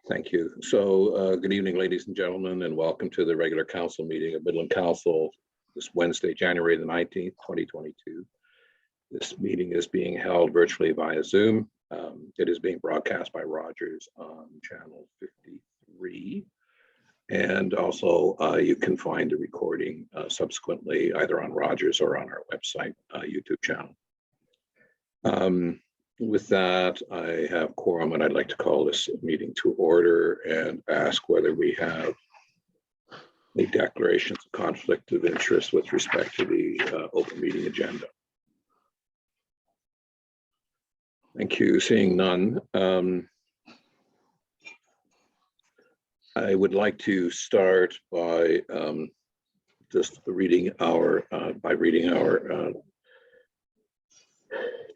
Thank you. So good evening, ladies and gentlemen, and welcome to the regular council meeting of Midland Council this Wednesday, January the 19th, 2022. This meeting is being held virtually via Zoom. It is being broadcast by Rogers on channel 53. And also you can find the recording subsequently either on Rogers or on our website YouTube channel. With that, I have quorum and I'd like to call this meeting to order and ask whether we have any declarations of conflict of interest with respect to the open meeting agenda. Thank you. Seeing none. I would like to start by just reading our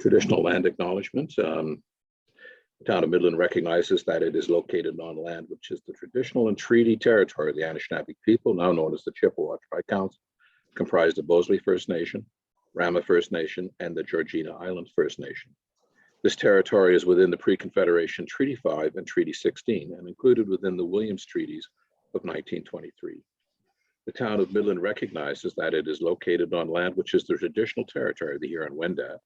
traditional land acknowledgement. The town of Midland recognizes that it is located on land which is the traditional and treaty territory of the Anishinaabe people, now known as the Chippewa Tri-Council, comprised of Bosley First Nation, Rama First Nation, and the Georgina Island First Nation. This territory is within the Pre-Confederation Treaty 5 and Treaty 16 and included within the Williams Treaties of 1923. The town of Midland recognizes that it is located on land which is the traditional territory of the Huron-Wendat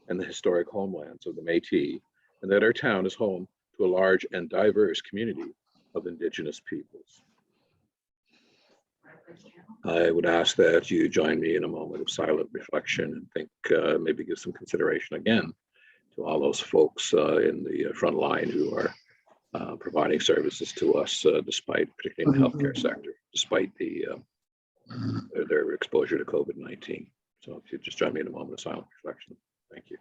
and the historic homelands of the Métis, and that our town is home to a large and diverse community of Indigenous peoples. I would ask that you join me in a moment of silent reflection and think, maybe give some consideration again to all those folks in the front line who are providing services to us, despite, particularly in the healthcare sector, despite their exposure to COVID-19. So if you just join me in a moment of silent reflection. Thank you.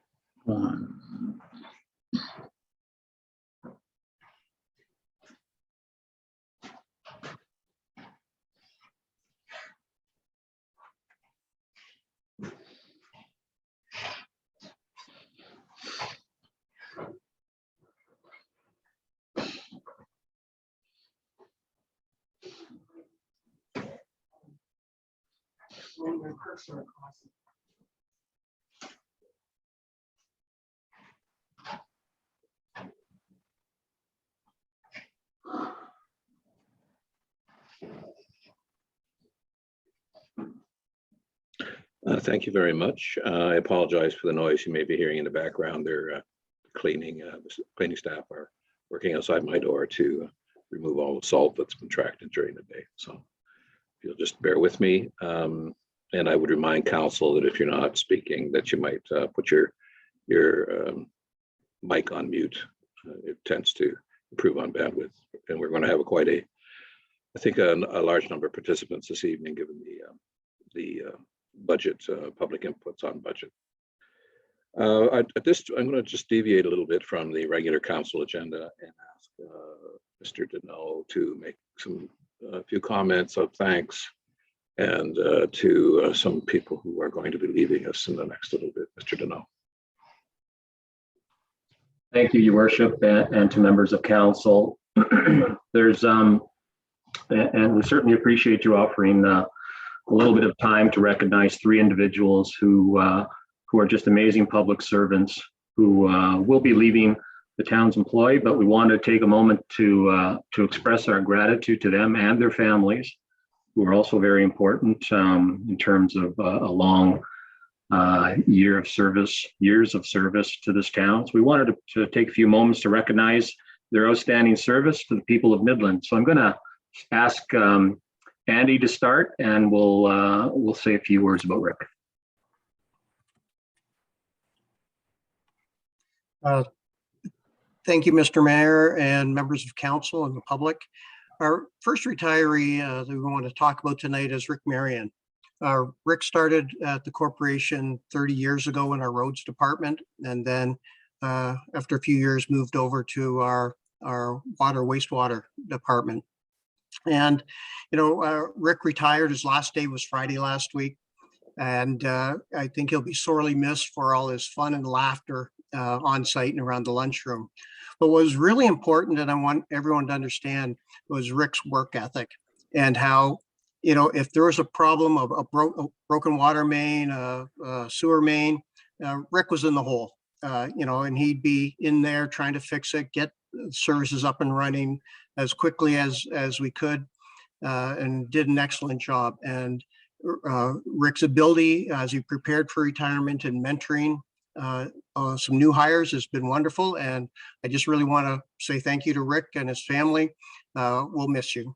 Thank you very much. I apologize for the noise you may be hearing in the background. Their cleaning staff are working outside my door to remove all the salt that's been tracked in during the day. So if you'll just bear with me. And I would remind council that if you're not speaking, that you might put your mic on mute. It tends to improve on bandwidth. And we're going to have I think a large number of participants this evening, given the budget, public inputs on budget. I'm going to just deviate a little bit from the regular council agenda and ask Mr. Deneau to make a few comments of thanks and to some people who are going to be leaving us in the next little bit. Mr. Deneau. Thank you, Your Worship, and to members of council. There's and we certainly appreciate you offering a little bit of time to recognize three individuals who are just amazing public servants who will be leaving the town's employ, but we want to take a moment to express our gratitude to them and their families, who are also very important in terms of a long years of service to this town. So we wanted to take a few moments to recognize their outstanding service to the people of Midland. So I'm going to ask Andy to start, and we'll say a few words about Rick. Thank you, Mr. Mayor and members of council and the public. Our first retiree that we want to talk about tonight is Rick Marion. Rick started at the corporation 30 years ago in our roads department, and then after a few years moved over to our wastewater department. And, Rick retired. His last day was Friday last week. And I think he'll be sorely missed for all his fun and laughter on site and around the lunchroom. But what was really important, and I want everyone to understand, was Rick's work ethic and how, if there was a problem of a broken water main, a sewer main, Rick was in the hole. and he'd be in there trying to fix it, get services up and running as quickly as we could, and did an excellent job. And Rick's ability as he prepared for retirement and mentoring some new hires has been wonderful. And I just really want to say thank you to Rick and his family. We'll miss you.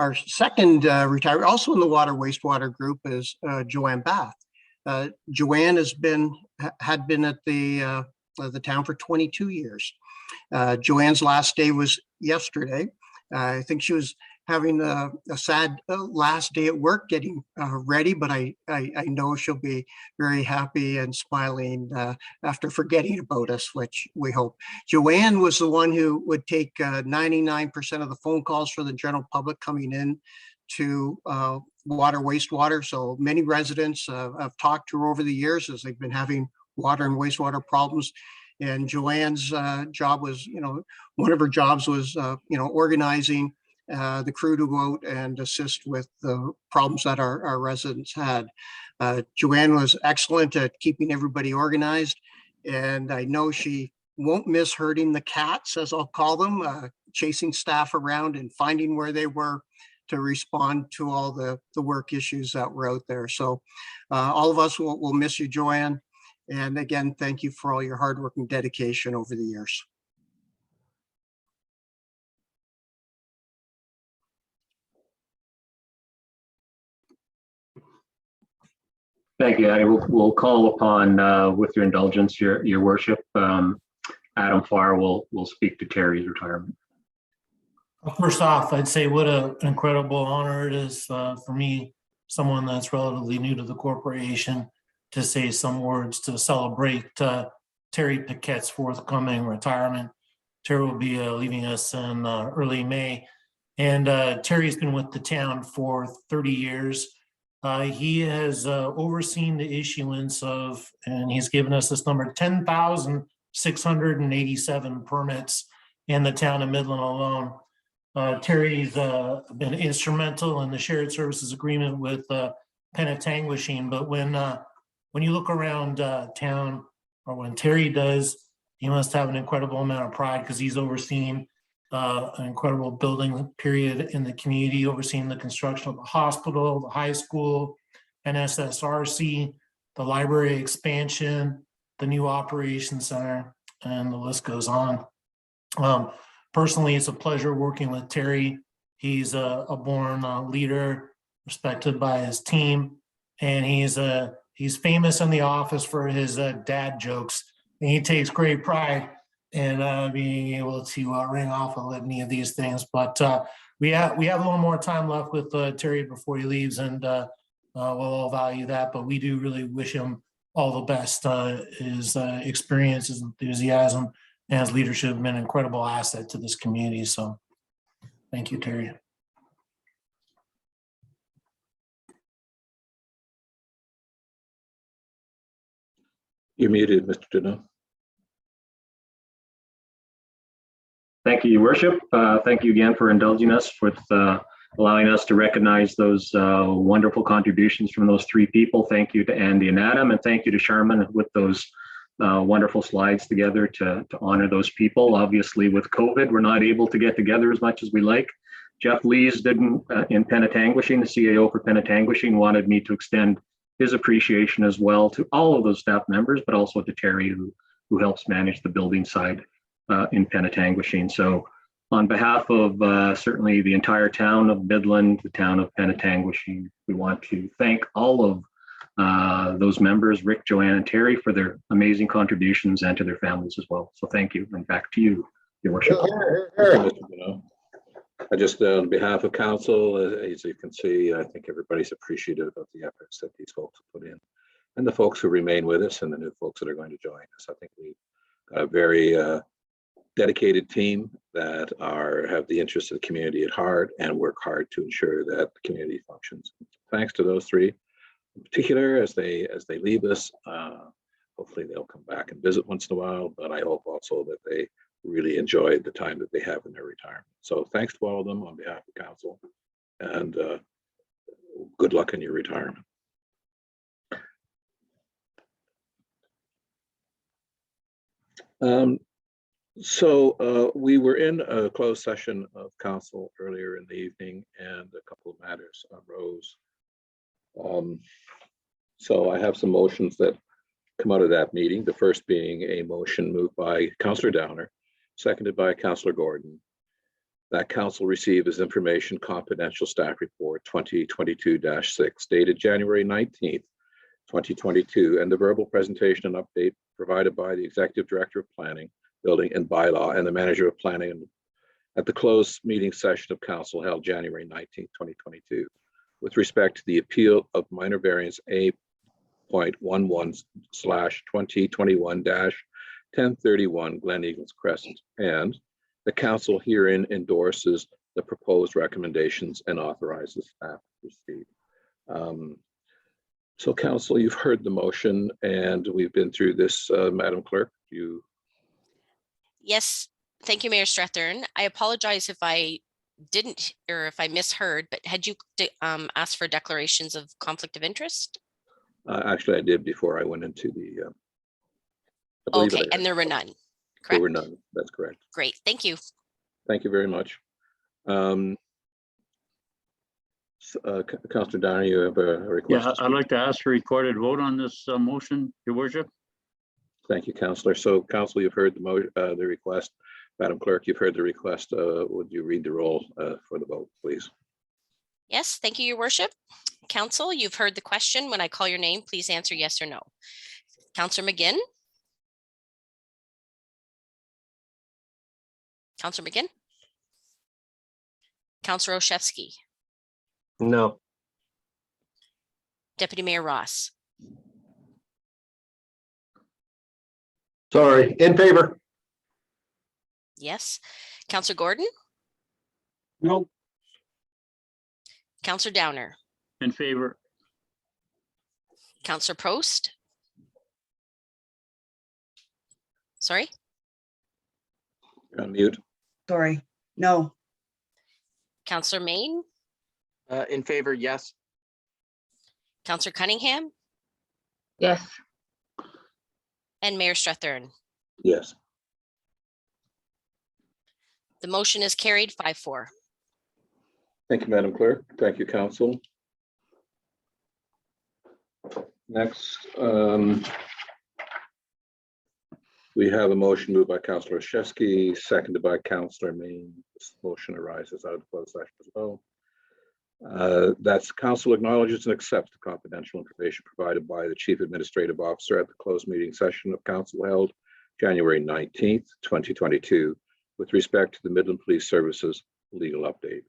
Our second retiree, also in the water wastewater group, is Joanne Bath. Joanne had been at the town for 22 years. Joanne's last day was yesterday. I think she was having a sad last day at work getting ready, but I know she'll be very happy and smiling after forgetting about us, which we hope. Joanne was the one who would take 99% of the phone calls for the general public coming in to water, wastewater. So many residents have talked to her over the years as they've been having water and wastewater problems. And Joanne's job was, one of her jobs was, organizing the crew to go out and assist with the problems that our residents had. Joanne was excellent at keeping everybody organized. And I know she won't miss herding the cats, as I'll call them, chasing staff around and finding where they were to respond to all the work issues that were out there. So all of us will miss you, Joanne. And again, thank you for all your hard work and dedication over the years. Thank you, Addie. We'll call upon, with your indulgence, your worship, Adam Farr will speak to Terry's retirement. First off, I'd say what an incredible honor it is for me, someone that's relatively new to the corporation, to say some words to celebrate Terry Paquette's forthcoming retirement. Terry will be leaving us in early May. And Terry's been with the town for 30 years. He has overseen the issuance of, and he's given us this number, 10,687 permits in the town of Midland alone. Terry's been instrumental in the shared services agreement with Penetanguishene, but when you look around town, or when Terry does, he must have an incredible amount of pride because he's overseen an incredible building period in the community, overseeing the construction of the hospital, the high school, NSSRC, the library expansion, the new operations center, and the list goes on. Personally, it's a pleasure working with Terry. He's a born leader, respected by his team, and he's famous in the office for his dad jokes, and he takes great pride in being able to ring off a litany of these things. But we have a little more time left with Terry before he leaves, and we'll all value that. But we do really wish him all the best. His experience, his enthusiasm, and his leadership have been an incredible asset to this community. So thank you, Terry. You're muted, Mr. Duno. Thank you, Your Worship. Thank you again for indulging us with allowing us to recognize those wonderful contributions from those three people. Thank you to Andy and Adam, and thank you to Sharman with those wonderful slides together to honor those people. Obviously, with COVID, we're not able to get together as much as we like. Jeff Lees didn't in Penetanguishene, the CAO for Penetanguishene, wanted me to extend his appreciation as well to all of those staff members, but also to Terry, who helps manage the building side in Penetanguishene. So on behalf of certainly the entire town of Midland, the town of Penetanguishene, we want to thank all of those members, Rick, Joanne, and Terry, for their amazing contributions, and to their families as well. So thank you, and back to you, Your Worship. I just, on behalf of council, as you can see, I think everybody's appreciative of the efforts that these folks have put in, and the folks who remain with us, and the new folks that are going to join us. I think we've got a very dedicated team that have the interests of the community at heart and work hard to ensure that the community functions. Thanks to those three in particular, as they leave us. Hopefully they'll come back and visit once in a while, but I hope also that they really enjoyed the time that they have in their retirement. So thanks to all of them on behalf of council, and good luck in your retirement. We were in a closed session of council earlier in the evening and a couple of matters arose. So I have some motions that come out of that meeting. The first being a motion moved by Councillor Downer, seconded by Councillor Gordon, that council receive as information confidential staff report 2022-6 dated January 19th, 2022, and the verbal presentation and update provided by the Executive Director of Planning, Building and Bylaw and the Manager of Planning at the closed meeting session of council held January 19th, 2022, with respect to the appeal of minor variance A.11/2021-1031 Glen Eagles Crescent, and the council herein endorses the proposed recommendations and authorizes staff to proceed. So council, you've heard the motion and we've been through this, Madam Clerk. Yes, thank you, Mayor Strathern. I apologize if I didn't, or if I misheard, but had you asked for declarations of conflict of interest? Actually, I did before I went into the. I believe Okay, I and there were none, There were correct? none. That's correct. Great, thank you. Thank you very much. Councillor Downer, you have a request. Yeah, I'd like to ask for a recorded vote on this motion, Your Worship. Thank you, Councillor. So Council, you've heard the request. Madam Clerk, you've heard the request. Would you read the roll for the vote, please? Yes, thank you, Your Worship. Council, you've heard the question. When I call your name, please answer yes or no. Councillor McGinn? Councillor McGinn? Councillor Olszewski? No. Deputy Mayor Ross? Sorry, in favor. Yes. Councillor Gordon? No. Councillor Downer? In favor. Councillor Prost? Sorry? You're on mute. Sorry, no. Councillor Main? In favor, yes. Councillor Cunningham? Yes. And Mayor Strathern. Yes. The motion is carried 5-4. Thank you, Madam Clerk. Thank you, Council. Next, we have a motion moved by Councillor Olszewski, seconded by Councillor Main. This motion arises out of the closed session as well. That's council acknowledges and accepts the confidential information provided by the Chief Administrative Officer at the closed meeting session of council held January 19th, 2022, with respect to the Midland Police Services legal update.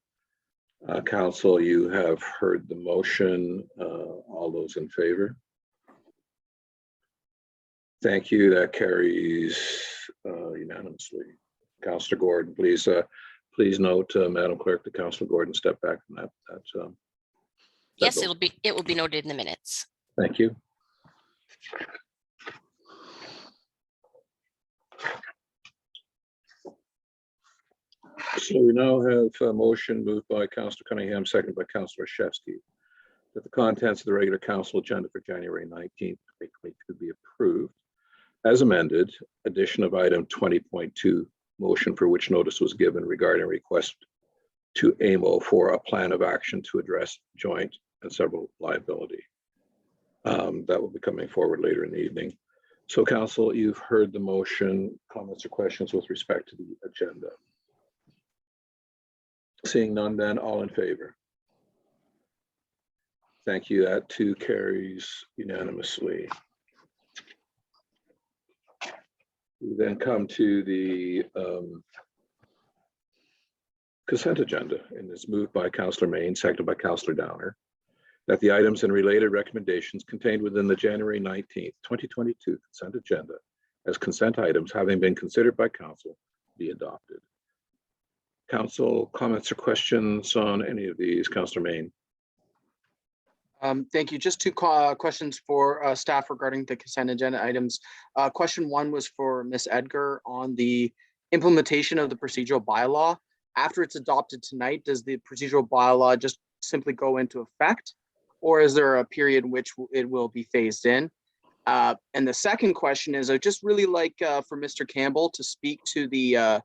Council, you have heard the motion. All those in favor? Thank you. That carries unanimously. Councillor Gordon, please note, Madam Clerk, that Councillor Gordon stepped back from that. Yes, vote. it will be noted in the minutes. Thank you. So we now have a motion moved by Councillor Cunningham, seconded by Councillor Olszewski, that the contents of the regular council agenda for January 19th, 2022 be approved. As amended, addition of item 20.2, motion for which notice was given regarding request to AMO for a plan of action to address joint and several liability. That will be coming forward later in the evening. So council, you've heard the motion. Comments or questions with respect to the agenda? Seeing none, then all in favor? Thank you. That too carries unanimously. We then come to the consent agenda, and it's moved by Councillor Main, seconded by Councillor Downer, that the items and related recommendations contained within the January 19th, 2022 consent agenda as consent items having been considered by council be adopted. Council, comments or questions on any of these? Councillor Main. Thank you. Just two questions for staff regarding the consent agenda items. Question one was for Ms. Edgar on the implementation of the procedural bylaw. After it's adopted tonight, does the procedural bylaw just simply go into effect, or is there a period in which it will be phased in? And the second question is, I'd just really like for Mr. Campbell to speak to the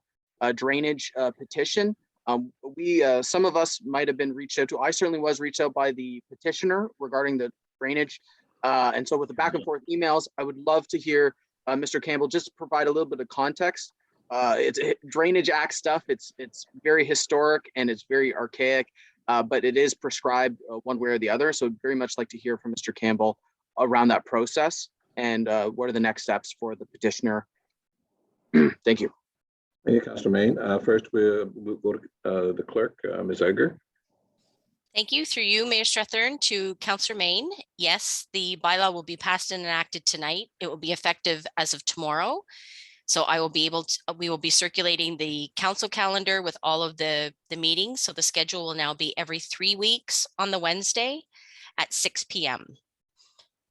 drainage petition. Some of us might have been reached out to. I certainly was reached out by the petitioner regarding the drainage. And so with the back and forth emails, I would love to hear Mr. Campbell just provide a little bit of context. It's Drainage Act stuff. It's very historic and it's very archaic, but it is prescribed one way or the other. So I'd very much like to hear from Mr. Campbell around that process and what are the next steps for the petitioner. Thank you. Thank you, Councillor Main. First, we'll go to the clerk, Ms. Edgar. Thank you. Through you, Mayor Strathern, to Councillor Main. Yes, the bylaw will be passed and enacted tonight. It will be effective as of tomorrow. So we will be circulating the council calendar with all of the meetings. So the schedule will now be every 3 weeks on the Wednesday at 6 p.m.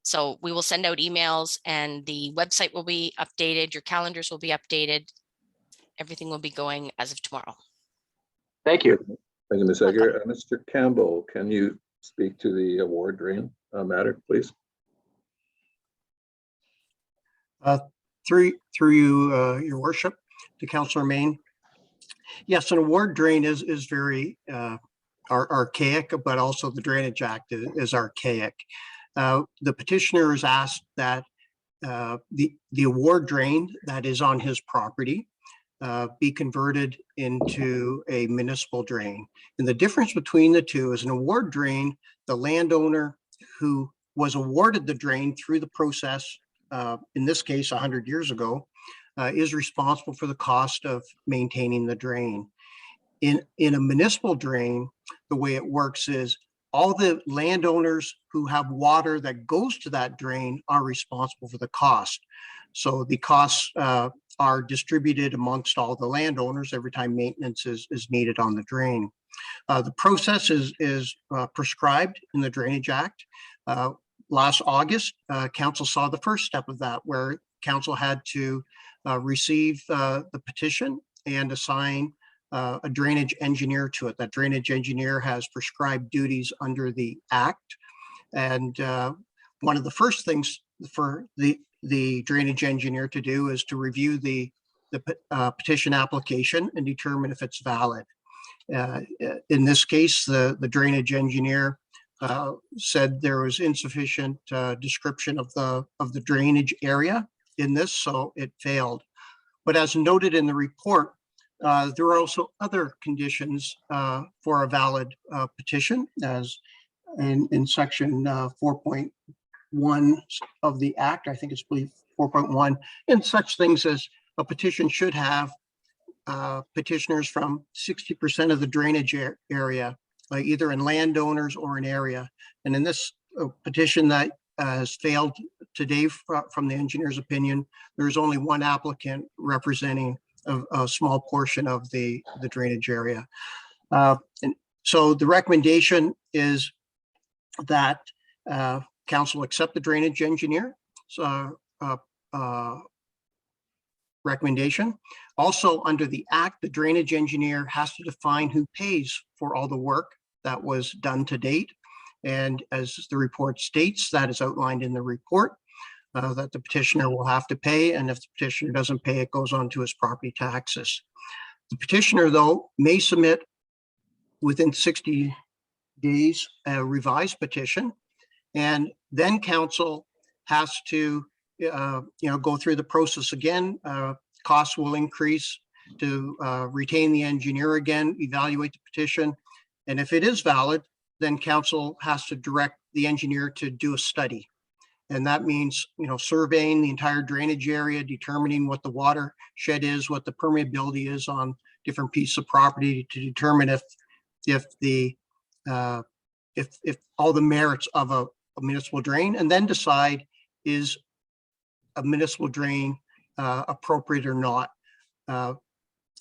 So we will send out emails and the website will be updated. Your calendars will be updated. Everything will be going as of tomorrow. Thank you. Thank you, Ms. Edgar. Mr. Campbell, can you speak to the award drain matter, please? Through you, your worship, to Councillor Main. Yes, an award drain is very archaic, but also the Drainage Act is archaic. The petitioner has asked that the award drain that is on his property be converted into a municipal drain. And the difference between the two is an award drain, the landowner who was awarded the drain through the process, in this case, 100 years ago, is responsible for the cost of maintaining the drain. In a municipal drain, the way it works is all the landowners who have water that goes to that drain are responsible for the cost. So the costs are distributed amongst all the landowners every time maintenance is needed on the drain. The process is prescribed in the Drainage Act. Last August, council saw the first step of that, where council had to receive the petition and assign a drainage engineer to it. That drainage engineer has prescribed duties under the Act. And one of the first things for the drainage engineer to do is to review the petition application and determine if it's valid. In this case, the drainage engineer said there was insufficient description of the drainage area in this, so it failed. But as noted in the report, there are also other conditions for a valid petition, as in section 4.1 of the Act. I think it's 4.1, and such things as a petition should have petitioners from 60% of the drainage area, either in landowners or an area. And in this petition that has failed today, from the engineer's opinion, there's only one applicant representing a small portion of the drainage area. And so the recommendation is that council accept the drainage engineer recommendation. Also, under the Act, the drainage engineer has to define who pays for all the work that was done to date. And as the report states, that is outlined in the report, that the petitioner will have to pay. And if the petitioner doesn't pay, it goes on to his property taxes. The petitioner, though, may submit within 60 days a revised petition, and then council has to go through the process again. Costs will increase to retain the engineer again, evaluate the petition. And if it is valid, then council has to direct the engineer to do a study. And that means, surveying the entire drainage area, determining what the watershed is, what the permeability is on different pieces of property, to determine if all the merits of a municipal drain, and then decide is a municipal drain appropriate or not.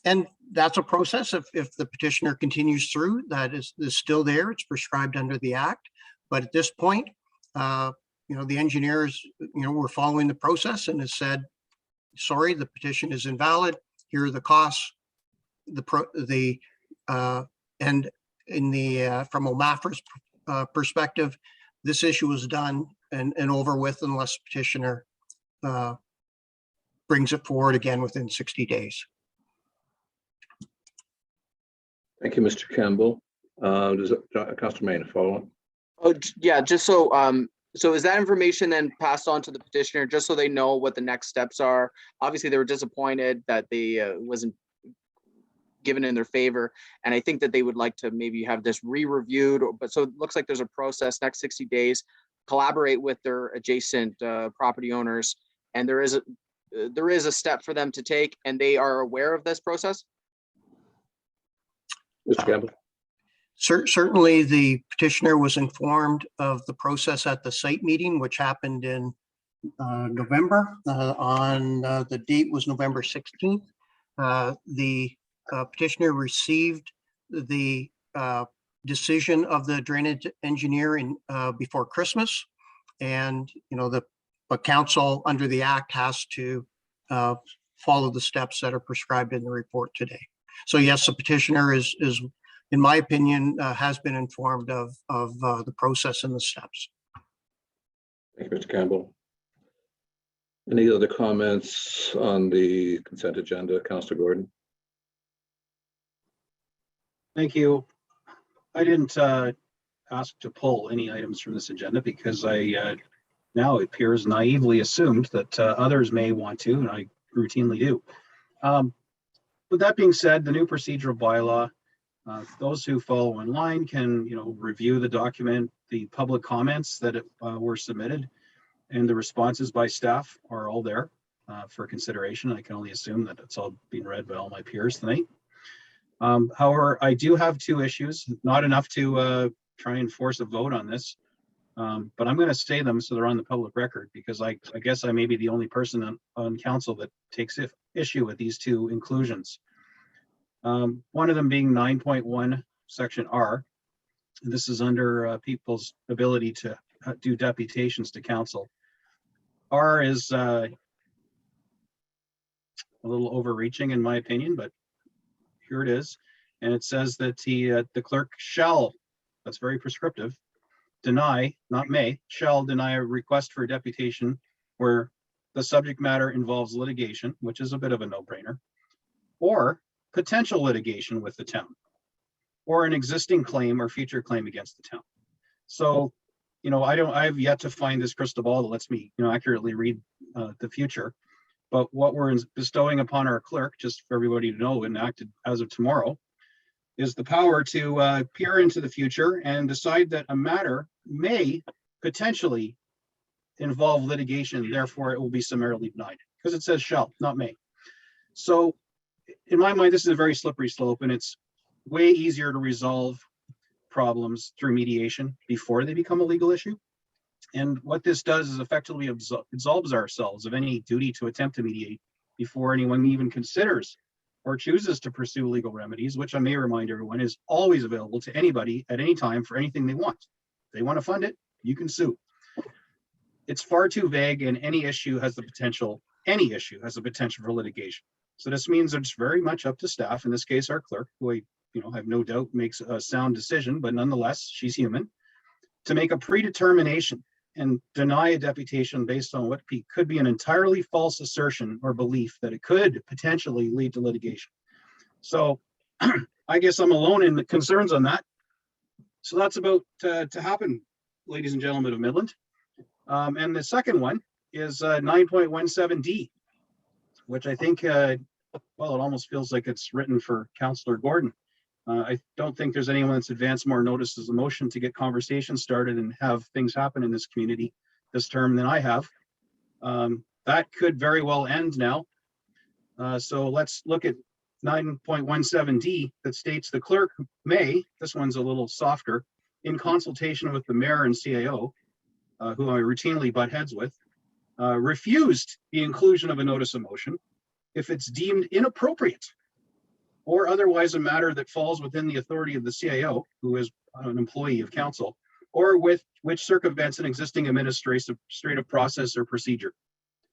And that's a process. If the petitioner continues through, that is still there. It's prescribed under the Act. But at this point, the engineers, we're following the process and has said, sorry, the petition is invalid. Here are the costs. And from OMAFRA's perspective, this issue was done and over with unless petitioner brings it forward again within 60 days. Thank you, Mr. Campbell. Does Councillor Main follow on? Oh, yeah, just so, so is that information then passed on to the petitioner, just so they know what the next steps are? Obviously, they were disappointed that they wasn't given in their favor. And I think that they would like to maybe have this re-reviewed, but so it looks like there's a process next 60 days, collaborate with their adjacent property owners. And there is a step for them to take, and they are aware of this process? Mr. Campbell? Certainly, the petitioner was informed of the process at the site meeting, which happened in November. The date was November 16th. The petitioner received the decision of the drainage engineer before Christmas, and the council under the act has to follow the steps that are prescribed in the report today. So yes, the petitioner is in my opinion, has been informed of the process and the steps. Thank you, Mr. Campbell. Any other comments on the consent agenda, Councillor Gordon? Thank you. I didn't ask to pull any items from this agenda because I now it appears naively assumed that others may want to, and I routinely do. With that being said, the new procedural bylaw, those who follow online can, review the document. The public comments that were submitted and the responses by staff are all there for consideration. I can only assume that it's all being read by all my peers tonight. However, I do have two issues, not enough to try and force a vote on this, but I'm going to say them so they're on the public record, because I guess I may be the only person on council that takes issue with these two inclusions. One of them being 9.1 section R. This is under people's ability to do deputations to council. R is a little overreaching in my opinion, but here it is. And it says that the clerk shall, that's very prescriptive, deny, not may, shall deny a request for a deputation where the subject matter involves litigation, which is a bit of a no-brainer, or potential litigation with the town, or an existing claim or future claim against the town. So, I have yet to find this crystal ball that lets me, accurately read the future. But what we're bestowing upon our clerk, just for everybody to know, enacted as of tomorrow, is the power to peer into the future and decide that a matter may potentially involve litigation, therefore it will be summarily denied, because it says shall, not may. So in my mind, this is a very slippery slope, and it's way easier to resolve problems through mediation before they become a legal issue. And what this does is effectively absolves ourselves of any duty to attempt to mediate before anyone even considers or chooses to pursue legal remedies, which I may remind everyone is always available to anybody at any time for anything they want. If they want to fund it, you can sue. It's far too vague, and any issue has the potential for litigation. So this means it's very much up to staff, in this case our clerk, who I have no doubt makes a sound decision, but nonetheless she's human, to make a predetermination and deny a deputation based on what could be an entirely false assertion or belief that it could potentially lead to litigation. So I guess I'm alone in the concerns on that. So that's about to happen, ladies and gentlemen of Midland. And the second one is 9.17D, which I think, well, it almost feels like it's written for Councillor Gordon. I don't think there's anyone that's advanced more notice as a motion to get conversations started and have things happen in this community this term than I have. That could very well end now. So let's look at 9.17D that states the clerk may, this one's a little softer, in consultation with the mayor and CAO, who I routinely butt heads with, refused the inclusion of a notice of motion if it's deemed inappropriate or otherwise a matter that falls within the authority of the CAO, who is an employee of council, or with which circumvents an existing administrative process or procedure.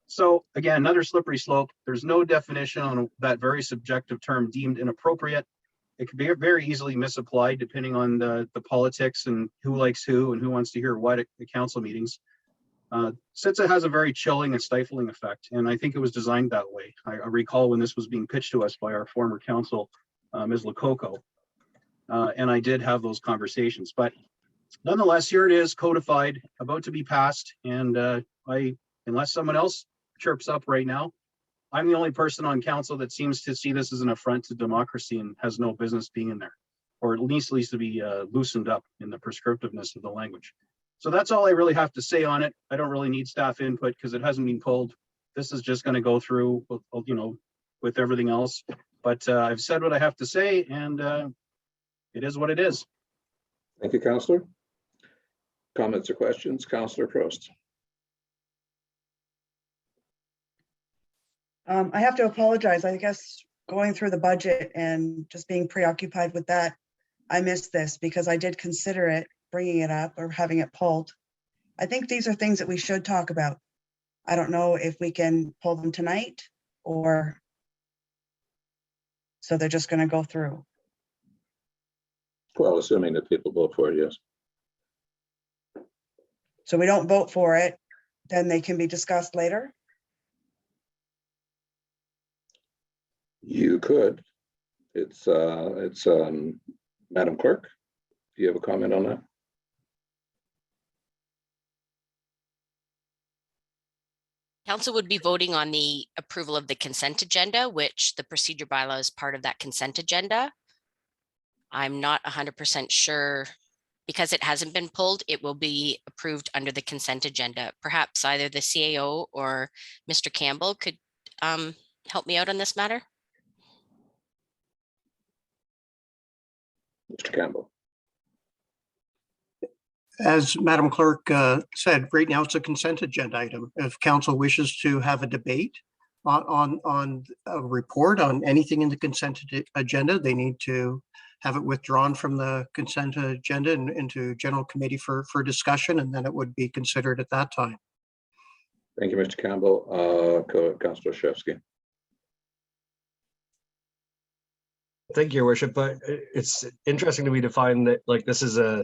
So again, another slippery slope. There's no definition on that very subjective term deemed inappropriate. It could be very easily misapplied depending on the politics and who likes who and who wants to hear what at the council meetings. SITSA has a very chilling and stifling effect, and I think it was designed that way. I recall when this was being pitched to us by our former council, Ms. Lococo, and I did have those conversations. But nonetheless, here it is, codified, about to be passed, and unless someone else chirps up right now, I'm the only person on council that seems to see this as an affront to democracy and has no business being in there, or at least to be loosened up in the prescriptiveness of the language. So that's all I really have to say on it. I don't really need staff input because it hasn't been pulled. This is just going to go through, with everything else. But I've said what I have to say, and it is what it is. Thank you, Councillor. Comments or questions? Councillor Prost. I have to apologize. I guess going through the budget and just being preoccupied with that, I missed this because I did consider it, bringing it up or having it pulled. I think these are things that we should talk about. I don't know if we can pull them tonight or so they're just going to go through. Well, assuming that people vote for it, yes. So we don't vote for it, then they can be discussed later. You could. It's Madam Clerk. Do you have a comment on that? Council would be voting on the approval of the consent agenda, which the procedure bylaw is part of that consent agenda. I'm not 100% sure because it hasn't been pulled, it will be approved under the consent agenda. Perhaps either the CAO or Mr. Campbell could help me out on this matter. Mr. Campbell. As Madam Clerk said, right now it's a consent agenda item. If council wishes to have a debate on a report on anything in the consent agenda, they need to have it withdrawn from the consent agenda and into general committee for discussion, and then it would be considered at that time. Thank you, Mr. Campbell. Councillor Shevsky. Thank you, Your Worship. But it's interesting to me to find that this is a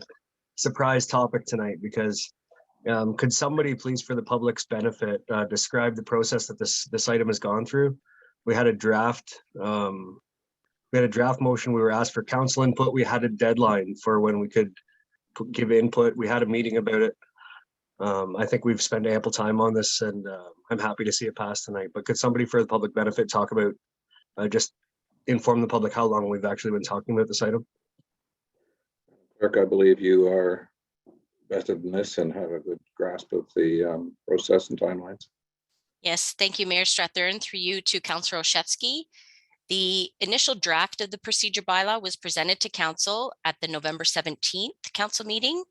surprise topic tonight, because could somebody please, for the public's benefit, describe the process that this item has gone through? We had a draft. We had a draft motion. We were asked for council input. We had a deadline for when we could give input. We had a meeting about it. I think we've spent ample time on this, and I'm happy to see it pass tonight. But could somebody, for the public benefit, talk about just inform the public how long we've actually been talking about this item? Clerk, I believe you are vested in this and have a good grasp of the process and timelines. Yes, thank you, Mayor Strathern. Through you to Councillor Olszewski. The initial draft of the procedure bylaw was presented to council at the November 17th council meeting.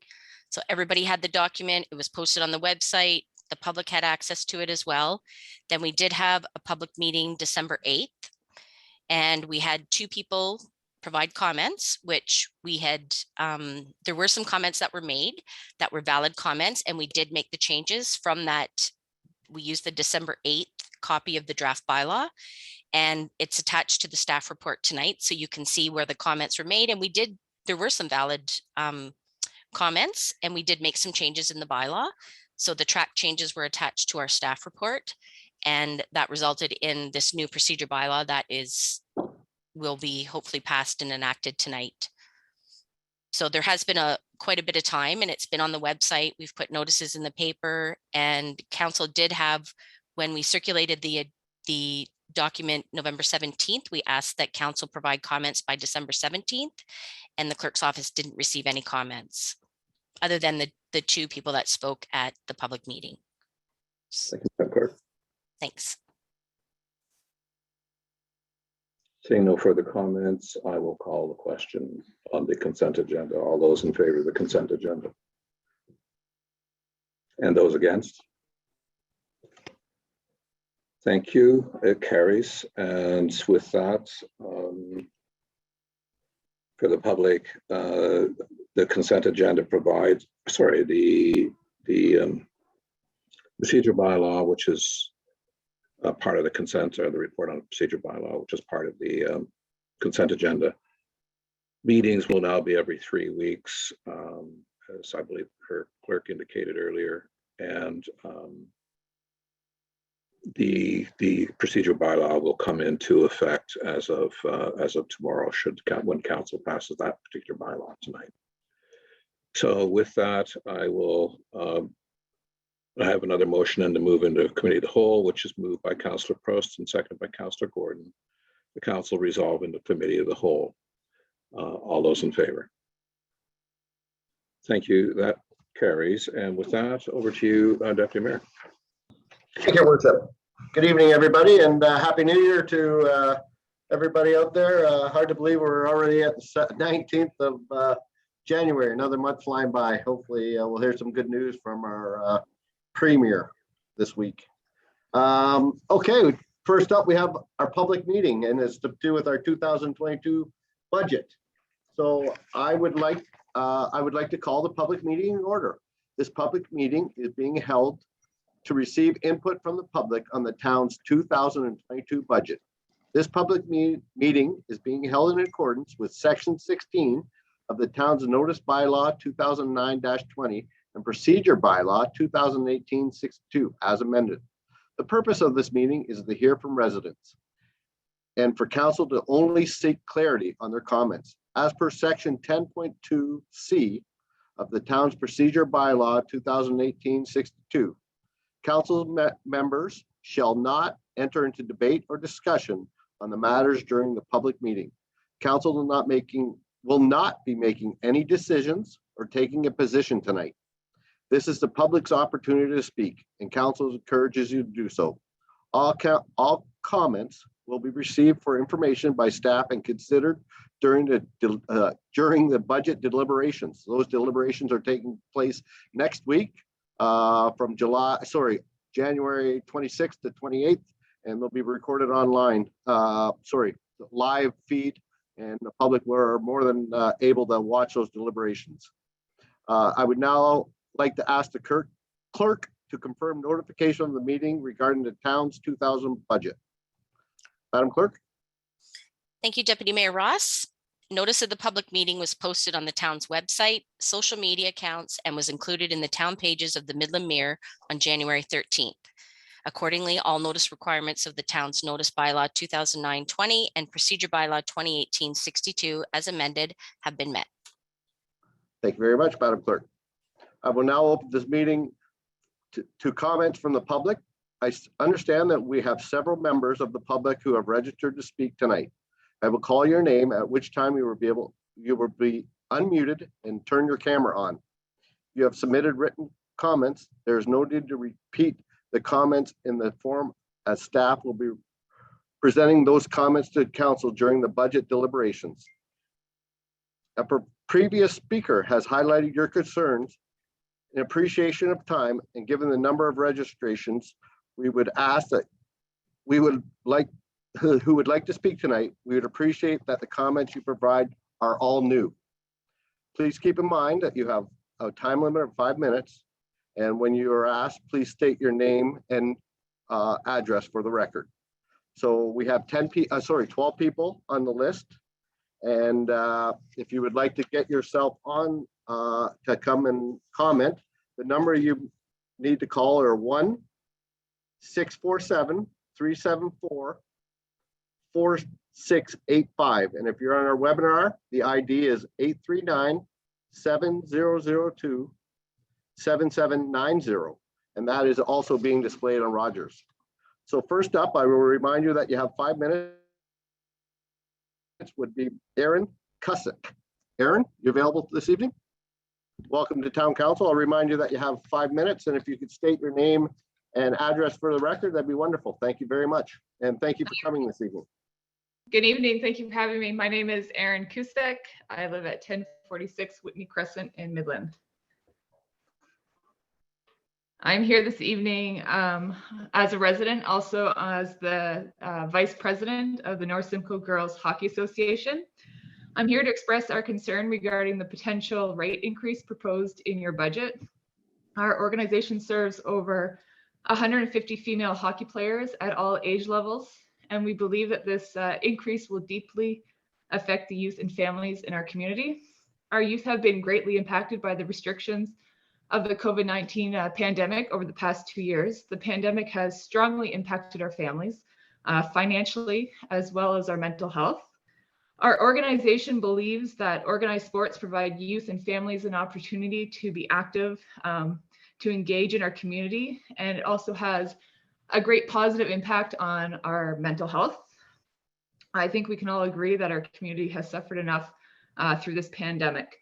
So everybody had the document. It was posted on the website. The public had access to it as well. Then we did have a public meeting December 8th, and we had 2 people provide comments, which we had, there were some comments that were made that were valid comments, and we did make the changes from that. We used the December 8th copy of the draft bylaw, and it's attached to the staff report tonight, so you can see where the comments were made. And there were some valid comments, and we did make some changes in the bylaw. So the track changes were attached to our staff report, and that resulted in this new procedure bylaw that will be hopefully passed and enacted tonight. So there has been quite a bit of time, and it's been on the website. We've put notices in the paper, and council did have, when we circulated the document November 17th, we asked that council provide comments by December 17th, and the clerk's office didn't receive any comments other than the 2 people that spoke at the public meeting. Thank you, Madam Clerk. Thanks. Seeing no further comments, I will call the question on the consent agenda. All those in favor of the consent agenda? And those against? Thank you. It carries. And with that, for the public, the consent agenda provides, the procedure bylaw, which is part of the consent, or the report on the procedure bylaw, which is part of the consent agenda. Meetings will now be every 3 weeks, as I believe her clerk indicated earlier. And the procedural bylaw will come into effect as of tomorrow, when council passes that particular bylaw tonight. So with that, I will I have another motion and to move into committee of the whole, which is moved by Councillor Prost and seconded by Councillor Gordon. The council resolve into committee of the whole. All those in favor? Thank you. That carries. And with that, over to you, Deputy Mayor. Thank you, Worship. Good evening, everybody, and Happy New Year to everybody out there. Hard to believe we're already at the 19th of January, another month flying by. Hopefully we'll hear some good news from our premier this week. Okay, first up, we have our public meeting, and it's to do with our 2022 budget. So I would like to call the public meeting in order. This public meeting is being held to receive input from the public on the town's 2022 budget. This public meeting is being held in accordance with Section 16 of the town's Notice Bylaw 2009-20 and Procedure Bylaw 2018-62 as amended. The purpose of this meeting is to hear from residents and for council to only seek clarity on their comments. As per Section 10.2C of the town's Procedure Bylaw 2018-62, council members shall not enter into debate or discussion on the matters during the public meeting. Council will not be making any decisions or taking a position tonight. This is the public's opportunity to speak, and council encourages you to do so. All comments will be received for information by staff and considered during the budget deliberations. Those deliberations are taking place next week from January 26th to 28th, and they'll be recorded online, live feed, and the public were more than able to watch those deliberations. I would now like to ask the clerk to confirm notification of the meeting regarding the town's 2000 budget. Madam Clerk. Thank you, Deputy Mayor Ross. Notice of the public meeting was posted on the town's website, social media accounts, and was included in the town pages of the Midland Mirror on January 13th. Accordingly, all notice requirements of the town's Notice Bylaw 2009-20 and Procedure Bylaw 2018-62 as amended have been met. Thank you very much, Madam Clerk. I will now open this meeting to comments from the public. I understand that we have several members of the public who have registered to speak tonight. I will call your name, at which time you will be unmuted and turn your camera on. You have submitted written comments. There is no need to repeat the comments in the form, as staff will be presenting those comments to council during the budget deliberations. A previous speaker has highlighted your concerns. In appreciation of time and given the number of registrations, we would ask that who would like to speak tonight, we would appreciate that the comments you provide are all new. Please keep in mind that you have a time limit of 5 minutes. And when you are asked, please state your name and address for the record. So we have 12 people on the list. And if you would like to get yourself on to come and comment, the number you need to call are 1-647-374-4685. And if you're on our webinar, the ID is 839-7002-7790. And that is also being displayed on Rogers. So first up, I will remind you that you have 5 minutes. Would be Aaron Cussick. Aaron, you available this evening? Welcome to Town Council. I'll remind you that you have 5 minutes, and if you could state your name and address for the record, that'd be wonderful. Thank you very much. And thank you for coming this evening. Good evening. Thank you for having me. My name is Aaron Cusick. I live at 1046 Whitney Crescent in Midland. I'm here this evening as a resident, also as the Vice President of the North Simcoe Girls Hockey Association. I'm here to express our concern regarding the potential rate increase proposed in your budget. Our organization serves over 150 female hockey players at all age levels, and we believe that this increase will deeply affect the youth and families in our community. Our youth have been greatly impacted by the restrictions of the COVID-19 pandemic over the past 2 years. The pandemic has strongly impacted our families financially, as well as our mental health. Our organization believes that organized sports provide youth and families an opportunity to be active, to engage in our community, and it also has a great positive impact on our mental health. I think we can all agree that our community has suffered enough through this pandemic.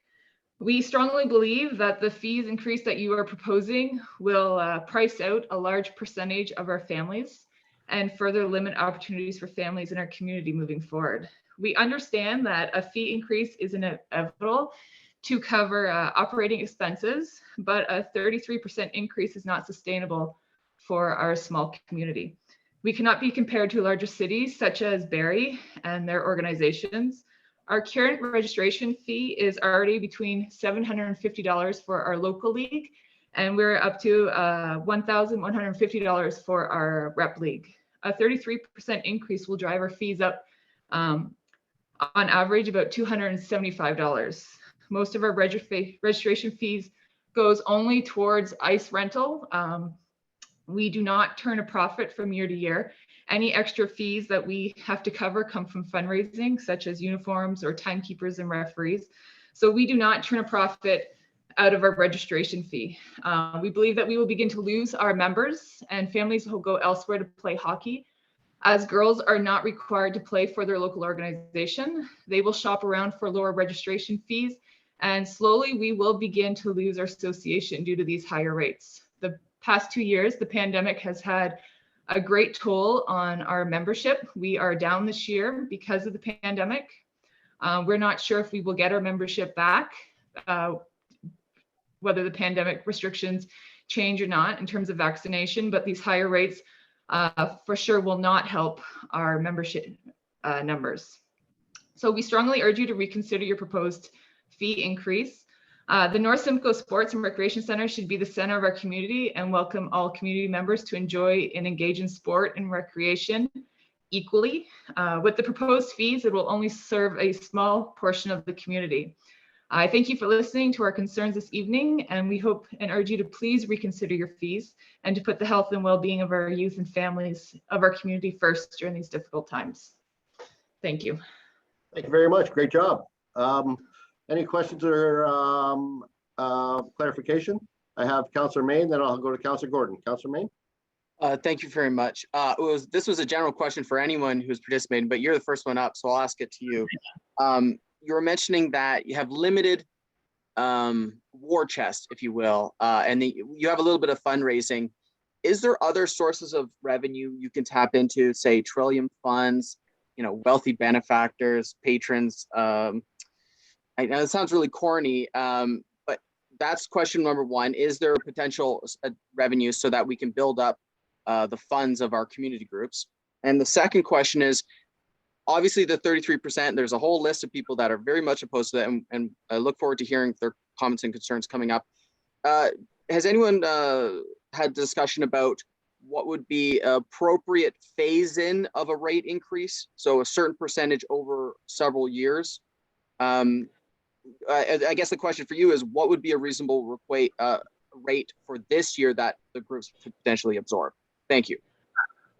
We strongly believe that the fees increase that you are proposing will price out a large percentage of our families and further limit opportunities for families in our community moving forward. We understand that a fee increase is inevitable to cover operating expenses, but a 33% increase is not sustainable for our small community. We cannot be compared to larger cities such as Barrie and their organizations. Our current registration fee is already between $750 for our local league, and we're up to $1,150 for our rep league. A 33% increase will drive our fees up on average about $275. Most of our registration fees goes only towards ice rental. We do not turn a profit from year to year. Any extra fees that we have to cover come from fundraising, such as uniforms or timekeepers and referees. So we do not turn a profit out of our registration fee. We believe that we will begin to lose our members and families will go elsewhere to play hockey. As girls are not required to play for their local organization, they will shop around for lower registration fees, and slowly we will begin to lose our association due to these higher rates. The past 2 years, the pandemic has had a great toll on our membership. We are down this year because of the pandemic. We're not sure if we will get our membership back, whether the pandemic restrictions change or not in terms of vaccination, but these higher rates for sure will not help our membership numbers. So we strongly urge you to reconsider your proposed fee increase. The North Simcoe Sports and Recreation Center should be the center of our community and welcome all community members to enjoy and engage in sport and recreation equally. With the proposed fees, it will only serve a small portion of the community. I thank you for listening to our concerns this evening, and we hope and urge you to please reconsider your fees and to put the health and well-being of our youth and families of our community first during these difficult times. Thank you. Thank you very much. Great job. Any questions or clarification? I have Councillor Main, then I'll go to Councillor Gordon. Councillor Main. Thank you very much. This was a general question for anyone who's participating, but you're the first one up, so I'll ask it to you. You were mentioning that you have limited war chest, if you will, and you have a little bit of fundraising. Is there other sources of revenue you can tap into, say Trillium funds, wealthy benefactors, patrons? I know it sounds really corny, but that's question number one. Is there a potential revenue so that we can build up the funds of our community groups? And the second question is, obviously the 33%, there's a whole list of people that are very much opposed to that, and I look forward to hearing their comments and concerns coming up. Has anyone had discussion about what would be appropriate phase-in of a rate increase? So a certain percentage over several years. I guess the question for you is, what would be a reasonable rate for this year that the groups could potentially absorb? Thank you.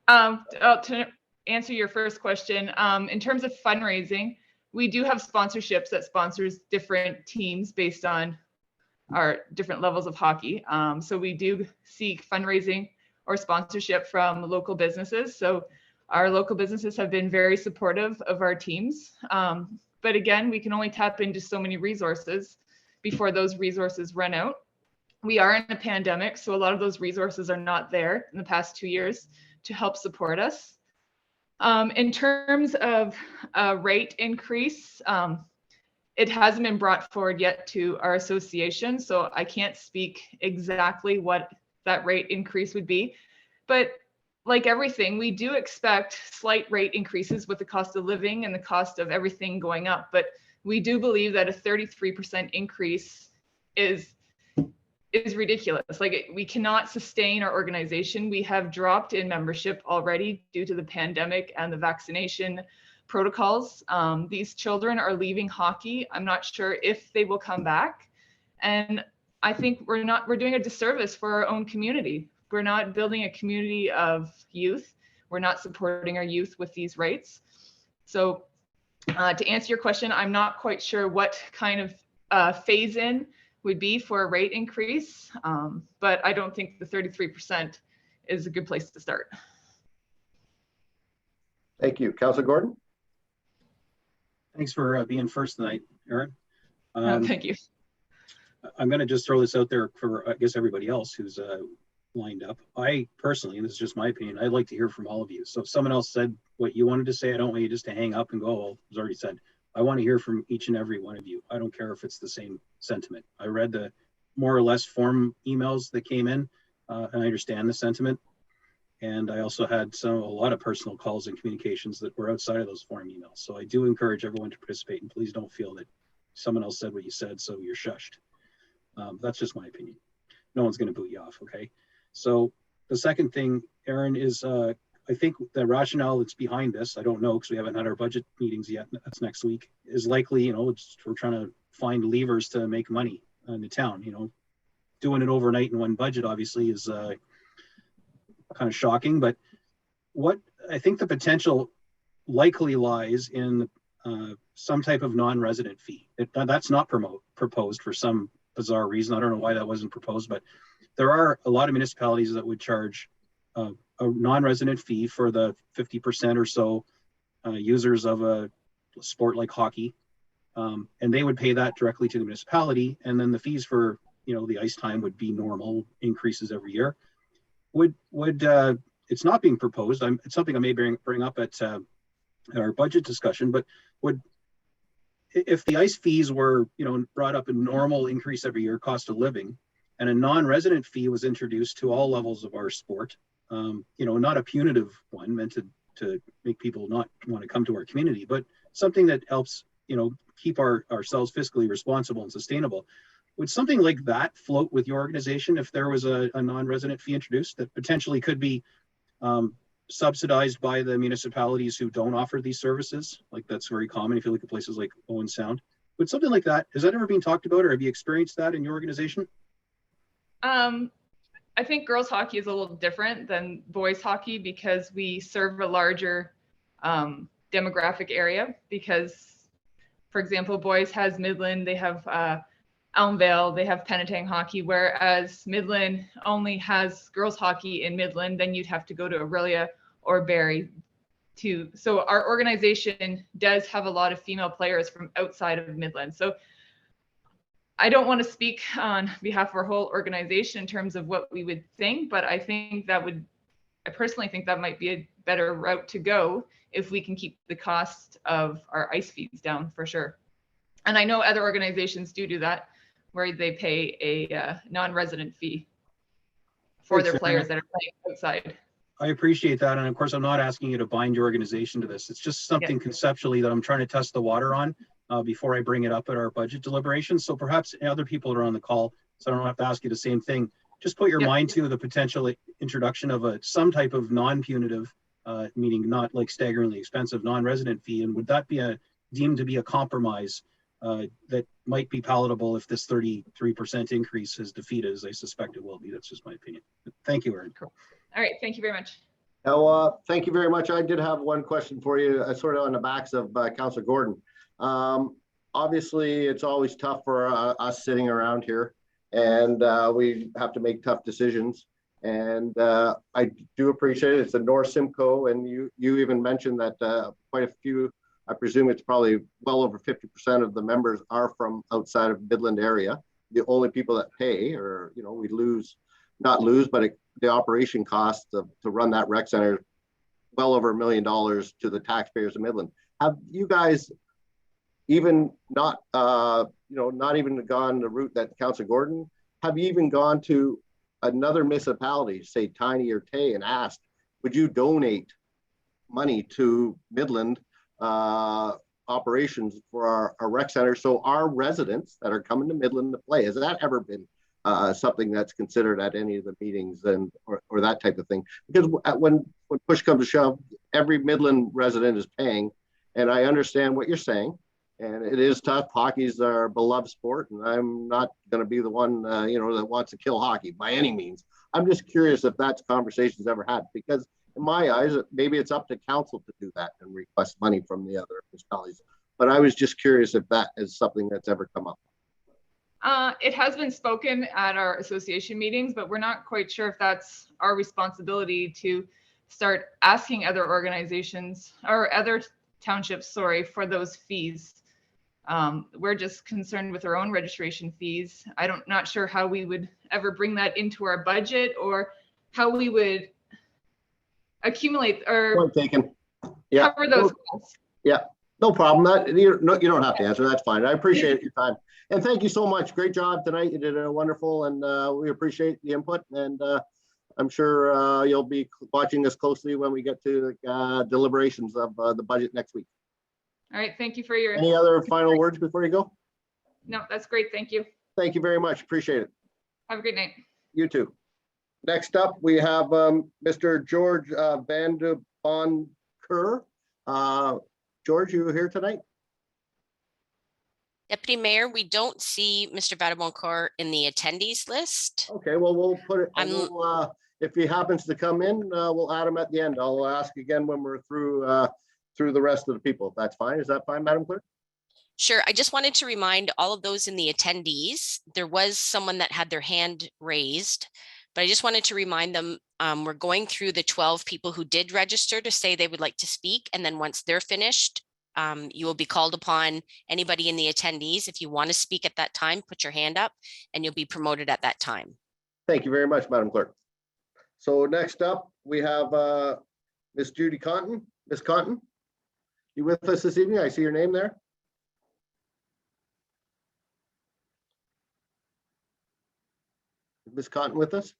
To answer your first question, in terms of fundraising, we do have sponsorships that sponsors different teams based on our different levels of hockey. So we do seek fundraising or sponsorship from local businesses. So our local businesses have been very supportive of our teams. But again, we can only tap into so many resources before those resources run out. We are in a pandemic, so a lot of those resources are not there in the past 2 years to help support us. In terms of a rate increase, it hasn't been brought forward yet to our association, so I can't speak exactly what that rate increase would be. But like everything, we do expect slight rate increases with the cost of living and the cost of everything going up. But we do believe that a 33% increase is ridiculous. Like, we cannot sustain our organization. We have dropped in membership already due to the pandemic and the vaccination protocols. These children are leaving hockey. I'm not sure if they will come back. And I think we're doing a disservice for our own community. We're not building a community of youth. We're not supporting our youth with these rates. So to answer your question, I'm not quite sure what kind of phase in would be for a rate increase, but I don't think the 33% is a good place to start. Thank you. Councilor Gordon? Thanks for being first tonight, Aaron. Thank you. I'm going to just throw this out there for, I guess, everybody else who's lined up. I personally, and this is just my opinion, I'd like to hear from all of you. So if someone else said what you wanted to say, I don't want you just to hang up and go, well, it was already said. I want to hear from each and every one of you. I don't care if it's the same sentiment. I read the more or less form emails that came in, and I understand the sentiment. And I also had a lot of personal calls and communications that were outside of those form emails. So I do encourage everyone to participate, and please don't feel that someone else said what you said, so you're shushed. That's just my opinion. No one's going to boot you off, okay? So the second thing, Aaron, is I think the rationale that's behind this, I don't know because we haven't had our budget meetings yet, that's next week, is likely, we're trying to find levers to make money in the town. Doing it overnight in one budget obviously is kind of shocking, but what I think the potential likely lies in some type of non-resident fee. That's not proposed for some bizarre reason. I don't know why that wasn't proposed, but there are a lot of municipalities that would charge a non-resident fee for the 50% or so users of a sport like hockey, and they would pay that directly to the municipality, and then the fees for the ice time would be normal increases every year. Would it's not being proposed. It's something I may bring up at our budget discussion, but if the ice fees were brought up a normal increase every year, cost of living, and a non-resident fee was introduced to all levels of our sport, not a punitive one meant to make people not want to come to our community, but something that helps keep ourselves fiscally responsible and sustainable. Would something like that float with your organization if there was a non-resident fee introduced that potentially could be subsidized by the municipalities who don't offer these services? Like that's very common if you look at places like Owen Sound. Would something like that, has that ever been talked about, or have you experienced that in your organization? I think girls hockey is a little different than boys hockey because we serve a larger demographic area. Because, for example, boys has Midland, they have Elmvale, they have Penetang hockey, whereas Midland only has girls hockey in Midland. Then you'd have to go to Aurelia or Barry too. So our organization does have a lot of female players from outside of Midland. So I don't want to speak on behalf of our whole organization in terms of what we would think, but I personally think that might be a better route to go if we can keep the cost of our ice fees down for sure. And I know other organizations do that, where they pay a non-resident fee for their players that are playing outside. I appreciate that. And of course, I'm not asking you to bind your organization to this. It's just something conceptually that I'm trying to test the water on before I bring it up at our budget deliberations. So perhaps other people are on the call, so I don't have to ask you the same thing. Just put your mind to the potential introduction of some type of non-punitive, meaning not like staggeringly expensive non-resident fee. And would that be deemed to be a compromise that might be palatable if this 33% increase is defeated, as I suspect it will be? That's just my opinion. Thank you, Aaron. Cool. All right, thank you very much. Now, thank you very much. I did have one question for you, sort of on the backs of Councilor Gordon. Obviously, it's always tough for us sitting around here, and we have to make tough decisions. And I do appreciate it. It's a North Simcoe, and you even mentioned that quite a few, I presume it's probably well over 50% of the members are from outside of Midland area. The only people that pay, or we lose, not lose, but the operation cost to run that rec center, well over $1 million to the taxpayers of Midland. Have you guys even not even gone the route that Councilor Gordon, have you even gone to another municipality, say Tiny or Tay, and asked, would you donate money to Midland operations for our rec center, so our residents that are coming to Midland to play? Has that ever been something that's considered at any of the meetings or that type of thing? Because when push comes to shove, every Midland resident is paying, and I understand what you're saying, And it is tough. Hockey's our beloved sport, and I'm not going to be the one, that wants to kill hockey by any means. I'm just curious if that's conversations ever had, because in my eyes, maybe it's up to council to do that and request money from the other municipalities. But I was just curious if that is something that's ever come up. It has been spoken at our association meetings, but we're not quite sure if that's our responsibility to start asking other organizations or other townships, for those fees. We're just concerned with our own registration fees. Not sure how we would ever bring that into our budget or how we would accumulate or Point taken. Yeah. cover those costs. Yeah, no problem. You don't have to answer. That's fine. I appreciate your time. And thank you so much. Great job tonight. You did a wonderful, and we appreciate the input. And I'm sure you'll be watching us closely when we get to the deliberations of the budget next week. All right, thank you for your. Any other final words before you go? No, that's great. Thank you. Thank you very much. Appreciate it. Have a great night. You too. Next up, we have Mr. George Van de Bonker. George, you here tonight? Deputy Mayor, we don't see Mr. Vadaboncourt in the attendees list. Okay, well, we'll put it, if he happens to come in, we'll add him at the end. I'll ask again when we're through the rest of the people. If that's fine. Is that fine, Madam Clerk? Sure. I just wanted to remind all of those in the attendees, there was someone that had their hand raised, but I just wanted to remind them, we're going through the 12 people who did register to say they would like to speak. And then once they're finished, you will be called upon. Anybody in the attendees, if you want to speak at that time, put your hand up and you'll be promoted at that time. Thank you very much, Madam Clerk. So next up, we have Miss Judy Conton. Miss Conton, you with us this evening? I see your name there. Miss Conton with us?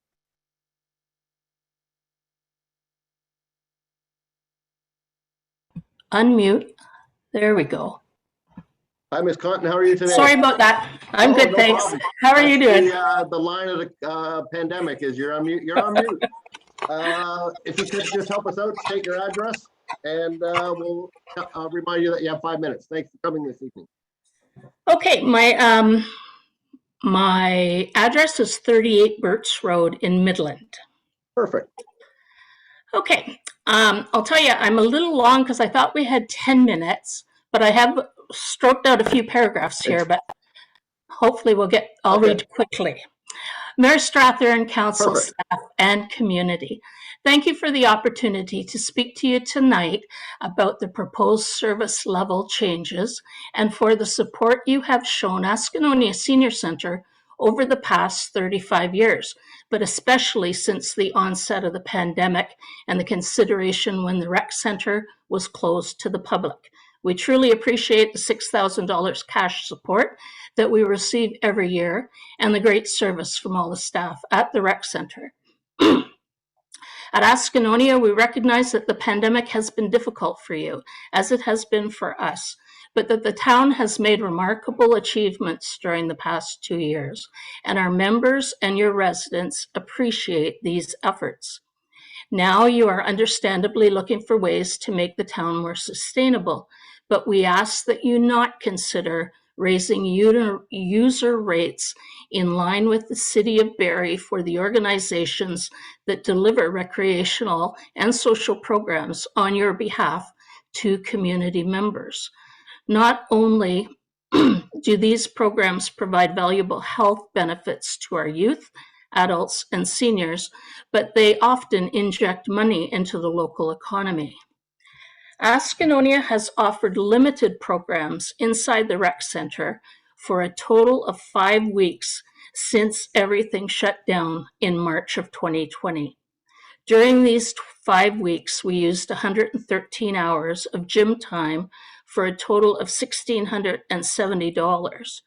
Unmute. There we go. Hi, Miss Conton. How are you today? Sorry about that. I'm good, no thanks. problem. How are you doing? The line of the pandemic is you're on mute. You're on mute. If you could just help us out, state your address, and we'll remind you that you have 5 minutes. Thanks for coming this evening. Okay, my address is 38 Birch Road in Midland. Perfect. Okay, I'll tell you, I'm a little long because I thought we had 10 minutes, but I have stroked out a few paragraphs here, but hopefully I'll read quickly. Mayor Strathern, council Perfect. staff, and community, thank you for the opportunity to speak to you tonight about the proposed service level changes and for the support you have shown Askinonia Senior Centre over the past 35 years, but especially since the onset of the pandemic and the consideration when the rec centre was closed to the public. We truly appreciate the $6,000 cash support that we receive every year and the great service from all the staff at the rec centre. At Askinonia, we recognize that the pandemic has been difficult for you, as it has been for us, but that the town has made remarkable achievements during the past 2 years, and our members and your residents appreciate these efforts. Now you are understandably looking for ways to make the town more sustainable, but we ask that you not consider raising user rates in line with the City of Barrie for the organizations that deliver recreational and social programs on your behalf to community members. Not only do these programs provide valuable health benefits to our youth, adults, and seniors, but they often inject money into the local economy. Askinonia has offered limited programs inside the rec centre for a total of 5 weeks since everything shut down in March of 2020. During these 5 weeks, we used 113 hours of gym time for a total of $1,670.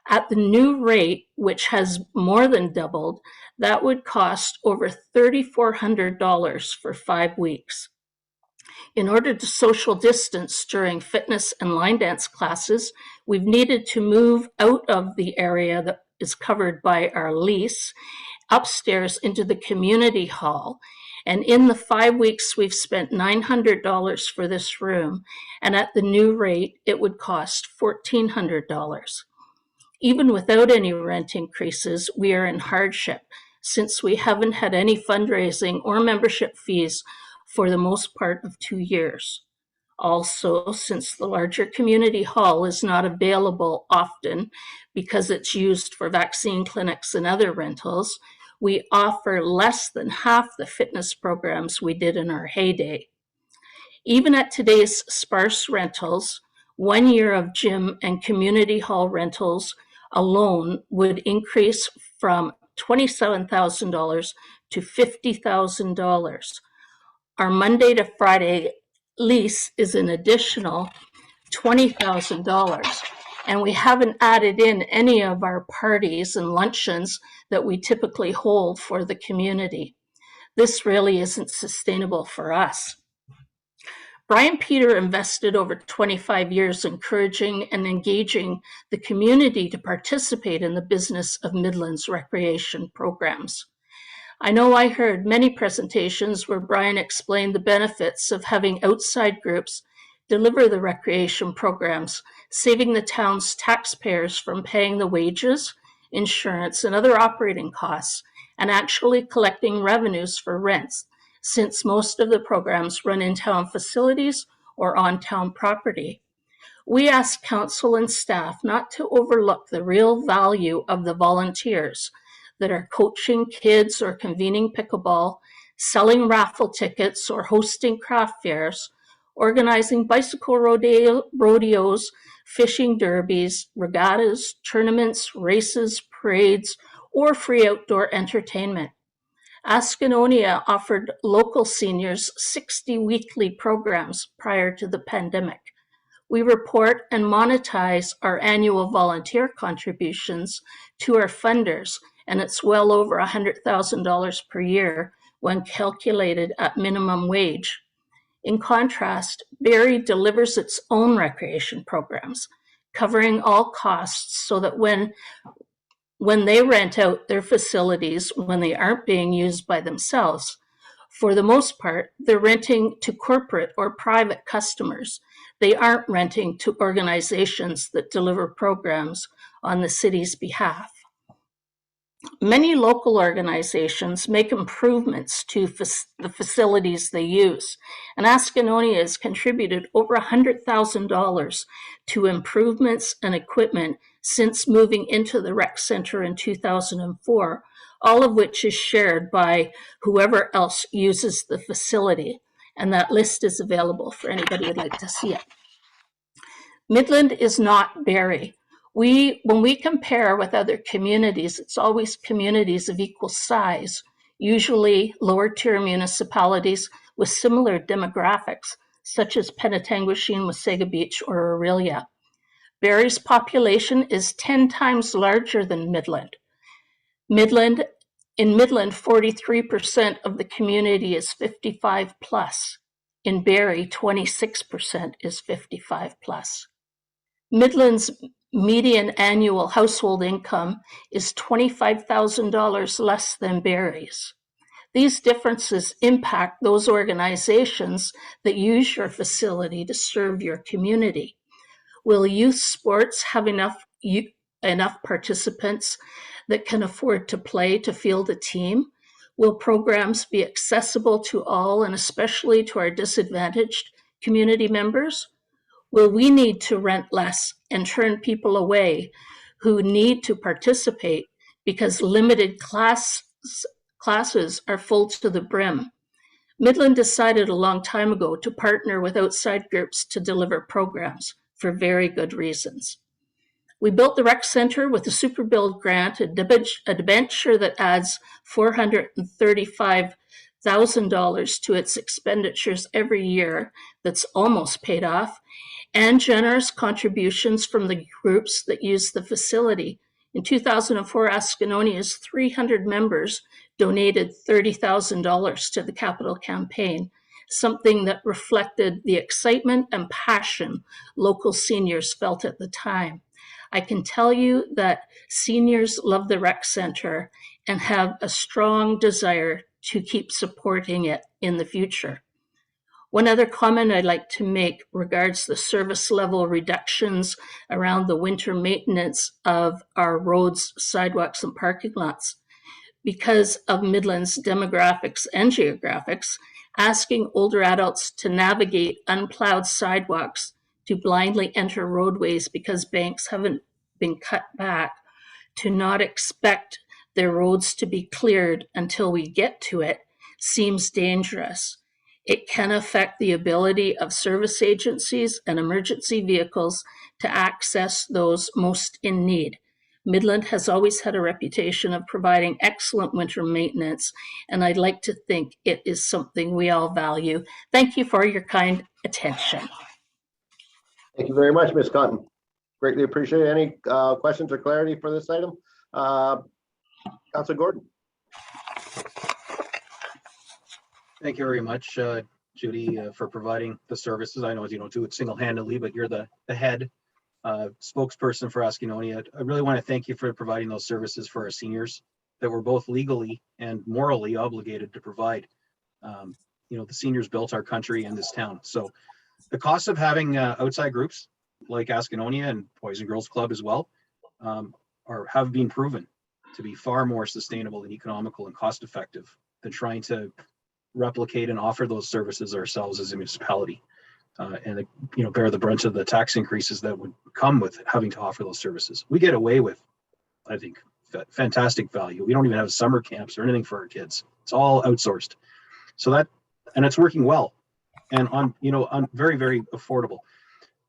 At the new rate, which has more than doubled, that would cost over $3,400 for 5 weeks. In order to social distance during fitness and line dance classes, we've needed to move out of the area that is covered by our lease upstairs into the community hall. And in the 5 weeks, we've spent $900 for this room. And at the new rate, it would cost $1,400. Even without any rent increases, we are in hardship since we haven't had any fundraising or membership fees for the most part of 2 years. Also, since the larger community hall is not available often because it's used for vaccine clinics and other rentals, we offer less than half the fitness programs we did in our heyday. Even at today's sparse rentals, 1 year of gym and community hall rentals alone would increase from $27,000 to $50,000. Our Monday to Friday lease is an additional $20,000. And we haven't added in any of our parties and luncheons that we typically hold for the community. This really isn't sustainable for us. Brian Peter invested over 25 years encouraging and engaging the community to participate in the business of Midland's recreation programs. I know I heard many presentations where Brian explained the benefits of having outside groups deliver the recreation programs, saving the town's taxpayers from paying the wages, insurance, and other operating costs, and actually collecting revenues for rents, since most of the programs run in town facilities or on town property. We ask council and staff not to overlook the real value of the volunteers that are coaching kids or convening pickleball, selling raffle tickets or hosting craft fairs, organizing bicycle rodeos, fishing derbies, regattas, tournaments, races, parades, or free outdoor entertainment. Ascanonia offered local seniors 60 weekly programs prior to the pandemic. We report and monetize our annual volunteer contributions to our funders, and it's well over $100,000 per year when calculated at minimum wage. In contrast, Barrie delivers its own recreation programs, covering all costs so that when they rent out their facilities when they aren't being used by themselves, for the most part, they're renting to corporate or private customers. They aren't renting to organizations that deliver programs on the city's behalf. Many local organizations make improvements to the facilities they use, and Ascanonia has contributed over $100,000 to improvements and equipment since moving into the rec center in 2004, all of which is shared by whoever else uses the facility, and that list is available for anybody who'd like to see it. Midland is not Barrie. When we compare with other communities, it's always communities of equal size, usually lower tier municipalities with similar demographics, such as Penetanguishene, Wasaga Beach, or Orillia. Barrie's population is 10 times larger than Midland. In Midland, 43% of the community is 55 plus. In Barrie, 26% is 55 plus. Midland's median annual household income is $25,000 less than Barrie's. These differences impact those organizations that use your facility to serve your community. Will youth sports have enough participants that can afford to play to field a team? Will programs be accessible to all and especially to our disadvantaged community members? Will we need to rent less and turn people away who need to participate because limited classes are full to the brim? Midland decided a long time ago to partner with outside groups to deliver programs for very good reasons. We built the rec center with a super build grant, a debenture that adds $435,000 to its expenditures every year that's almost paid off, and generous contributions from the groups that use the facility. In 2004, Ascanonia's 300 members donated $30,000 to the capital campaign, something that reflected the excitement and passion local seniors felt at the time. I can tell you that seniors love the rec center and have a strong desire to keep supporting it in the future. One other comment I'd like to make regards the service level reductions around the winter maintenance of our roads, sidewalks, and parking lots. Because of Midland's demographics and geographics, asking older adults to navigate unplowed sidewalks to blindly enter roadways because banks haven't been cut back, to not expect their roads to be cleared until we get to it, seems dangerous. It can affect the ability of service agencies and emergency vehicles to access those most in need. Midland has always had a reputation of providing excellent winter maintenance, and I'd like to think it is something we all value. Thank you for your kind attention. Thank you very much, Ms. Cotton. Greatly appreciate any questions or clarity for this item. Councilor Gordon. Thank you very much, Judy, for providing the services. I know you don't do it single-handedly, but you're the head spokesperson for Askinonia. I really want to thank you for providing those services for our seniors that we're both legally and morally obligated to provide. The seniors built our country and this town. So the cost of having outside groups like Askinonia and Boys and Girls Club as well have been proven to be far more sustainable and economical and cost effective than trying to replicate and offer those services ourselves as a municipality, and bear the brunt of the tax increases that would come with having to offer those services. We get away with, I think, fantastic value. We don't even have summer camps or anything for our kids. It's all outsourced. And it's working well, and on very, very affordable.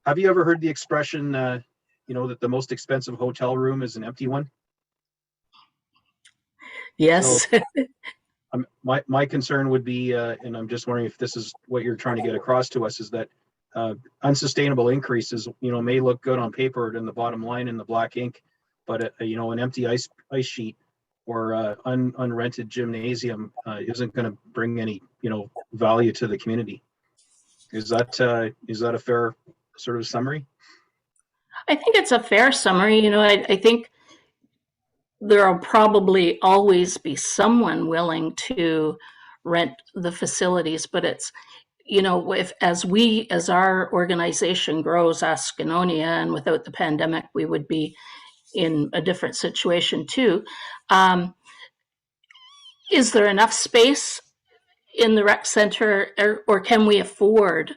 Have you ever heard the expression, that the most expensive hotel room is an empty one? Yes. So, my concern would be, and I'm just wondering if this is what you're trying to get across to us, is that unsustainable increases, may look good on paper in the bottom line in the black ink, but an empty ice sheet or unrented gymnasium isn't going to bring any value to the community. Is that a fair sort of summary? I think it's a fair summary. I think there will probably always be someone willing to rent the facilities, but it's, as our organization grows, Askinonia, and without the pandemic, we would be in a different situation too. Is there enough space in the rec center, or can we afford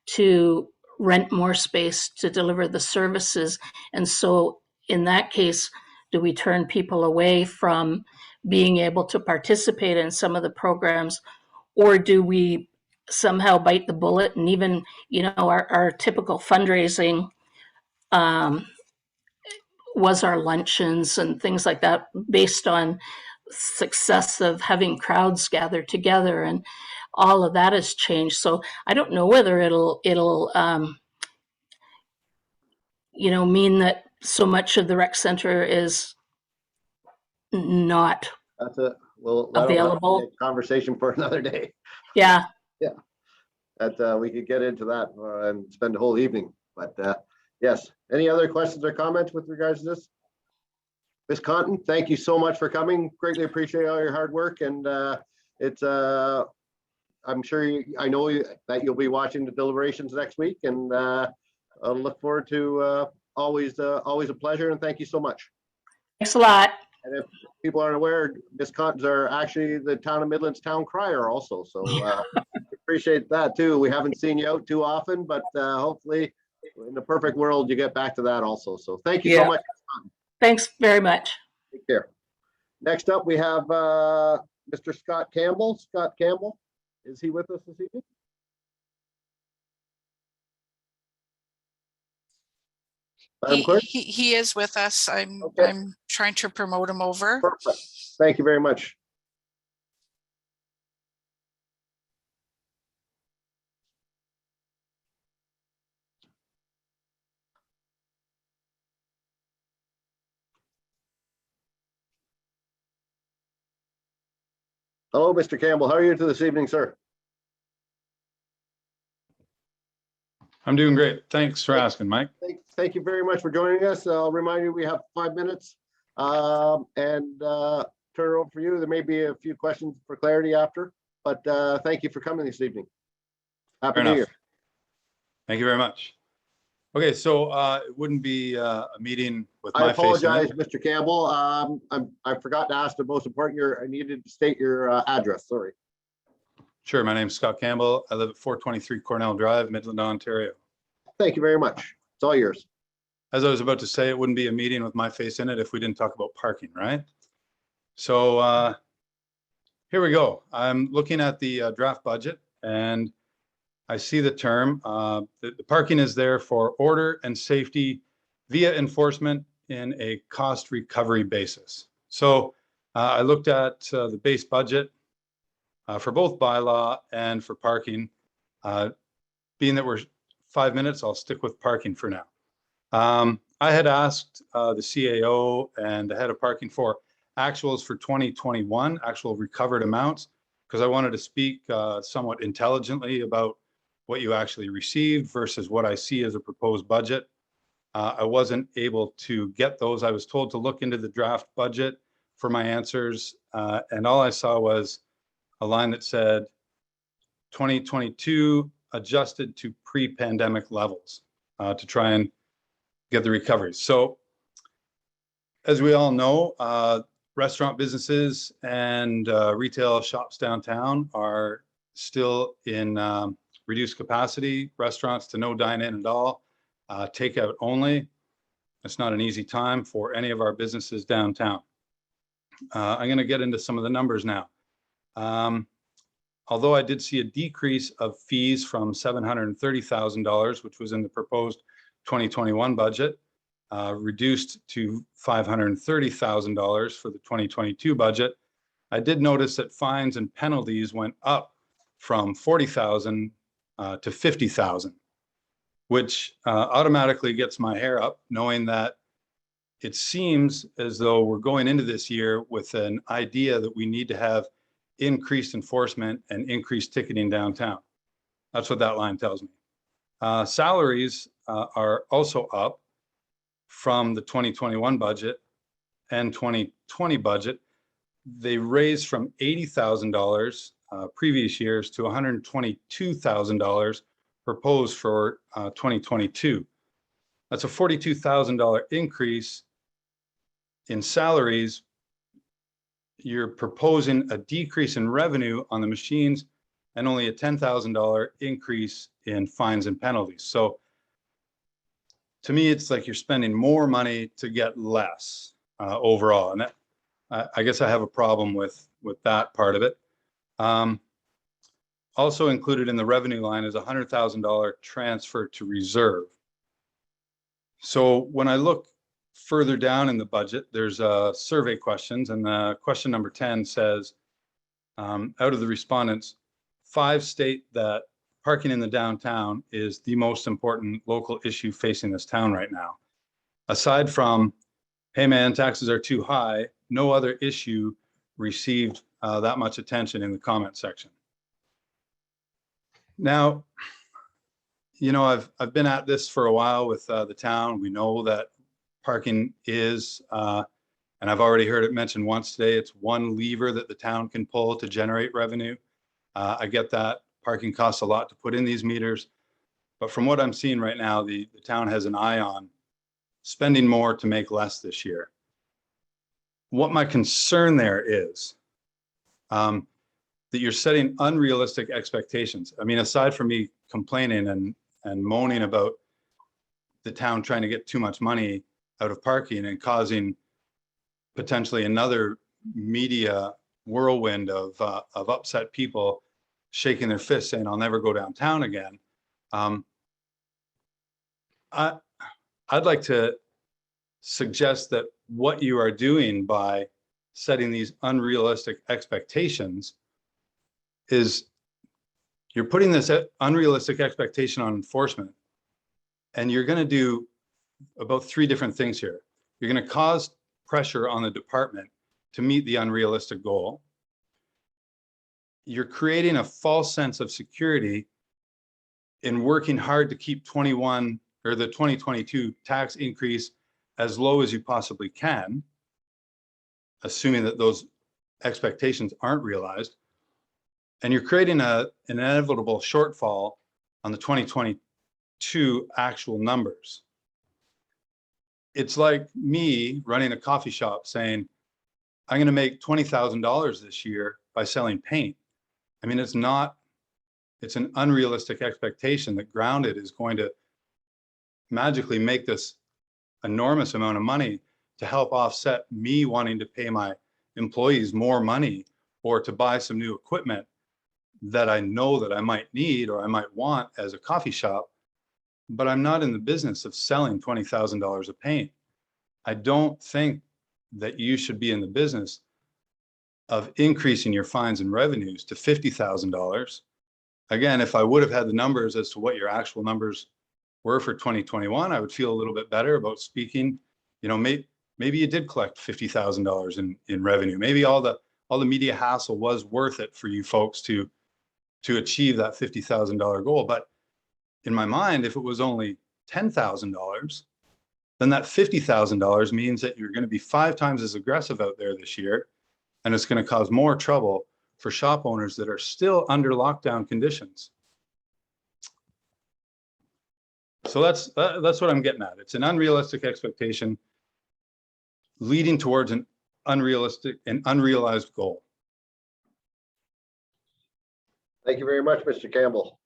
to rent more space to deliver the services? And so in that case, do we turn people away from being able to participate in some of the programs, or do we somehow bite the bullet and even, our typical fundraising was our luncheons and things like that, based on success of having crowds gather together, and all of that has changed. So I don't know whether it'll mean that so much of the rec center is not available. Conversation for another day. Yeah. Yeah. That we could get into that and spend the whole evening. But yes. Any other questions or comments with regards to this? Ms. Conton, thank you so much for coming. Greatly appreciate all your hard work. And I'm sure I know that you'll be watching the deliberations next week, and I'll look forward to always a pleasure, and thank you so much. Thanks a lot. And if people aren't aware, Ms. Cottons are actually the town of Midland's town crier also. So appreciate that too. We haven't seen you out too often, but hopefully in the perfect world, you get back to that also. So thank you so much. Thanks very much. Take care. Next up, we have Mr. Scott Campbell. Scott Campbell, is he with us this evening? He is with us. I'm trying to promote him over. Perfect. Thank you very much. Hello, Mr. Campbell. How are you this evening, sir? I'm doing great. Thanks for asking, Mike. Thank you very much for joining us. I'll remind you, we have 5 minutes. turn it over for you. There may be a few questions for clarity after, but thank you for coming this evening. Happy Fair New enough. Year. Thank you very much. Okay, so it wouldn't be a meeting with I my face in apologize, it. Mr. Campbell. I forgot to ask the most important, I needed to state your address, sorry. Sure, my name's Scott Campbell. I live at 423 Cornell Drive, Midland, Ontario. Thank you very much. It's all yours. As I was about to say, it wouldn't be a meeting with my face in it if we didn't talk about parking, right? So here we go. I'm looking at the draft budget and I see the term, the parking is there for order and safety via enforcement in a cost recovery basis. So I looked at the base budget for both bylaw and for parking. Being that we're 5 minutes, I'll stick with parking for now. I had asked the CAO and the head of parking for actuals for 2021, actual recovered amounts, because I wanted to speak somewhat intelligently about what you actually received versus what I see as a proposed budget. I wasn't able to get those. I was told to look into the draft budget for my answers, and all I saw was a line that said 2022 adjusted to pre-pandemic levels to try and get the recovery. So as we all know, restaurant businesses and retail shops downtown are still in reduced capacity, restaurants to no dine-in at all, takeout only. It's not an easy time for any of our businesses downtown. I'm going to get into some of the numbers now. Although I did see a decrease of fees from $730,000, which was in the proposed 2021 budget, reduced to $530,000 for the 2022 budget, I did notice that fines and penalties went up from $40,000 to $50,000, which automatically gets my hair up, knowing that it seems as though we're going into this year with an idea that we need to have increased enforcement and increased ticketing downtown. That's what that line tells me. Salaries are also up from the 2021 budget and 2020 budget. They raised from $80,000 previous years to $122,000 proposed for 2022. That's a $42,000 increase in salaries. You're proposing a decrease in revenue on the machines and only a $10,000 increase in fines and penalties. So to me, it's like you're spending more money to get less overall. And that, I guess I have a problem with that part of it. Also included in the revenue line is a $100,000 transfer to reserve. So when I look further down in the budget, there's survey questions, and question number 10 says, out of the respondents, 5 state that parking in the downtown is the most important local issue facing this town right now. Aside from, hey man, taxes are too high, no other issue received that much attention in the comment section. Now, you know, I've been at this for a while with the town. We know that parking is, and I've already heard it mentioned once today, it's one lever that the town can pull to generate revenue. I get that parking costs a lot to put in these meters, but from what I'm seeing right now, the town has an eye on spending more to make less this year. What my concern there is that you're setting unrealistic expectations. I mean, aside from me complaining and moaning about the town trying to get too much money out of parking and causing potentially another media whirlwind of upset people shaking their fists saying, I'll never go downtown again. I'd like to suggest that what you are doing by setting these unrealistic expectations is you're putting this unrealistic expectation on enforcement, and you're going to do about 3 different things here. You're going to cause pressure on the department to meet the unrealistic goal. You're creating a false sense of security in working hard to keep 21 or the 2022 tax increase as low as you possibly can, assuming that those expectations aren't realized, and you're creating an inevitable shortfall on the 2022 actual numbers. It's like me running a coffee shop saying, I'm going to make $20,000 this year by selling paint. I mean, it's an unrealistic expectation that Grounded is going to magically make this enormous amount of money to help offset me wanting to pay my employees more money or to buy some new equipment that I know that I might need or I might want as a coffee shop, but I'm not in the business of selling $20,000 of paint. I don't think that you should be in the business of increasing your fines and revenues to $50,000. Again, if I would have had the numbers as to what your actual numbers were for 2021, I would feel a little bit better about speaking. You know, maybe you did collect $50,000 in revenue. Maybe all the media hassle was worth it for you folks to achieve that $50,000 goal. But in my mind, if it was only $10,000, then that $50,000 means that you're going to be 5 times as aggressive out there this year, and it's going to cause more trouble for shop owners that are still under lockdown conditions. So that's what I'm getting at. It's an unrealistic expectation leading towards an unrealistic and unrealized goal. Thank you very much, Mr. Campbell.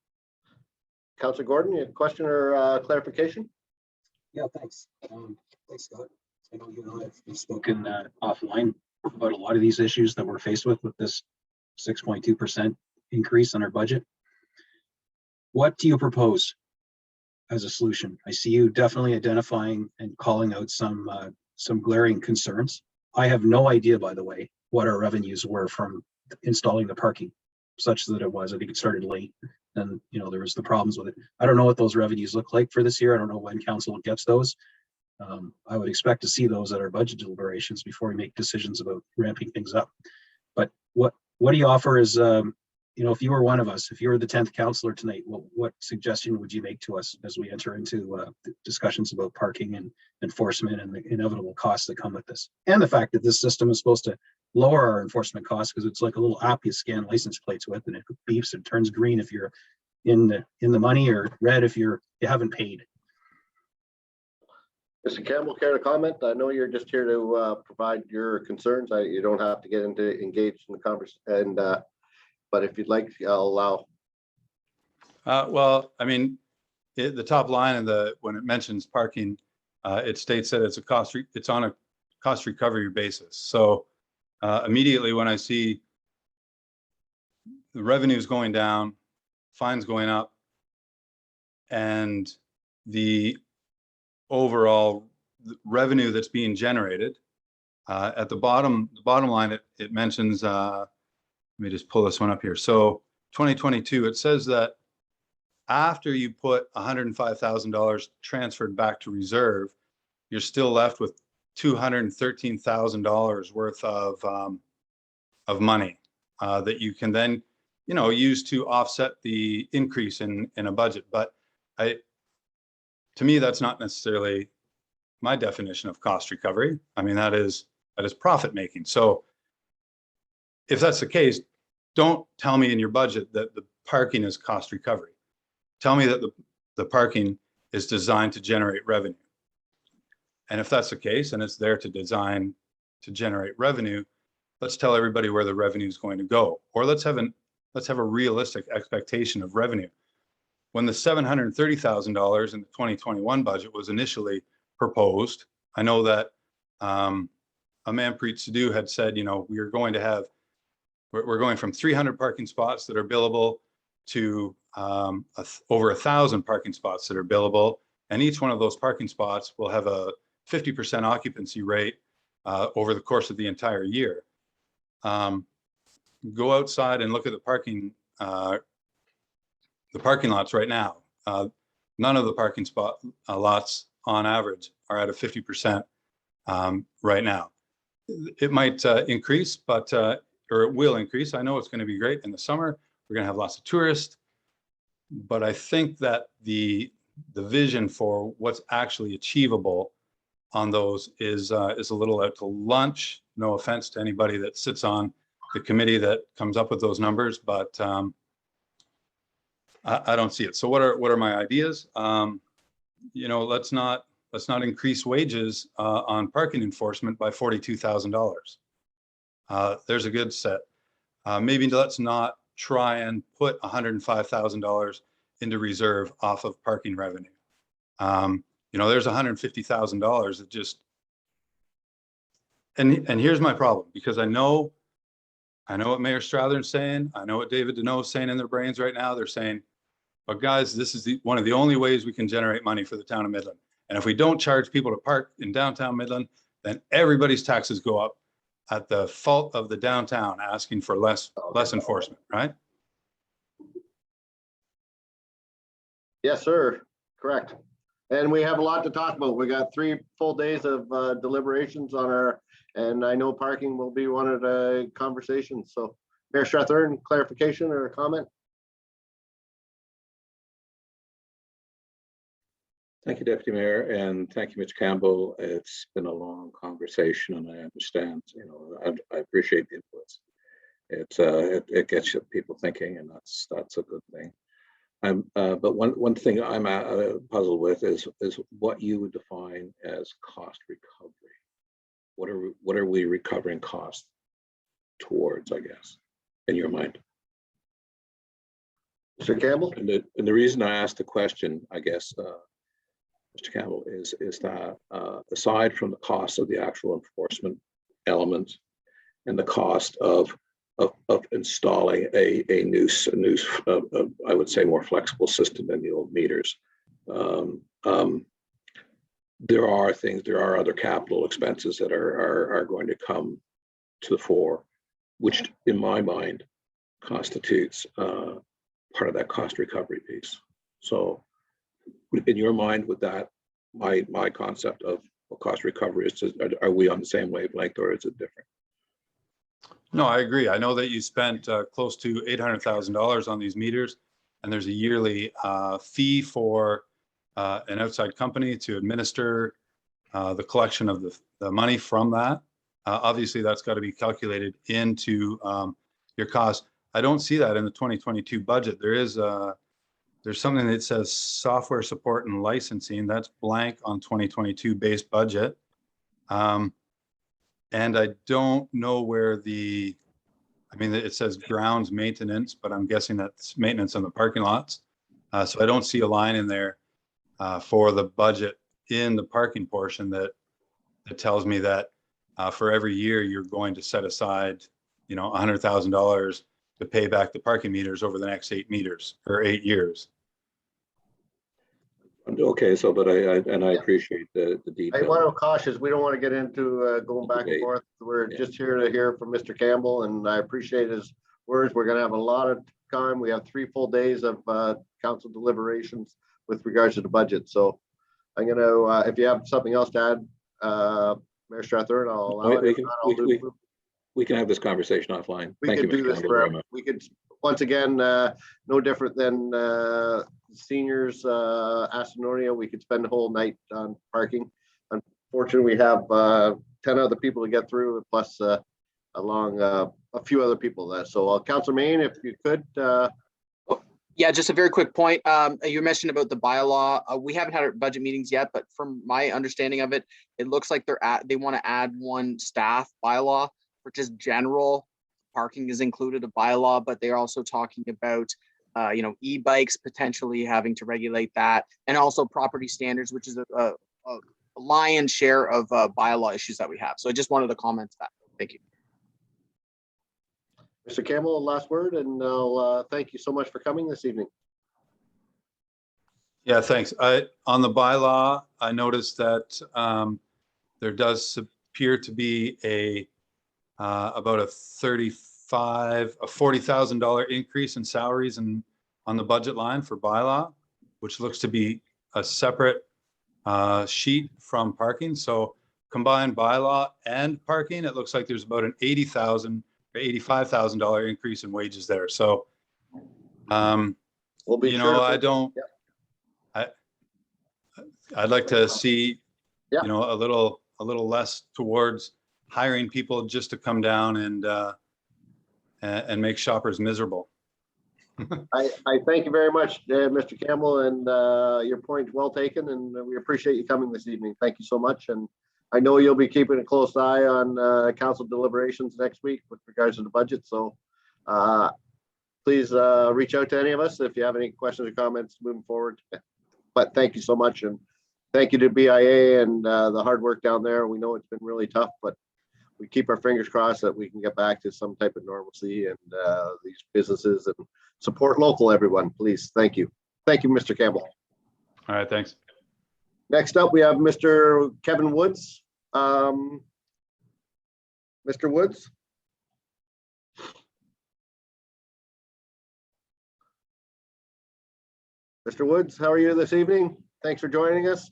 Councilor Gordon, you have a question or clarification? Yeah, thanks. Thanks, Scott. I know you and I have spoken offline about a lot of these issues that we're faced with this 6.2% increase on our budget. What do you propose as a solution? I see you definitely identifying and calling out some glaring concerns. I have no idea, by the way, what our revenues were from installing the parking, such that it was. I think it started late, and there was the problems with it. I don't know what those revenues look like for this year. I don't know when council gets those. I would expect to see those at our budget deliberations before we make decisions about ramping things up. But what do you offer as if you were one of us, if you were the 10th councillor tonight, what suggestion would you make to us as we enter into discussions about parking and enforcement and the inevitable costs that come with this, and the fact that this system is supposed to lower our enforcement costs because it's like a little app you scan license plates with, and it beeps and turns green if you're in the money, or red if you haven't paid. Mr. Campbell, care to comment? I know you're just here to provide your concerns. You don't have to get engaged in the conversation, but if you'd like, I'll allow. Well, I mean, the top line when it mentions parking, it states that it's on a cost recovery basis. So immediately when I see the revenues going down, fines going up, and the overall revenue that's being generated, at the bottom line, it mentions, let me just pull this one up here. So 2022, it says that after you put $105,000 transferred back to reserve, you're still left with $213,000 worth of money that you can then use to offset the increase in a budget. But to me, that's not necessarily my definition of cost recovery. I mean, that is profit making. So if that's the case, don't tell me in your budget that the parking is cost recovery. Tell me that the parking is designed to generate revenue. And if that's the case, and it's there to design to generate revenue, let's tell everybody where the revenue is going to go, or let's have a realistic expectation of revenue. When the $730,000 in the 2021 budget was initially proposed, I know that Amanpreet Sidhu had said, we're going from 300 parking spots that are billable to over 1,000 parking spots that are billable, and each one of those parking spots will have a 50% occupancy rate over the course of the entire year. Go outside and look at the parking lots right now. None of the parking lots on average are at a 50% right now. It might increase, or it will increase. I know it's going to be great in the summer. We're going to have lots of tourists, but I think that the vision for what's actually achievable on those is a little out to lunch. No offense to anybody that sits on the committee that comes up with those numbers, but I don't see it. So what are my ideas? You know, let's not increase wages on parking enforcement by $42,000. There's a good set. Maybe let's not try and put $105,000 into reserve off of parking revenue. You know, there's $150,000 that just, and here's my problem, because I know what Mayor Strathern's saying. I know what David Deneau is saying in their brains right now. They're saying, but guys, this is one of the only ways we can generate money for the town of Midland. And if we don't charge people to park in downtown Midland, then everybody's taxes go up at the fault of the downtown asking for less enforcement, right? Yes, sir. Correct. And we have a lot to talk about. We got 3 full days of deliberations on our, and I know parking will be one of the conversations. So Mayor Strathern, clarification or a comment? Thank you, Deputy Mayor, and thank you, Mr. Campbell. It's been a long conversation, and I understand. You know, I appreciate the inputs. It gets people thinking, and that's a good thing. But one thing I'm puzzled with is what you would define as cost recovery. What are we recovering costs towards, I guess, in your mind? Mr. Campbell? And the reason I asked the question, I guess, Mr. Campbell, is that aside from the cost of the actual enforcement element and the cost of installing a new I would say more flexible system than the old meters, there are other capital expenses that are going to come to the fore, which in my mind constitutes part of that cost recovery piece. So in your mind, with that, my concept of what cost recovery is, are we on the same wavelength, or is it different? No, I agree. I know that you spent close to $800,000 on these meters, and there's a yearly fee for an outside company to administer the collection of the money from that. Obviously, that's got to be calculated into your cost. I don't see that in the 2022 budget. There's something that says software support and licensing. That's blank on 2022 base budget. And I don't know where it says grounds maintenance, but I'm guessing that's maintenance on the parking lots. So I don't see a line in there for the budget in the parking portion that tells me that for every year you're going to set aside, you know, $100,000 to pay back the parking meters over the next 8 years. Okay, so but I appreciate the detail. I want to cautious. We don't want to get into going back and forth. We're just here to hear from Mr. Campbell, and I appreciate his words. We're going to have a lot of time. We have 3 full days of council deliberations with regards to the budget. So I'm going to, if you have something else to add, Mayor Strathern, I'll allow it. We can have this conversation offline. We could do this forever. We could, once again, no different than seniors, Astononia. We could spend the whole night on parking. Unfortunately, we have 10 other people to get through, plus along a few other people. So Councillor Main, if you could. Yeah, just a very quick point. You mentioned about the bylaw. We haven't had our budget meetings yet, but from my understanding of it, it looks like they want to add one staff bylaw for just general parking is included a bylaw, but they're also talking about e-bikes potentially having to regulate that, and also property standards, which is a lion's share of bylaw issues that we have. So I just wanted to comment that. Thank you. Mr. Campbell, last word, and I'll thank you so much for coming this evening. Yeah, thanks. On the bylaw, I noticed that there does appear to be about a $40,000 increase in salaries and on the budget line for bylaw, which looks to be a separate sheet from parking. So combined bylaw and parking, it looks like there's about an $80,000 or $85,000 increase in wages there. So, we'll be I'd like to see, a little less towards hiring people just to come down and make shoppers miserable. I thank you very much, Mr. Campbell, and your point well taken, and we appreciate you coming this evening. Thank you so much. And I know you'll be keeping a close eye on council deliberations next week with regards to the budget. So please reach out to any of us if you have any questions or comments moving forward. But thank you so much, and thank you to BIA and the hard work down there. We know it's been really tough, but we keep our fingers crossed that we can get back to some type of normalcy and these businesses and support local, everyone, please. Thank you. Thank you, Mr. Campbell. All right, thanks. Next up, we have Mr. Kevin Woods. Mr. Woods? Mr. Woods, how are you this evening? Thanks for joining us.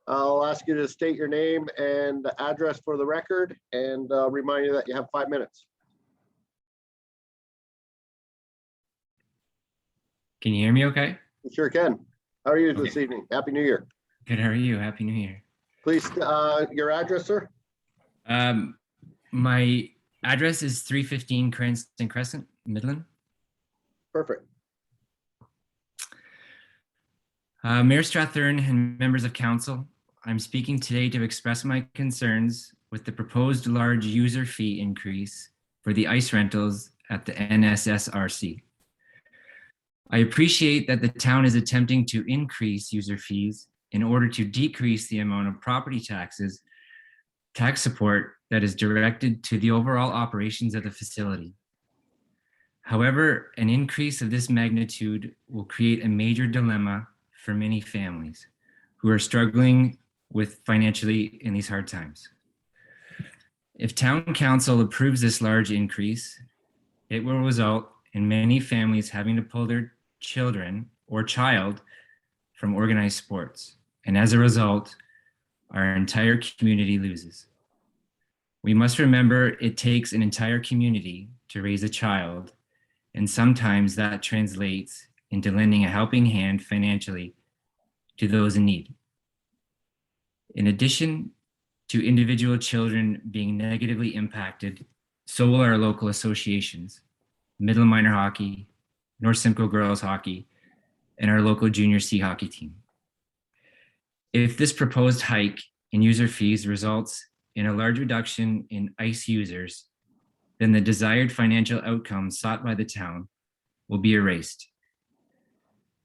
I'll ask you to state your name and address for the record, and remind you that you have 5 minutes. Can you hear me okay? You sure can. How are you this evening? Happy New Year. Good, how are you? Happy New Year. Please, your address, sir? My address is 315 Cranston Crescent, Midland. Perfect. Mayor Strathern and members of council, I'm speaking today to express my concerns with the proposed large user fee increase for the ice rentals at the NSSRC. I appreciate that the town is attempting to increase user fees in order to decrease the amount of property tax support that is directed to the overall operations of the facility. However, an increase of this magnitude will create a major dilemma for many families who are struggling with financially in these hard times. If town council approves this large increase, it will result in many families having to pull their children or child from organized sports. And as a result, our entire community loses. We must remember it takes an entire community to raise a child, and sometimes that translates into lending a helping hand financially to those in need. In addition to individual children being negatively impacted, so will our local associations, Midland Minor Hockey, North Simcoe Girls Hockey, and our local junior C hockey team. If this proposed hike in user fees results in a large reduction in ice users, then the desired financial outcomes sought by the town will be erased.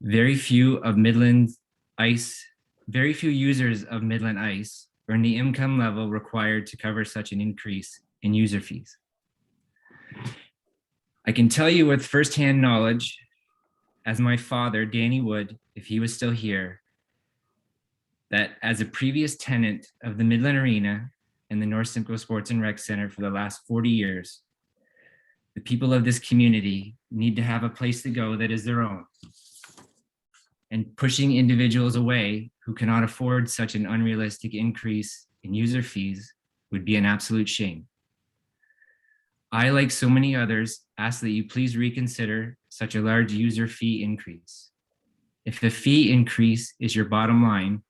Very few users of Midland Ice earn the income level required to cover such an increase in user fees. I can tell you with firsthand knowledge, as my father, Danny Wood, if he was still here, that as a previous tenant of the Midland Arena and the North Simcoe Sports and Rec Center for the last 40 years, the people of this community need to have a place to go that is their own. And pushing individuals away who cannot afford such an unrealistic increase in user fees would be an absolute shame. I, like so many others, ask that you please reconsider such a large user fee increase. If the fee increase is your bottom line,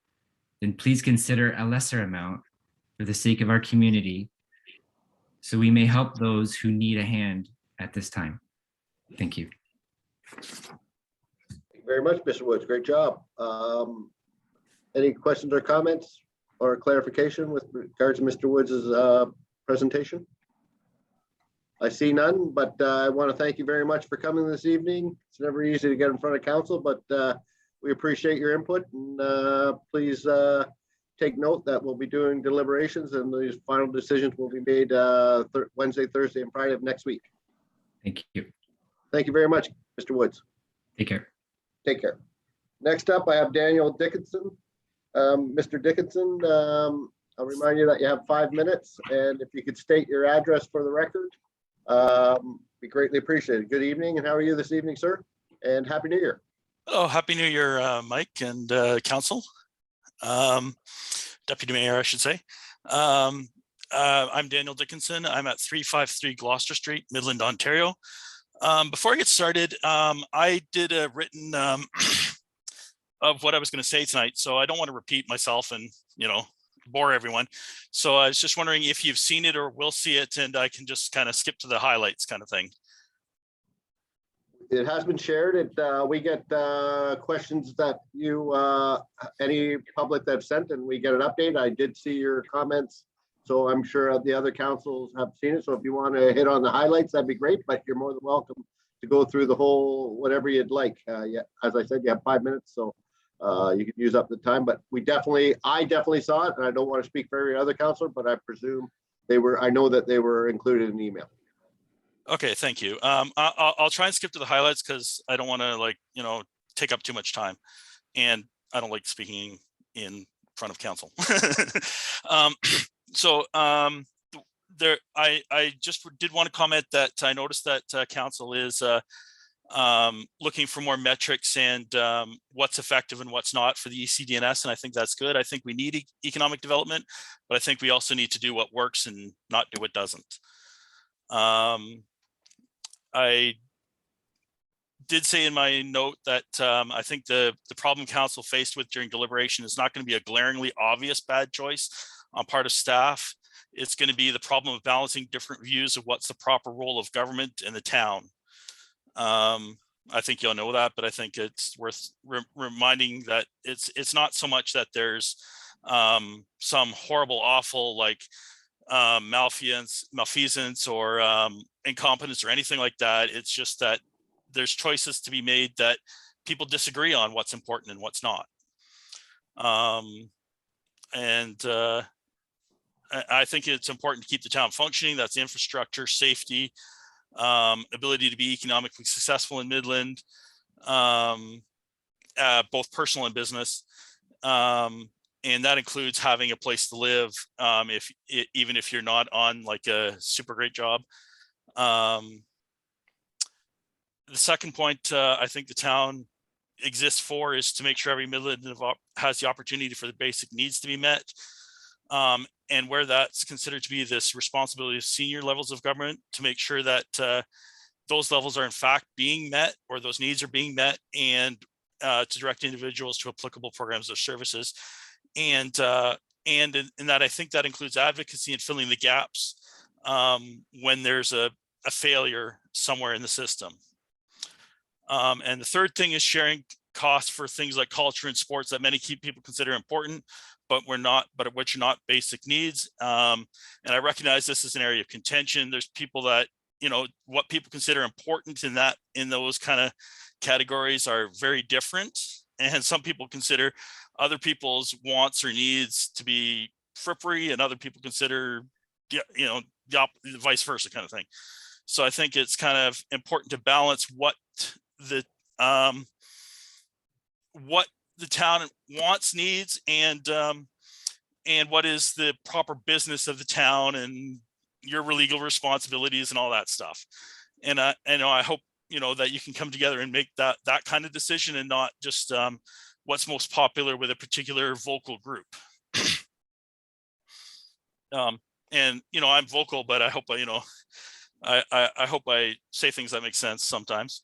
then please consider a lesser amount for the sake of our community, so we may help those who need a hand at this time. Thank you. Thank you very much, Mr. Woods. Great job. Any questions or comments or clarification with regards to Mr. Woods' presentation? I see none, but I want to thank you very much for coming this evening. It's never easy to get in front of council, but we appreciate your input, and please take note that we'll be doing deliberations and these final decisions will be made Wednesday, Thursday, and Friday of next week. Thank you. Thank you very much, Mr. Woods. Take care. Take care. Next up, I have Daniel Dickinson. Mr. Dickinson, I'll remind you that you have 5 minutes, and if you could state your address for the record, be greatly appreciated. Good evening, and how are you this evening, sir? And Happy New Year. Oh, Happy New Year, Mike and Council. Deputy Mayor, I should say. I'm Daniel Dickinson. I'm at 353 Gloucester Street, Midland, Ontario. Before I get started, I did a written of what I was going to say tonight, so I don't want to repeat myself and, bore everyone. So I was just wondering if you've seen it or will see it, and I can just kind of skip to the highlights kind of thing. it has been shared. We get questions that you, any public that sent, and we get an update. I did see your comments, so I'm sure the other councils have seen it. So if you want to hit on the highlights, that'd be great, but you're more than welcome to go through the whole, whatever you'd like. Yeah, as I said, you have 5 minutes, so you can use up the time, but I definitely saw it, and I don't want to speak for every other councilor, but I presume I know that they were included in the email. Okay, thank you. I'll try and skip to the highlights because I don't want to take up too much time, and I don't like speaking in front of council. I just did want to comment that I noticed that council is looking for more metrics and what's effective and what's not for the ECDNS, and I think that's good. I think we need economic development, but I think we also need to do what works and not do what doesn't. I did say in my note that I think the problem council faced with during deliberation is not going to be a glaringly obvious bad choice on part of staff. It's going to be the problem of balancing different views of what's the proper role of government in the town. I think you'll know that, but I think it's worth reminding that it's not so much that there's some horrible, awful malfeasance or incompetence or anything like that. It's just that there's choices to be made that people disagree on what's important and what's not. I think it's important to keep the town functioning. That's infrastructure, safety, ability to be economically successful in Midland, both personal and business. And that includes having a place to live, even if you're not on a super great job. The second point I think the town exists for is to make sure every Midland has the opportunity for the basic needs to be met. And where that's considered to be this responsibility of senior levels of government to make sure that those levels are in fact being met, or those needs are being met, and to direct individuals to applicable programs or services. And in that, I think that includes advocacy and filling the gaps when there's a failure somewhere in the system. And the third thing is sharing costs for things like culture and sports that many people consider important, but which are not basic needs. And I recognize this is an area of contention. There's people that, what people consider important in those kind of categories are very different. And some people consider other people's wants or needs to be frippery, and other people consider, the vice versa kind of thing. So I think it's kind of important to balance what the town wants, needs, and what is the proper business of the town and your legal responsibilities and all that stuff. And I hope that you can come together and make that kind of decision, and not just what's most popular with a particular vocal group. And I'm vocal, but I hope I hope I say things that make sense sometimes.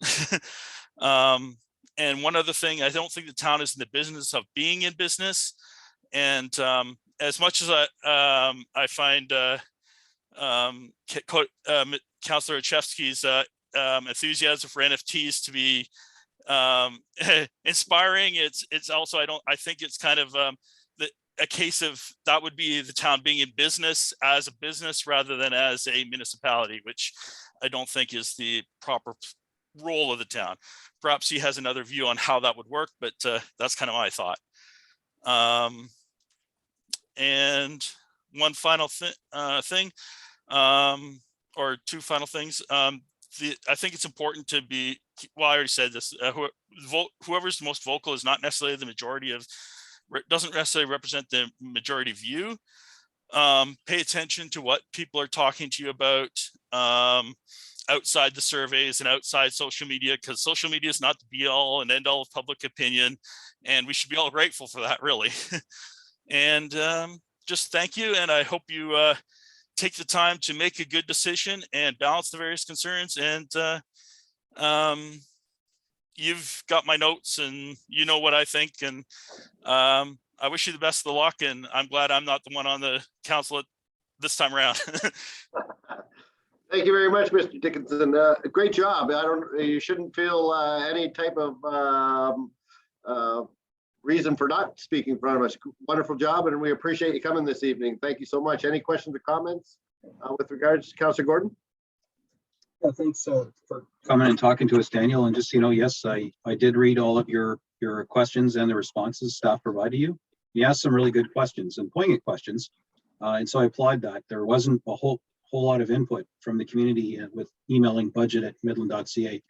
And one other thing, I don't think the town is in the business of being in business. And as much as I find Councillor Chevsky's enthusiasm for NFTs to be inspiring, it's also, I think it's kind of a case of that would be the town being in business as a business rather than as a municipality, which I don't think is the proper role of the town. Perhaps he has another view on how that would work, but that's kind of my thought. And one final thing, or two final things. I think it's important to be, well, I already said this, whoever's the most vocal is not necessarily the majority of, doesn't necessarily represent the majority view. Pay attention to what people are talking to you about outside the surveys and outside social media, because social media is not the be all and end all of public opinion. And we should be all grateful for that, really. And just thank you. And I hope you take the time to make a good decision and balance the various concerns. And you've got my notes and you know what I think. And I wish you the best of the luck. And I'm glad I'm not the one on the council this time around. Thank you very much, Mr. Dickinson. Great job. You shouldn't feel any type of reason for not speaking in front of us. Wonderful job, and we appreciate you coming this evening. Thank you so much. Any questions or comments with regards to Councillor Gordon? Yeah, thanks for coming and talking to us, Daniel. And just, yes, I did read all of your questions and the responses staff provided you. You asked some really good questions and poignant questions. And so I applaud that. There wasn't a whole lot of input from the community with emailing budget@midland.ca.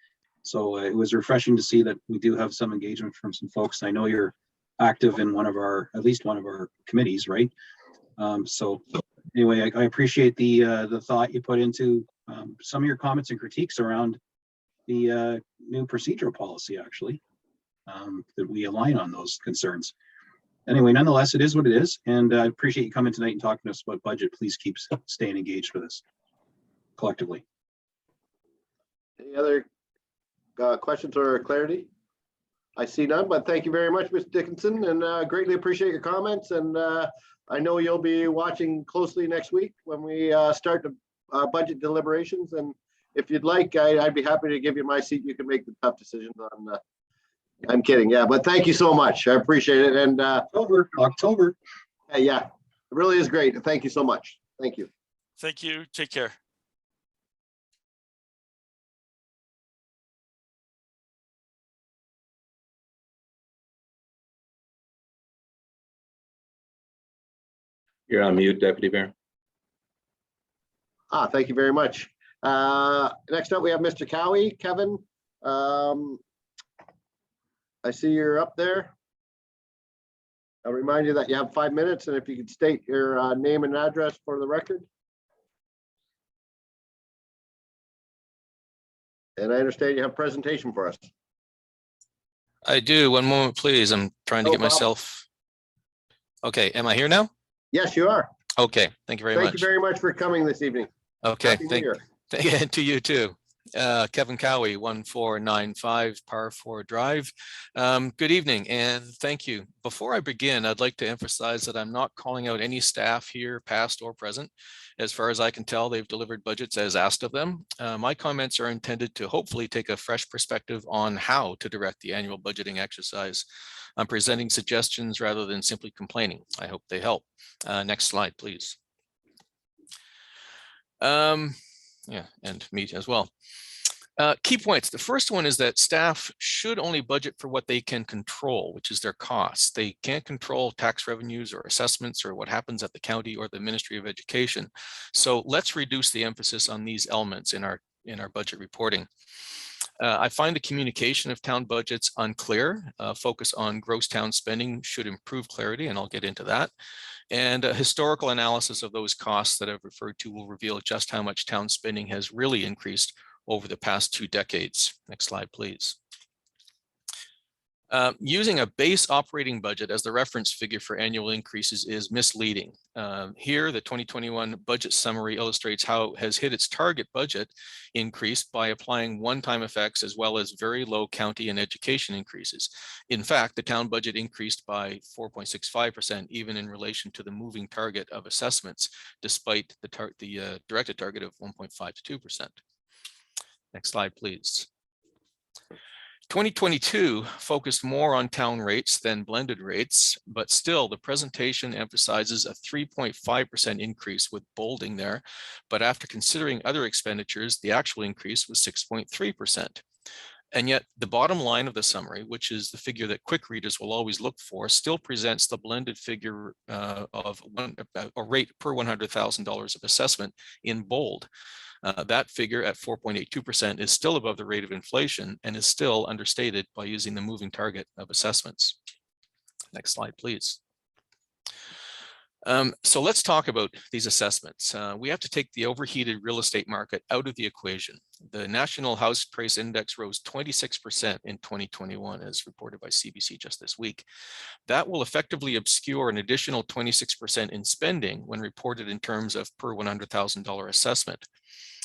So it was refreshing to see that we do have some engagement from some folks. I know you're active in at least one of our committees, right? So anyway, I appreciate the thought you put into some of your comments and critiques around the new procedural policy, actually, that we align on those concerns. Anyway, nonetheless, it is what it is. And I appreciate you coming tonight and talking to us about budget. Please keep staying engaged with us collectively. Any other questions or clarity? I see none, but thank you very much, Mr. Dickinson, and greatly appreciate your comments. And I know you'll be watching closely next week when we start the budget deliberations. And if you'd like, I'd be happy to give you my seat. You can make the tough decisions on I'm kidding. Yeah, but thank you so much. I appreciate it. And October. Yeah, it really is great. Thank you so much. Thank you. Thank you. Take care. You're on mute, Deputy Mayor. Thank you very much. Next up, we have Mr. Cowie. Kevin, I see you're up there. I'll remind you that you have 5 minutes, and if you could state your name and address for the record. And I understand you have a presentation for us. I do. One moment, please. I'm trying to get myself. Okay. Am I here now? Yes, you are. Okay. Thank you very much. Thank you very much for coming this evening. Okay. Thank you. To you too. Kevin Cowie, 1495 Par 4 Drive. Good evening and thank you. Before I begin, I'd like to emphasize that I'm not calling out any staff here, past or present. As far as I can tell, they've delivered budgets as asked of them. My comments are intended to hopefully take a fresh perspective on how to direct the annual budgeting exercise. I'm presenting suggestions rather than simply complaining. I hope they help. Next slide, please. Yeah, and me as well. Key points. The first one is that staff should only budget for what they can control, which is their costs. They can't control tax revenues or assessments or what happens at the county or the Ministry of Education. So let's reduce the emphasis on these elements in our budget reporting. I find the communication of town budgets unclear. Focus on gross town spending should improve clarity, and I'll get into that. And a historical analysis of those costs that I've referred to will reveal just how much town spending has really increased over the past 2 decades. Next slide, please. Using a base operating budget as the reference figure for annual increases is misleading. Here, the 2021 budget summary illustrates how it has hit its target budget increase by applying one-time effects as well as very low county and education increases. In fact, the town budget increased by 4.65% even in relation to the moving target of assessments, despite the directed target of 1.5 to 2%. Next slide, please. 2022 focused more on town rates than blended rates, but still the presentation emphasizes a 3.5% increase with bolding there. But after considering other expenditures, the actual increase was 6.3%. And yet the bottom line of the summary, which is the figure that quick readers will always look for, still presents the blended figure of a rate per $100,000 of assessment in bold. That figure at 4.82% is still above the rate of inflation and is still understated by using the moving target of assessments. Next slide, please. So let's talk about these assessments. We have to take the overheated real estate market out of the equation. The National House Price Index rose 26% in 2021, as reported by CBC just this week. That will effectively obscure an additional 26% in spending when reported in terms of per $100,000 assessment.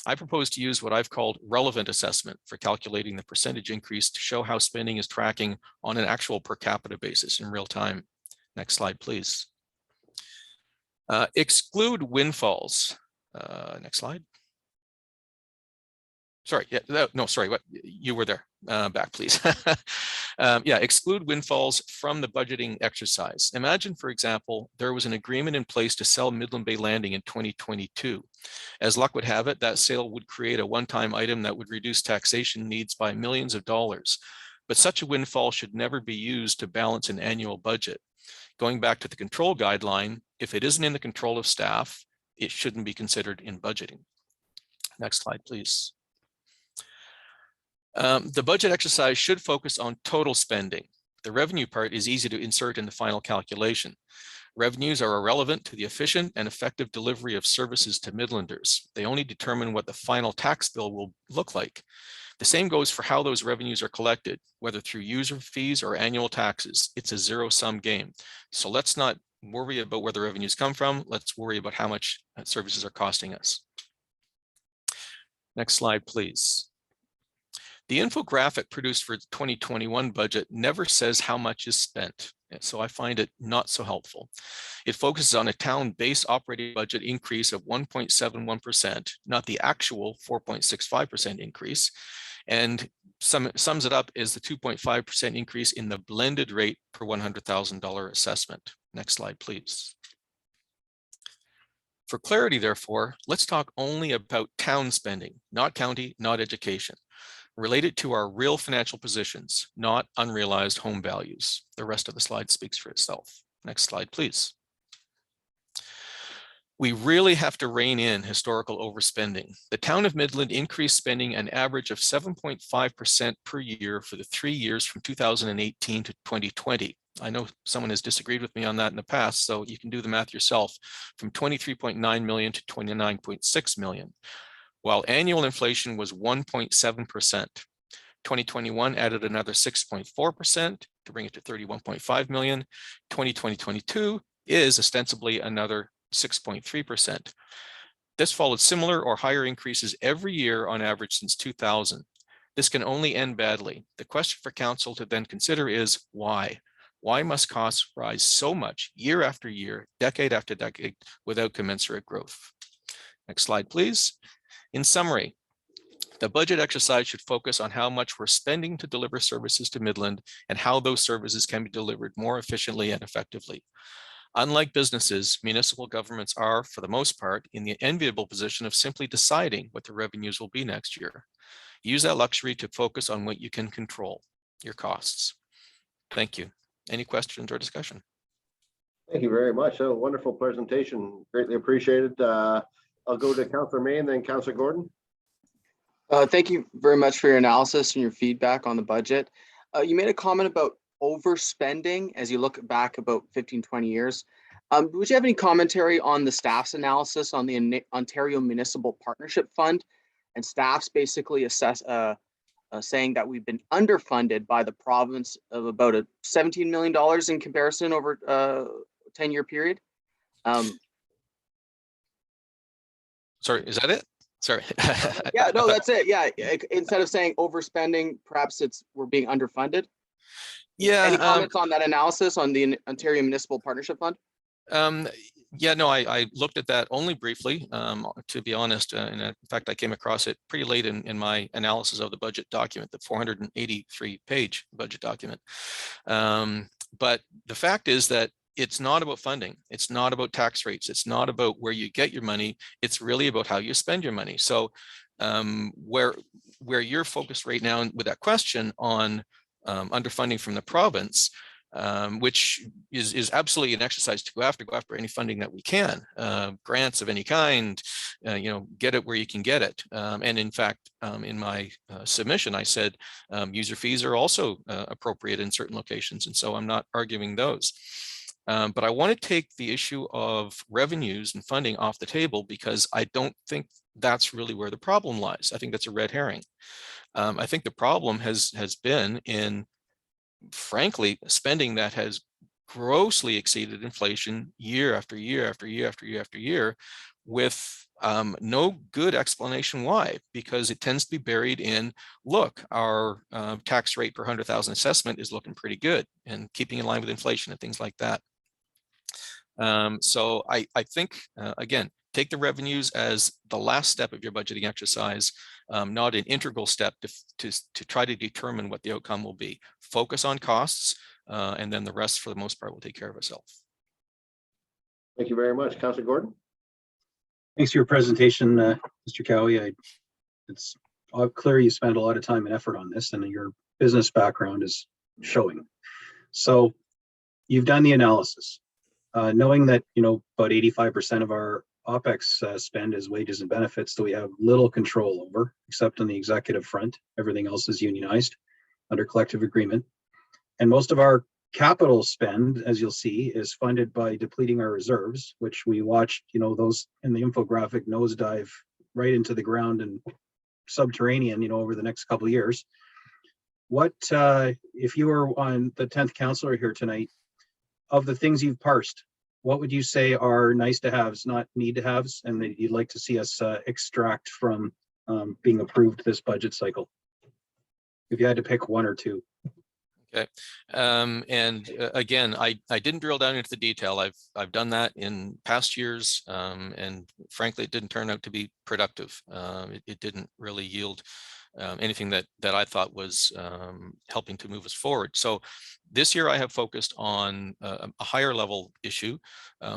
I propose to use what I've called relevant assessment for calculating the percentage increase to show how spending is tracking on an actual per capita basis in real time. Next slide, please. Exclude windfalls. Next slide. sorry, yeah, no, sorry, what you were there, back please. Yeah, exclude windfalls from the budgeting exercise. Imagine, for example, there was an agreement in place to sell Midland Bay Landing in 2022. As luck would have it, that sale would create a one-time item that would reduce taxation needs by millions of dollars. But such a windfall should never be used to balance an annual budget. Going back to the control guideline, if it isn't in the control of staff, it shouldn't be considered in budgeting. Next slide, please. The budget exercise should focus on total spending. The revenue part is easy to insert in the final calculation. Revenues are irrelevant to the efficient and effective delivery of services to Midlanders. They only determine what the final tax bill will look like. The same goes for how those revenues are collected, whether through user fees or annual taxes. It's a zero-sum game. So let's not worry about where the revenues come from. Let's worry about how much services are costing us. Next slide, please. The infographic produced for the 2021 budget never says how much is spent, so I find it not so helpful. It focuses on a town-based operating budget increase of 1.71%, not the actual 4.65% increase, and sums it up as the 2.5% increase in the blended rate per $100,000 assessment. Next slide, please. For clarity, therefore, let's talk only about town spending, not county, not education, related to our real financial positions, not unrealized home values. The rest of the slide speaks for itself. Next slide, please. We really have to rein in historical overspending. The town of Midland increased spending an average of 7.5% per year for the 3 years from 2018 to 2020. I know someone has disagreed with me on that in the past, so you can do the math yourself, from 23.9 million to 29.6 million. While annual inflation was 1.7%. 2021 added another 6.4% to bring it to 31.5 million. 2022 is ostensibly another 6.3%. This followed similar or higher increases every year on average since 2000. This can only end badly. The question for council to then consider is why? Why must costs rise so much year after year, decade after decade, without commensurate growth? Next slide, please. In summary, the budget exercise should focus on how much we're spending to deliver services to Midland and how those services can be delivered more efficiently and effectively. Unlike businesses, municipal governments are, for the most part, in the enviable position of simply deciding what the revenues will be next year. Use that luxury to focus on what you can control, your costs. Thank you. Any questions or discussion? Thank you very much. A wonderful presentation. Greatly appreciated. I'll go to Councillor May and then Councillor Gordon. Thank you very much for your analysis and your feedback on the budget. You made a comment about overspending as you look back about 15, 20 years. Would you have any commentary on the staff's analysis on the Ontario Municipal Partnership Fund and staff's basically saying that we've been underfunded by the province of about $17 million in comparison over a 10-year period? Sorry, is that it? Sorry. Yeah, no, that's it. Yeah, instead of saying overspending, perhaps we're being underfunded. Yeah. Any comments on that analysis on the Ontario Municipal Partnership Fund? Yeah, no, I looked at that only briefly, to be honest. And in fact, I came across it pretty late in my analysis of the budget document, the 483-page budget document. But the fact is that it's not about funding. It's not about tax rates. It's not about where you get your money. It's really about how you spend your money. So where you're focused right now with that question on underfunding from the province, which is absolutely an exercise to go after any funding that we can, grants of any kind, get it where you can get it. And in fact, in my submission, I said user fees are also appropriate in certain locations. And so I'm not arguing those. But I want to take the issue of revenues and funding off the table because I don't think that's really where the problem lies. I think that's a red herring. I think the problem has been in, frankly, spending that has grossly exceeded inflation year after year after year after year after year with no good explanation why, because it tends to be buried in, look, our tax rate per 100,000 assessment is looking pretty good and keeping in line with inflation and things like that. So I think, again, take the revenues as the last step of your budgeting exercise, not an integral step to try to determine what the outcome will be. Focus on costs, and then the rest, for the most part, will take care of itself. Thank you very much. Councillor Gordon. Thanks for your presentation, Mr. Cowie. It's clear you spent a lot of time and effort on this, and your business background is showing. So you've done the analysis, knowing that, you know, about 85% of our OPEX spend is wages and benefits that we have little control over, except on the executive front. Everything else is unionized under collective agreement. And most of our capital spend, as you'll see, is funded by depleting our reserves, which we watched, you know, those in the infographic nosedive right into the ground and subterranean, you know, over the next couple of years. What, if you were on the 10th councillor here tonight, of the things you've parsed, what would you say are nice to haves, not need to haves, and that you'd like to see us extract from being approved this budget cycle? If you had to pick one or two. Okay, again, I didn't drill down into the detail. I've done that in past years, and frankly, it didn't turn out to be productive. It didn't really yield anything that I thought was helping to move us forward. So this year I have focused on a higher level issue,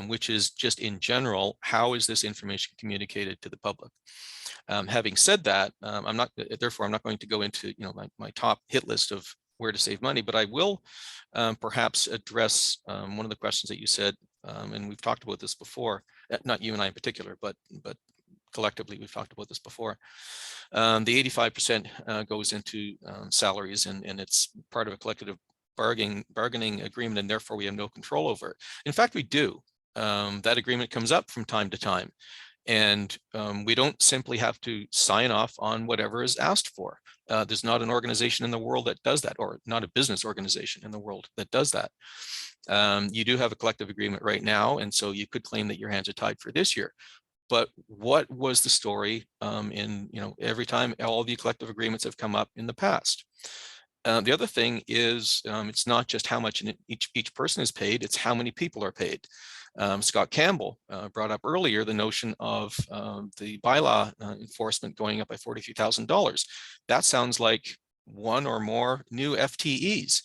which is just in general, how is this information communicated to the public? Having said that, therefore I'm not going to go into, you know, my top hit list of where to save money, but I will perhaps address one of the questions that you said, and we've talked about this before, not you and I in particular, but collectively we've talked about this before. The 85% goes into salaries, and it's part of a collective bargaining agreement, and therefore we have no control over it. In fact, we do. That agreement comes up from time to time, and we don't simply have to sign off on whatever is asked for. There's not an organization in the world that does that, or not a business organization in the world that does that. You do have a collective agreement right now, and so you could claim that your hands are tied for this year. But what was the story in, you know, every time all the collective agreements have come up in the past? The other thing is it's not just how much each person is paid, it's how many people are paid. Scott Campbell brought up earlier the notion of the bylaw enforcement going up by $43,000. That sounds like one or more new FTEs.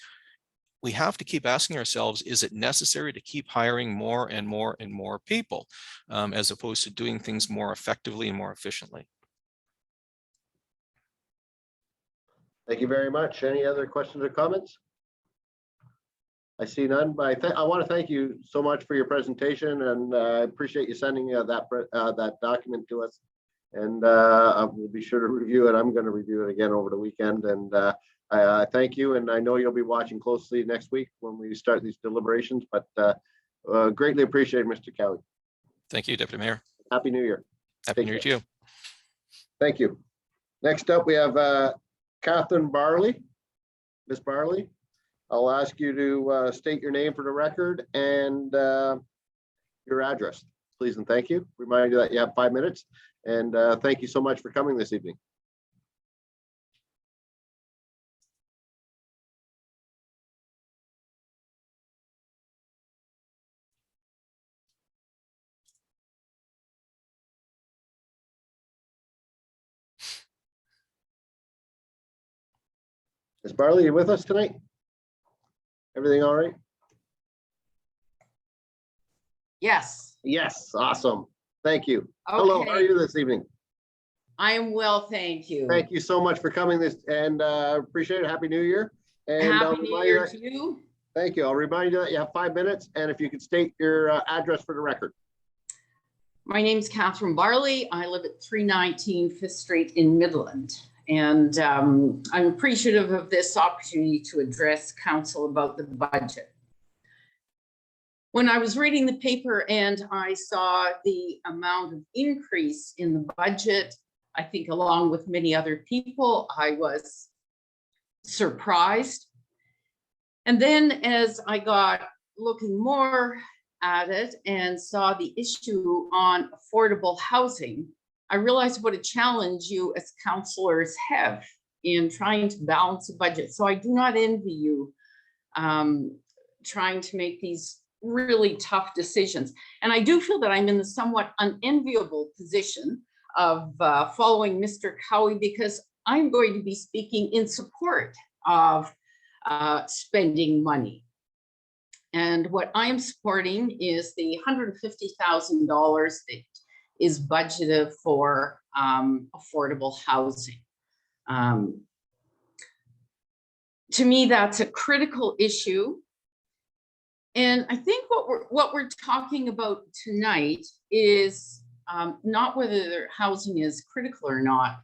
We have to keep asking ourselves, is it necessary to keep hiring more and more and more people, as opposed to doing things more effectively and more efficiently? Thank you very much. Any other questions or comments? I see none, but I want to thank you so much for your presentation, and I appreciate you sending that document to us. And I will be sure to review it. I'm going to review it again over the weekend, and I thank you, and I know you'll be watching closely next week when we start these deliberations, but greatly appreciate it, Mr. Cowie. Thank you, Deputy Mayor. Happy New Year. Happy New Year to you. Thank you. Next up, we have Catherine Barley. Ms. Barley, I'll ask you to state your name for the record and your address, please, and thank you. Remind you that you have 5 minutes, and thank you so much for coming this evening. Ms. Barley, you with us tonight? Everything all right? Yes. Yes, awesome. Thank you. Hello, how are you this evening? I am well, thank you. Thank you so much for coming this, and appreciate it. Happy New Year. And Happy New Year to you. Thank you. I'll remind you that you have 5 minutes, and if you could state your address for the record. My name is Catherine Barley. I live at 319 5th Street in Midland. And I'm appreciative of this opportunity to address council about the budget. When I was reading the paper and I saw the amount of increase in the budget, I think along with many other people, I was surprised. And then as I got looking more at it and saw the issue on affordable housing, I realized what a challenge you as councillors have in trying to balance a budget. So I do not envy you trying to make these really tough decisions. And I do feel that I'm in the somewhat unenviable position of following Mr. Cowie, because I'm going to be speaking in support of spending money. And what I'm supporting is the $150,000 that is budgeted for affordable housing. To me, that's a critical issue. And I think what we're talking about tonight is not whether housing is critical or not,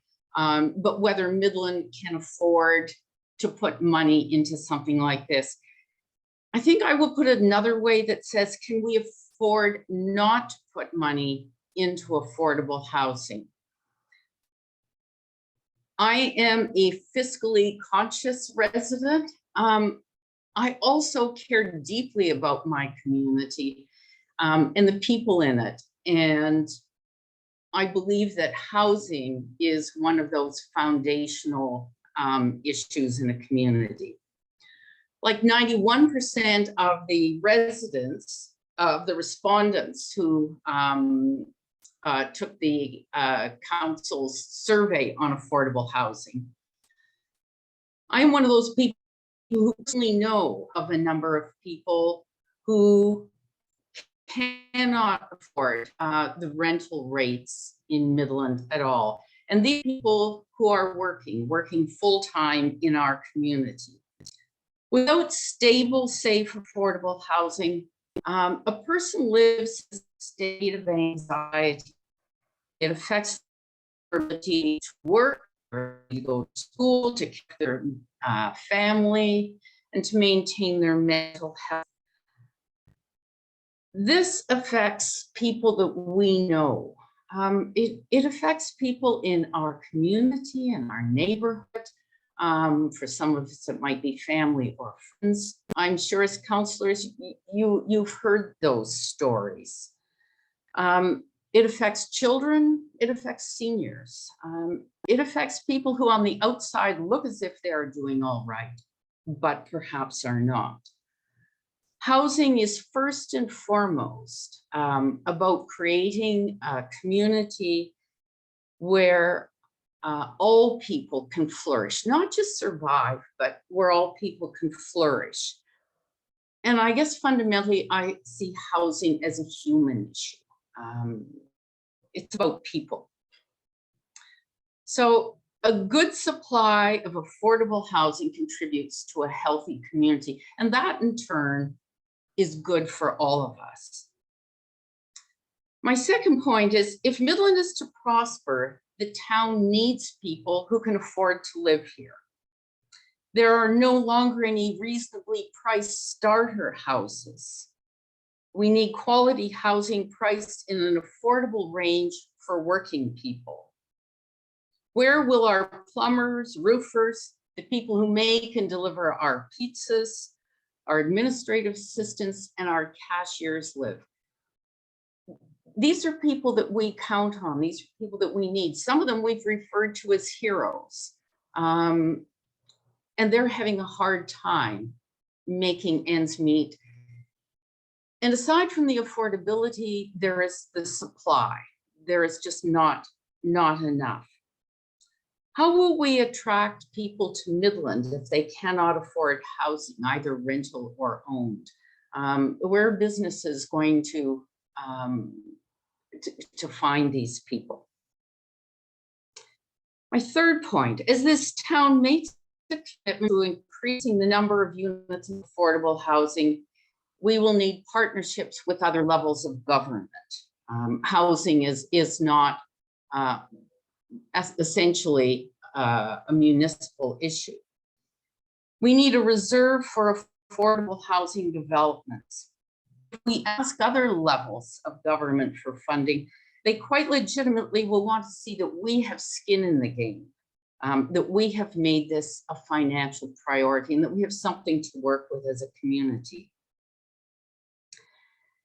but whether Midland can afford to put money into something like this. I think I will put it another way that says, can we afford not to put money into affordable housing? I am a fiscally conscious resident. I also care deeply about my community and the people in it. And I believe that housing is one of those foundational issues in a community. Like 91% of the residents, of the respondents who took the council's survey on affordable housing, I'm one of those people who personally know of a number of people who cannot afford the rental rates in Midland at all. And these people who are working full-time in our community. Without stable, safe, affordable housing, a person lives in a state of anxiety. It affects their ability to work, or to go to school, to care for their family, and to maintain their mental health. This affects people that we know. It affects people in our community and our neighborhood. For some of us, it might be family or friends. I'm sure as counselors, you've heard those stories. It affects children, it affects seniors. It affects people who on the outside look as if they're doing all right, but perhaps are not. Housing is first and foremost about creating a community where all people can flourish, not just survive, but where all people can flourish. And I guess fundamentally, I see housing as a human issue. It's about people. So a good supply of affordable housing contributes to a healthy community, and that in turn is good for all of us. My second point is, if Midland is to prosper, the town needs people who can afford to live here. There are no longer any reasonably priced starter houses. We need quality housing priced in an affordable range for working people. Where will our plumbers, roofers, the people who make and deliver our pizzas, our administrative assistants, and our cashiers live? These are people that we count on. These are people that we need. Some of them we've referred to as heroes. And they're having a hard time making ends meet. And aside from the affordability, there is the supply. There is just not enough. How will we attract people to Midland if they cannot afford housing, either rental or owned? Where are businesses going to find these people? My third point is, this town makes a commitment to increasing the number of units of affordable housing. We will need partnerships with other levels of government. Housing is not essentially a municipal issue. We need a reserve for affordable housing developments. If we ask other levels of government for funding, they quite legitimately will want to see that we have skin in the game, that we have made this a financial priority, and that we have something to work with as a community.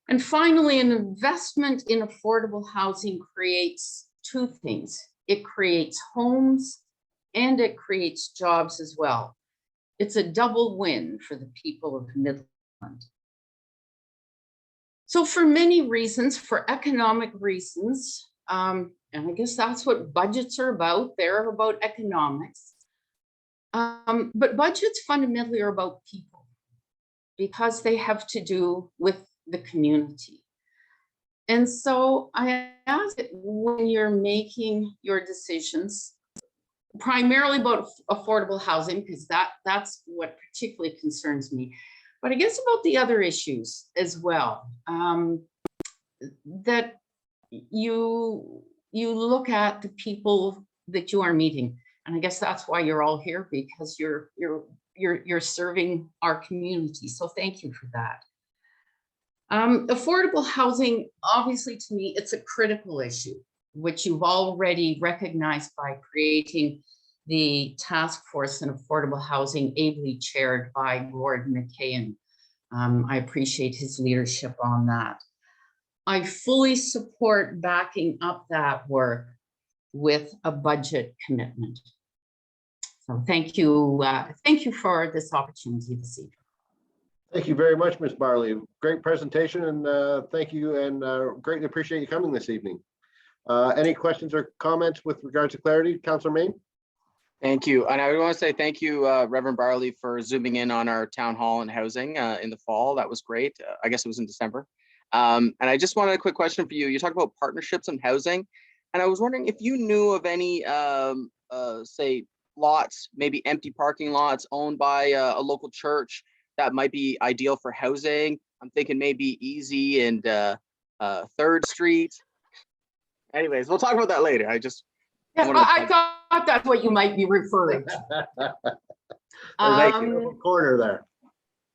And finally, an investment in affordable housing creates two things. It creates homes and it creates jobs as well. It's a double win for the people of Midland. So for many reasons, for economic reasons, and I guess that's what budgets are about. They're about economics. But budgets fundamentally are about people because they have to do with the community. And so I ask that when you're making your decisions, primarily about affordable housing, because that's what particularly concerns me, but I guess about the other issues as well, that you look at the people that you are meeting. And I guess that's why you're all here, because you're serving our community. So thank you for that. Affordable housing, obviously to me, it's a critical issue, which you've already recognized by creating the task force on affordable housing, ably chaired by Gordon McKeon. I appreciate his leadership on that. I fully support backing up that work with a budget commitment. So thank you for this opportunity this evening. Thank you very much, Ms. Barley. Great presentation, and thank you, and greatly appreciate you coming this evening. Any questions or comments with regards to clarity, Councillor Main? Thank you. And I want to say thank you, Reverend Barley, for zooming in on our town hall and housing in the fall. That was great. I guess it was in December. And I just wanted a quick question for you. You talked about partnerships and housing, and I was wondering if you knew of any, say, lots, maybe empty parking lots owned by a local church that might be ideal for housing. I'm thinking maybe Easy and 3rd Street. Anyways, we'll talk about that later. I thought that's what you might be referring to. Corner there.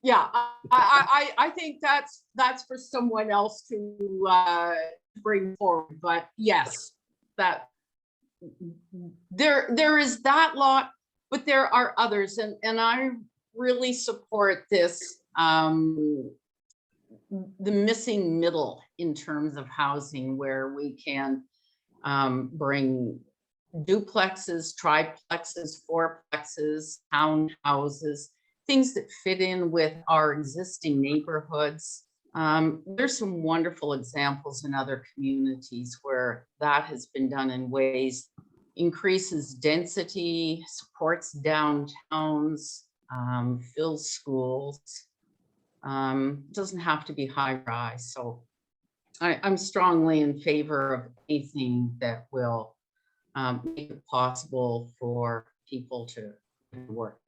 Yeah, I think that's for someone else to bring forward. But yes, that there is that lot, but there are others, and I really support this, the missing middle in terms of housing, where we can bring duplexes, triplexes, fourplexes, townhouses, things that fit in with our existing neighborhoods. There's some wonderful examples in other communities where that has been done in ways, increases density, supports downtowns, fills schools, doesn't have to be high rise. So I'm strongly in favor of anything that will make it possible for people to work.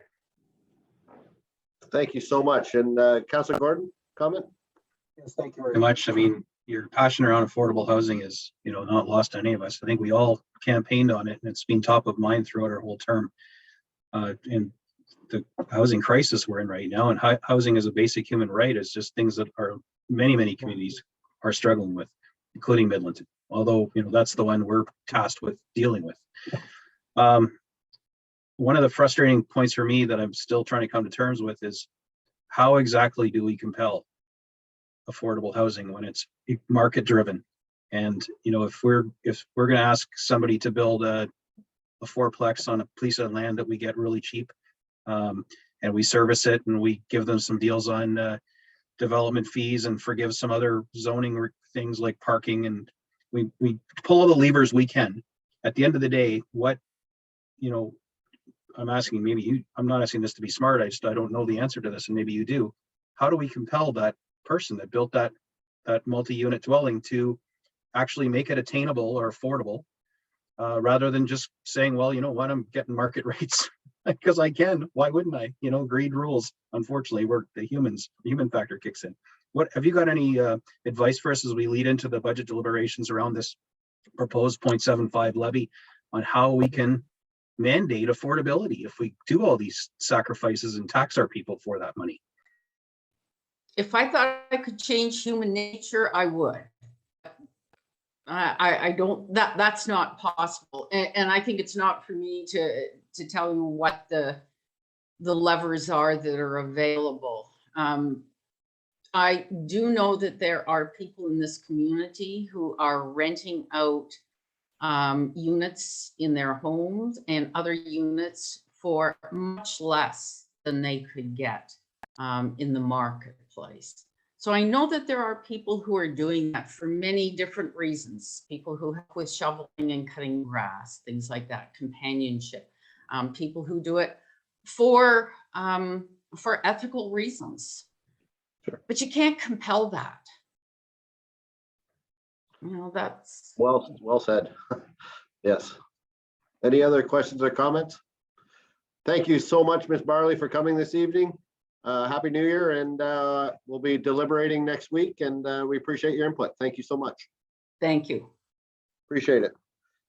Thank you so much. And Councillor Gordon, comment? Yes, thank you very much. I mean, your passion around affordable housing is, not lost on any of us. I think we all campaigned on it, and it's been top of mind throughout our whole term. And the housing crisis we're in right now, and housing is a basic human right, is just things that are many communities are struggling with, including Midland. Although, that's the one we're tasked with dealing with. One of the frustrating points for me that I'm still trying to come to terms with is how exactly do we compel affordable housing when it's market driven? And if we're going to ask somebody to build a fourplex on a piece of land that we get really cheap, and we service it and we give them some deals on development fees and forgive some other zoning things like parking, and we pull all the levers we can. At the end of the day, what I'm asking, maybe you, I'm not asking this to be smart, I don't know the answer to this, and maybe you do. How do we compel that person that built that multi-unit dwelling to actually make it attainable or affordable, rather than just saying, well, you know what, I'm getting market rates because I can. Why wouldn't I? Greed rules. Unfortunately, the human factor kicks in. What have you got any advice for us as we lead into the budget deliberations around this proposed 0.75 levy on how we can mandate affordability if we do all these sacrifices and tax our people for that money? If I thought I could change human nature, I would. I don't, that's not possible. And I think it's not for me to tell you what the levers are that are available. I do know that there are people in this community who are renting out units in their homes and other units for much less than they could get in the marketplace. So I know that there are people who are doing that for many different reasons. People who help with shoveling and cutting grass, things like that, companionship. People who do it for ethical reasons. Sure. But you can't compel that. You know, that's Well said. Yes. Any other questions or comments? Thank you so much, Ms. Barley, for coming this evening. Happy New Year, and we'll be deliberating next week, and we appreciate your input. Thank you so much. Thank you. Appreciate it.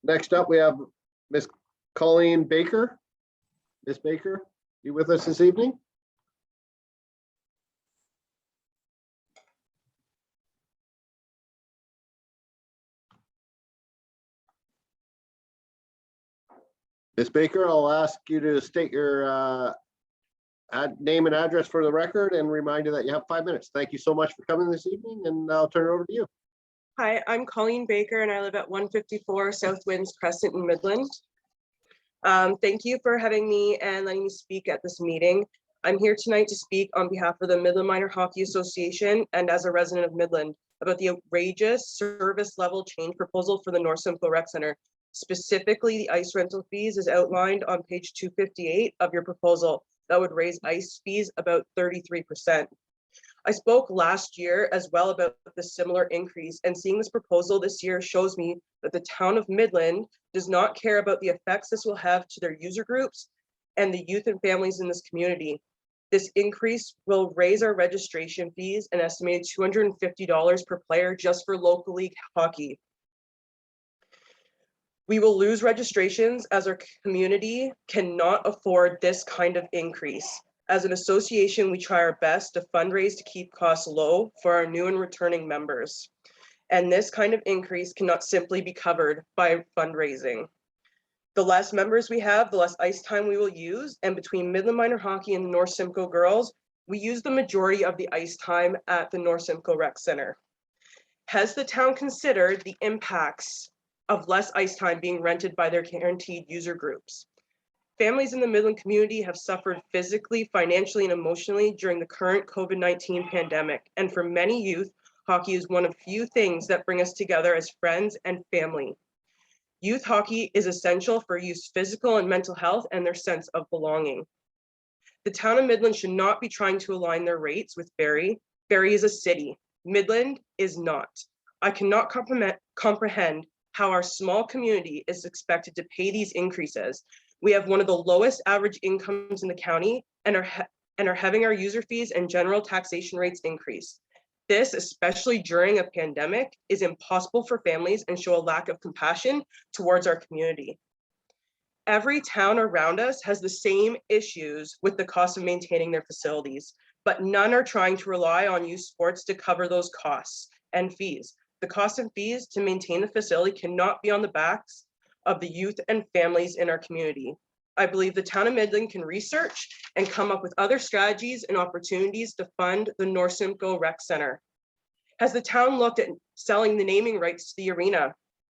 Next up, we have Ms. Colleen Baker. Ms. Baker, you with us this evening? Ms. Baker, I'll ask you to state your name and address for the record and remind you that you have 5 minutes. Thank you so much for coming this evening, and I'll turn it over to you. Hi, I'm Colleen Baker and I live at 154 South Winds Crescent in Midland. Thank you for having me and letting me speak at this meeting. I'm here tonight to speak on behalf of the Midland Minor Hockey Association and as a resident of Midland about the outrageous service level change proposal for the North Simcoe Rec Center. Specifically, the ice rental fees is outlined on page 258 of your proposal that would raise ice fees about 33%. I spoke last year as well about the similar increase, and seeing this proposal this year shows me that the town of Midland does not care about the effects this will have to their user groups and the youth and families in this community. This increase will raise our registration fees an estimated $250 per player just for local league hockey. We will lose registrations as our community cannot afford this kind of increase. As an association, we try our best to fundraise to keep costs low for our new and returning members. And this kind of increase cannot simply be covered by fundraising. The less members we have, the less ice time we will use. And between Midland Minor Hockey and the North Simcoe girls, we use the majority of the ice time at the North Simcoe Rec Center. Has the town considered the impacts of less ice time being rented by their guaranteed user groups? Families in the Midland community have suffered physically, financially, and emotionally during the current COVID-19 pandemic. And for many youth, hockey is one of few things that bring us together as friends and family. Youth hockey is essential for youth's physical and mental health and their sense of belonging. The town of Midland should not be trying to align their rates with Barrie. Barrie is a city. Midland is not. I cannot comprehend how our small community is expected to pay these increases. We have one of the lowest average incomes in the county and are having our user fees and general taxation rates increase. This, especially during a pandemic, is impossible for families and show a lack of compassion towards our community. Every town around us has the same issues with the cost of maintaining their facilities, but none are trying to rely on youth sports to cover those costs and fees. The cost and fees to maintain the facility cannot be on the backs of the youth and families in our community. I believe the town of Midland can research and come up with other strategies and opportunities to fund the North Simcoe Rec Center. Has the town looked at selling the naming rights to the arena?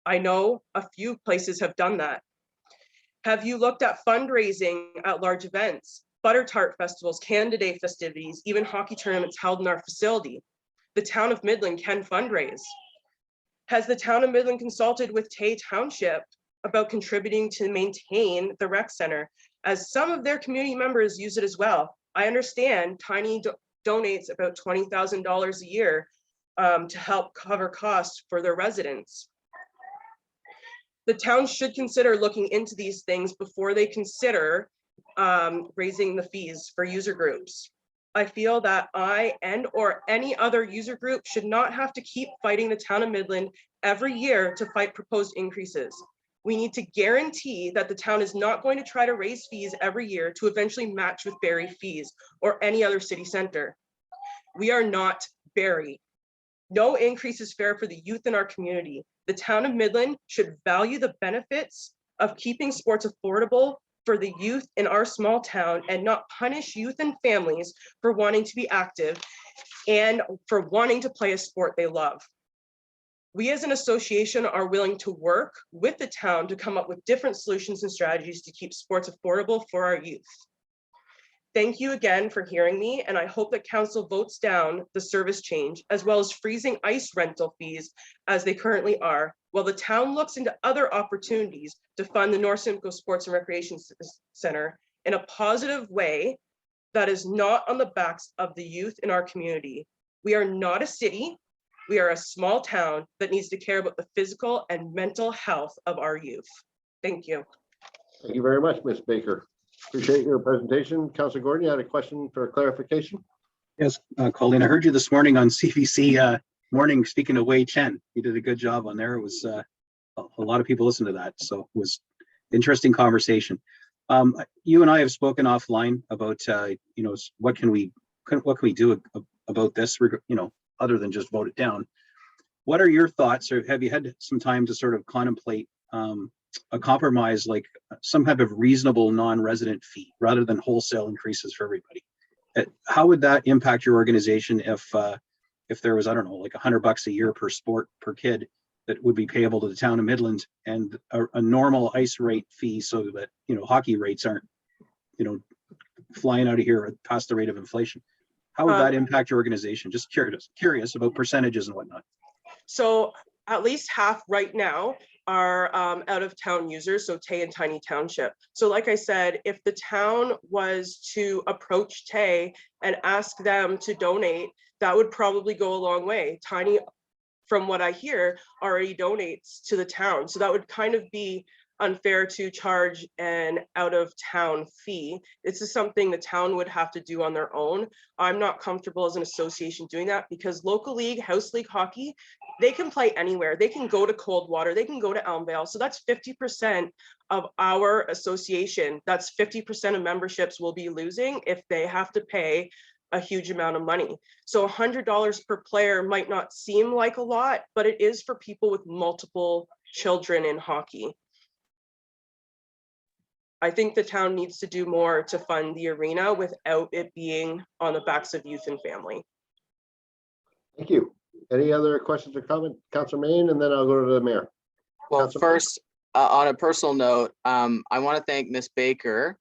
I know a few places have done that. Have you looked at fundraising at large events, butter tart festivals, Canada Day festivities, even hockey tournaments held in our facility? The town of Midland can fundraise. Has the town of Midland consulted with Tay Township about contributing to maintain the rec center, as some of their community members use it as well? I understand Tiny donates about $20,000 a year to help cover costs for their residents. The town should consider looking into these things before they consider raising the fees for user groups. I feel that I or any other user group should not have to keep fighting the town of Midland every year to fight proposed increases. We need to guarantee that the town is not going to try to raise fees every year to eventually match with Barrie fees or any other city center. We are not Barrie. No increase is fair for the youth in our community. The town of Midland should value the benefits of keeping sports affordable for the youth in our small town and not punish youth and families for wanting to be active and for wanting to play a sport they love. We as an association are willing to work with the town to come up with different solutions and strategies to keep sports affordable for our youth. Thank you again for hearing me, and I hope that council votes down the service change as well as freezing ice rental fees as they currently are, while the town looks into other opportunities to fund the North Simcoe Sports and Recreation Center in a positive way that is not on the backs of the youth in our community. We are not a city. We are a small town that needs to care about the physical and mental health of our youth. Thank you. Thank you very much, Ms. Baker. Appreciate your presentation. Councilor Gordon, you had a question for clarification? Yes, Colleen, I heard you this morning on CVC morning speaking to Wei Chen. You did a good job on there. It was a lot of people listened to that, so it was interesting conversation. You and I have spoken offline about you know, what can we do about this, you know, other than just vote it down. What are your thoughts, or have you had some time to sort of contemplate a compromise, like some type of reasonable non-resident fee rather than wholesale increases for everybody? How would that impact your organization if there was, I don't know, like $100 a year per sport per kid that would be payable to the town of Midland, and a normal ice rate fee, so that, you know, hockey rates aren't, you know, flying out of here past the rate of inflation? How would that impact your organization? Just curious about percentages and whatnot. So at least half right now are out of town users, so Tay and Tiny Township. So like I said, if the town was to approach Tay and ask them to donate, that would probably go a long way. Tiny, from what I hear, already donates to the town. So that would kind of be unfair to charge an out of town fee. This is something the town would have to do on their own. I'm not comfortable as an association doing that, because local league, house league hockey, they can play anywhere. They can go to Coldwater, they can go to Elmvale. So that's 50% of our association. That's 50% of memberships we'll be losing if they have to pay a huge amount of money. So $100 per player might not seem like a lot, but it is for people with multiple children in hockey. I think the town needs to do more to fund the arena without it being on the backs of youth and family. Thank you. Any other questions or comments, Councilor Main, and then I'll go to the mayor. Well, Councilor first, on a personal note, I want to thank Miss Baker.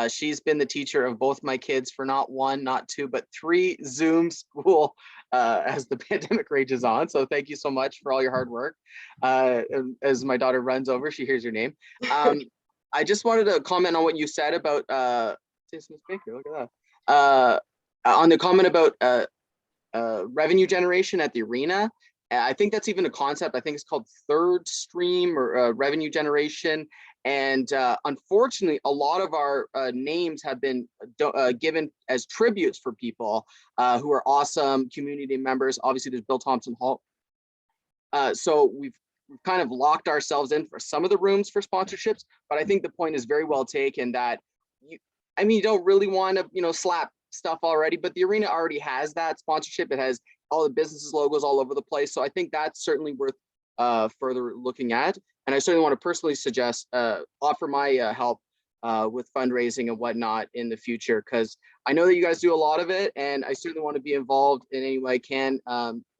She's been the teacher of both my kids for not one, not two, but 3 Zoom school as the pandemic rages on. So thank you so much for all your hard work. As my daughter runs over, she hears your name. I just wanted to comment on what you said about Miss Baker. Look at that. On the comment about revenue generation at the arena. I think that's even a concept. I think it's called third stream or revenue generation. And unfortunately, a lot of our names have been given as tributes for people who are awesome community members. Obviously, there's Bill Thompson Hall. So we've kind of locked ourselves in for some of the rooms for sponsorships, but I think the point is very well taken that you don't really want to, you know, slap stuff already, but the arena already has that sponsorship. It has all the businesses logos all over the place. So I think that's certainly worth further looking at. And I certainly want to personally suggest, offer my help with fundraising and whatnot in the future, because I know that you guys do a lot of it, and I certainly want to be involved in any way I can.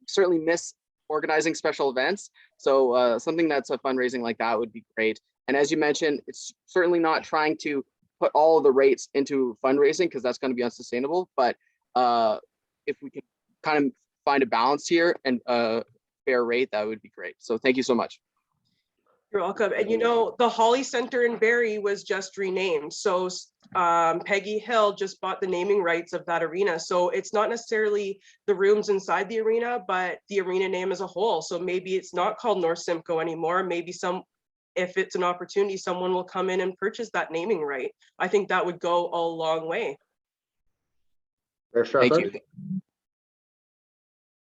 Certainly miss organizing special events. So something that's a fundraising like that would be great. And as you mentioned, it's certainly not trying to put all of the rates into fundraising, because that's going to be unsustainable. But if we can kind of find a balance here and a fair rate, that would be great. So thank you so much. You're welcome. And you know, the Holly Center in Barrie was just renamed. So Peggy Hill just bought the naming rights of that arena. So it's not necessarily the rooms inside the arena, but the arena name as a whole. So maybe it's not called North Simcoe anymore. Maybe if it's an opportunity, someone will come in and purchase that naming right. I think that would go a long way. Thank you.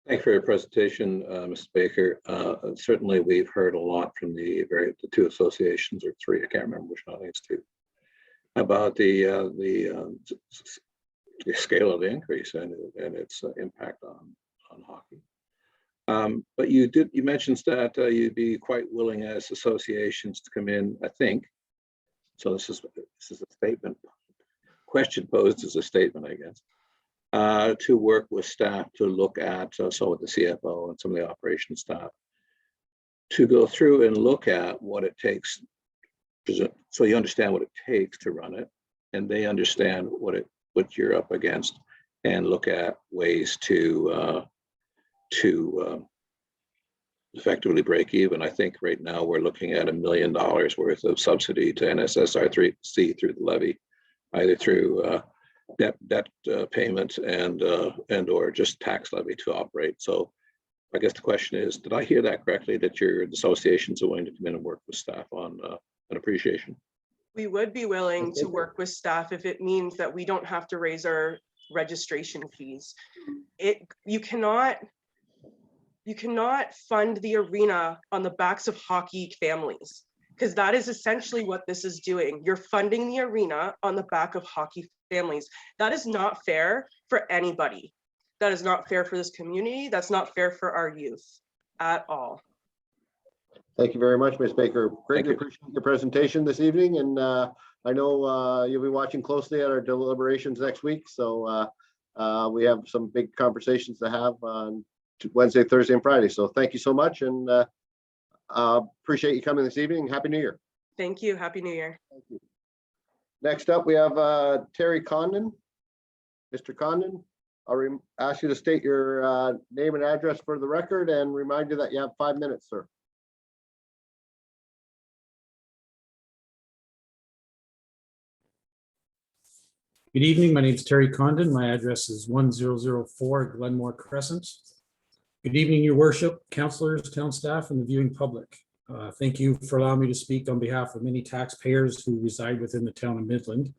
Thank you for your presentation, Ms. Baker. Certainly, we've heard a lot from the 2 associations, or 3, I can't remember which one it's 2, about the scale of the increase and its impact on hockey. But you mentioned that you'd be quite willing as associations to come in, I think. So this is a statement. Question posed is a statement, I guess. To work with staff to look at, so with the CFO and some of the operations staff, to go through and look at what it takes, so you understand what it takes to run it, and they understand what it what you're up against and look at ways to effectively break even. I think right now we're looking at $1 million worth of subsidy to NSSRC through the levy, either through debt payment and or just tax levy to operate. So I guess the question is, did I hear that correctly, that your associations are willing to come in and work with staff on an appreciation? We would be willing to work with staff if it means that we don't have to raise our registration fees. You cannot fund the arena on the backs of hockey families, because that is essentially what this is doing. You're funding the arena on the back of hockey families. That is not fair for anybody. That is not fair for this community. That's not fair for our youth at all. Thank you very much, Ms. Baker. Greatly appreciate your presentation this evening. And I know you'll be watching closely at our deliberations next week. So we have some big conversations to have on Wednesday, Thursday, and Friday. So thank you so much, and appreciate you coming this evening. Happy New Year. Thank you. Happy New Year. Thank you. Next up, we have Terry Condon. Mr. Condon, I'll ask you to state your name and address for the record and remind you that you have 5 minutes, sir. Good evening. My name is Terry Condon. My address is 1004 Glenmore Crescent. Good evening, Your Worship, councillors, town staff, and the viewing public. Thank you for allowing me to speak on behalf of many taxpayers who reside within the town of Midland.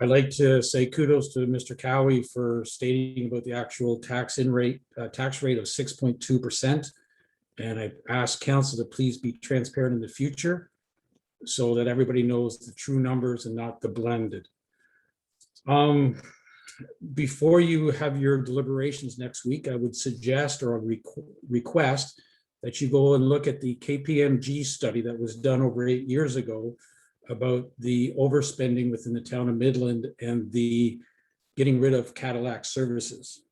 I'd like to say kudos to Mr. Cowie for stating about the actual tax rate of 6.2%. And I ask council to please be transparent in the future so that everybody knows the true numbers and not the blended. Before you have your deliberations next week, I would suggest or request that you go and look at the KPMG study that was done over 8 years ago about the overspending within the town of Midland and the getting rid of Cadillac services.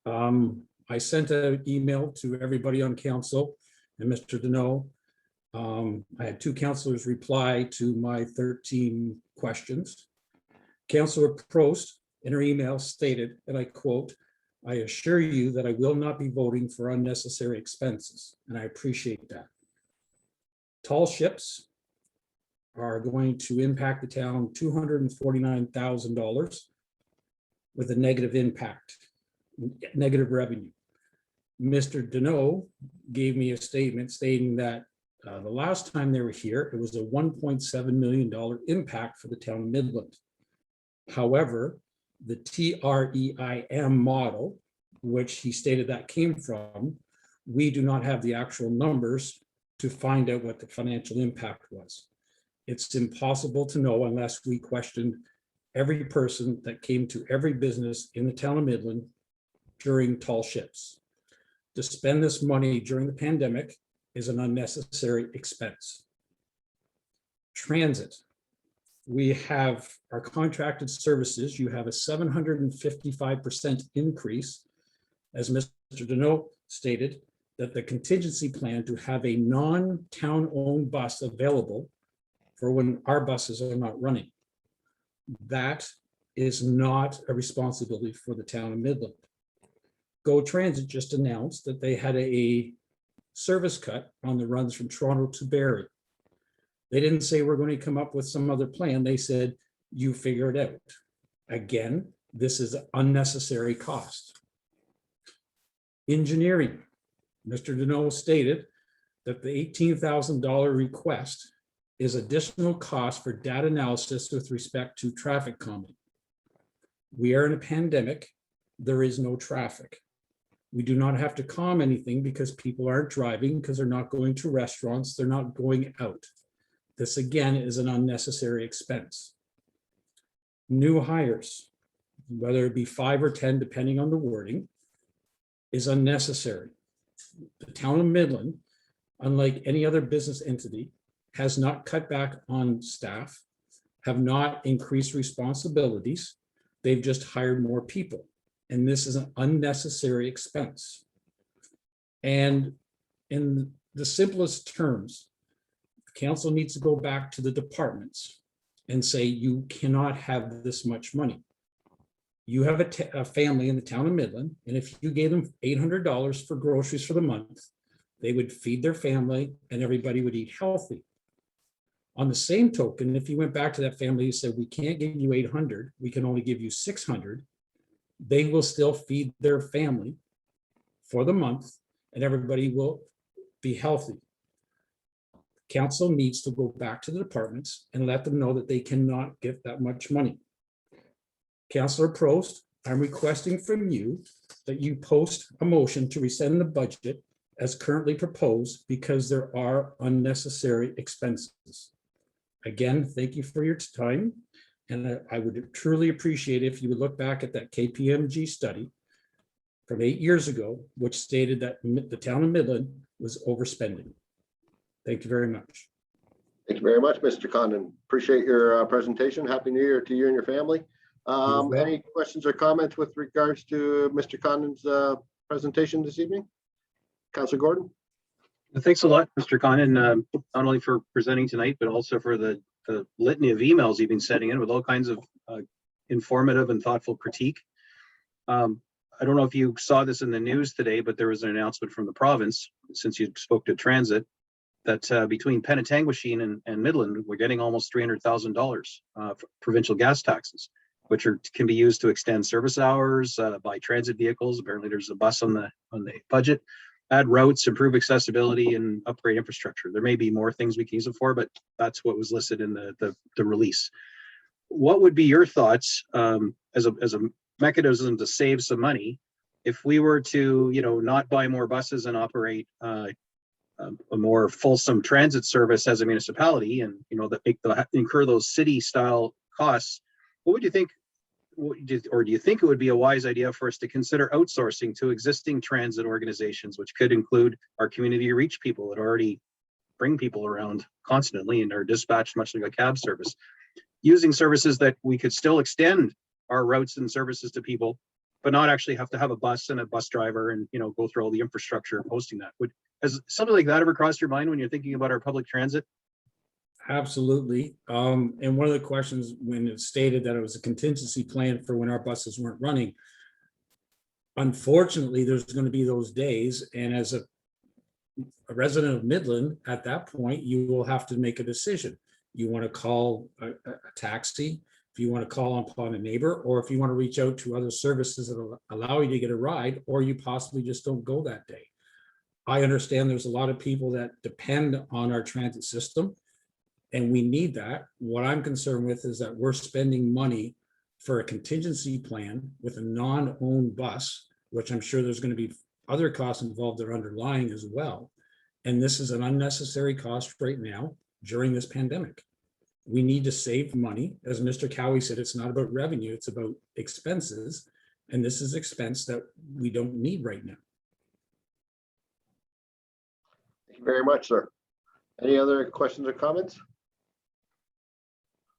I sent an email to everybody on council and Mr. Deneau. I had 2 councillors reply to my 13 questions. Councillor Prost in her email stated, and I quote, "I assure you that I will not be voting for unnecessary expenses," and I appreciate that. Tall ships are going to impact the town $249,000 with a negative impact, negative revenue. Mr. Deneau gave me a statement stating that the last time they were here, it was a $1.7 million impact for the town of Midland. However, the TREIM model, which he stated that came from, we do not have the actual numbers to find out what the financial impact was. It's impossible to know unless we questioned every person that came to every business in the town of Midland during tall ships. To spend this money during the pandemic is an unnecessary expense. Transit. We have our contracted services. You have a 755% increase, as Mr. Deneau stated, that the contingency plan to have a non-town owned bus available for when our buses are not running. That is not a responsibility for the town of Midland. Go Transit just announced that they had a service cut on the runs from Toronto to Barrie. They didn't say we're going to come up with some other plan. They said, you figure it out. Again, this is unnecessary cost. Engineering. Mr. Deneau stated that the $18,000 request is additional cost for data analysis with respect to traffic calming. We are in a pandemic. There is no traffic. We do not have to calm anything because people aren't driving, because they're not going to restaurants, they're not going out. This again is an unnecessary expense. New hires, whether it be 5 or 10, depending on the wording, is unnecessary. The town of Midland, unlike any other business entity, has not cut back on staff, have not increased responsibilities. They've just hired more people. And this is an unnecessary expense. And in the simplest terms, the council needs to go back to the departments and say, you cannot have this much money. You have a family in the town of Midland, and if you gave them $800 for groceries for the month, they would feed their family and everybody would eat healthy. On the same token, if you went back to that family, you said, we can't give you 800, we can only give you 600, they will still feed their family for the month and everybody will be healthy. Council needs to go back to the departments and let them know that they cannot get that much money. Councillor Prost, I'm requesting from you that you post a motion to rescind the budget as currently proposed because there are unnecessary expenses. Again, thank you for your time. And I would truly appreciate if you would look back at that KPMG study from 8 years ago, which stated that the town of Midland was overspending. Thank you very much. Thank you very much, Mr. Condon. Appreciate your presentation. Happy New Year to you and your family. Any questions or comments with regards to Mr. Condon's presentation this evening? Councilor Gordon? Thanks a lot, Mr. Condon, not only for presenting tonight, but also for the litany of emails you've been sending in with all kinds of informative and thoughtful critique. I don't know if you saw this in the news today, but there was an announcement from the province, since you spoke to transit, that between Penetanguishene and Midland, we're getting almost $300,000 for provincial gas taxes, which can be used to extend service hours, buy transit vehicles. Apparently there's a bus on the budget, add routes, improve accessibility, and upgrade infrastructure. There may be more things we can use it for, but that's what was listed in the release. What would be your thoughts as a mechanism to save some money if we were to, not buy more buses and operate a more fulsome transit service as a municipality, and incur those city style costs? What would you think, or do you think it would be a wise idea for us to consider outsourcing to existing transit organizations, which could include our community reach people that already bring people around constantly and are dispatched much like a cab service, using services that we could still extend our routes and services to people, but not actually have to have a bus and a bus driver and go through all the infrastructure of hosting that? Has something like that ever crossed your mind when you're thinking about our public transit? Absolutely. And one of the questions when it stated that it was a contingency plan for when our buses weren't running, unfortunately, there's going to be those days. And as a resident of Midland, at that point, you will have to make a decision. You want to call a taxi, if you want to call upon a neighbor, or if you want to reach out to other services that will allow you to get a ride, or you possibly just don't go that day. I understand there's a lot of people that depend on our transit system, and we need that. What I'm concerned with is that we're spending money for a contingency plan with a non-owned bus, which I'm sure there's going to be other costs involved that are underlying as well. And this is an unnecessary cost right now during this pandemic. We need to save money. As Mr. Cowie said, it's not about revenue, it's about expenses. And this is expense that we don't need right now. Thank you very much, sir. Any other questions or comments?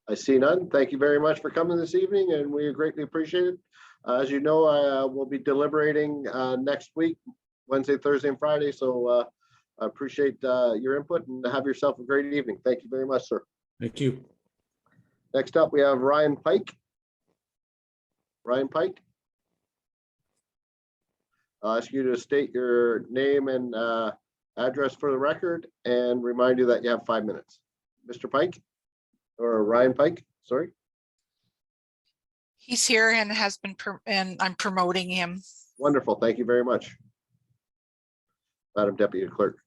I see none. Thank you very much for coming this evening, and we greatly appreciate it. As you know, I will be deliberating next week, Wednesday, Thursday, and Friday. So I appreciate your input, and have yourself a great evening. Thank you very much, sir. Thank you. Next up, we have Ryan Pike. Ryan Pike. I'll ask you to state your name and address for the record and remind you that you have 5 minutes. Mr. Pike, or Ryan Pike, sorry. He's here and has been, and I'm promoting him. Wonderful. Thank you very much, Madam Deputy Clerk.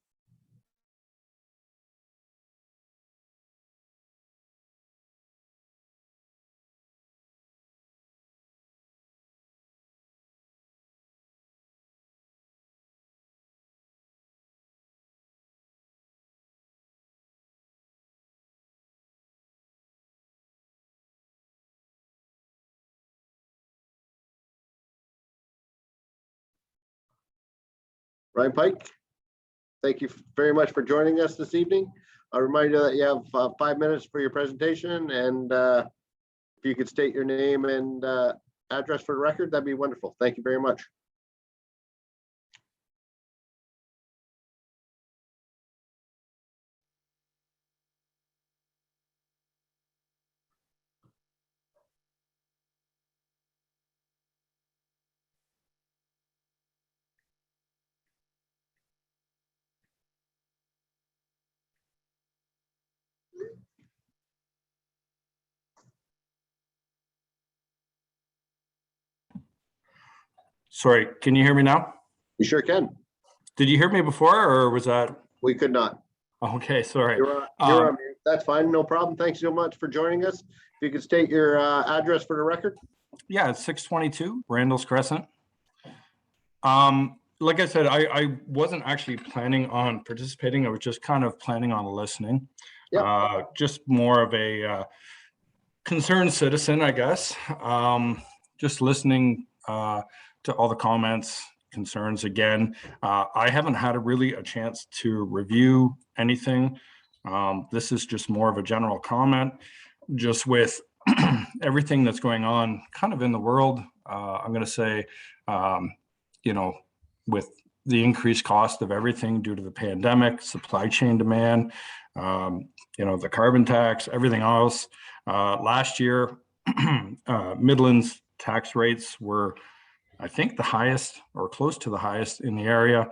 Ryan Pike, thank you very much for joining us this evening. I'll remind you that you have 5 minutes for your presentation, and if you could state your name and address for the record, that'd be wonderful. Thank you very much. Sorry, can you hear me now? You sure can. Did you hear me before or was that? We could not. Okay, sorry. You're on mute. That's fine. No problem. Thanks so much for joining us. If you could state your address for the record. Yeah, it's 622 Randall's Crescent. Like I said, I wasn't actually planning on participating. I was just kind of planning on listening. Just more of a concerned citizen, I guess. Just listening to all the comments, concerns again. I haven't had a chance to review anything. This is just more of a general comment, just with everything that's going on kind of in the world. I'm going to say, with the increased cost of everything due to the pandemic, supply chain demand, the carbon tax, everything else. Last year, Midland's tax rates were, I think, the highest or close to the highest in the area.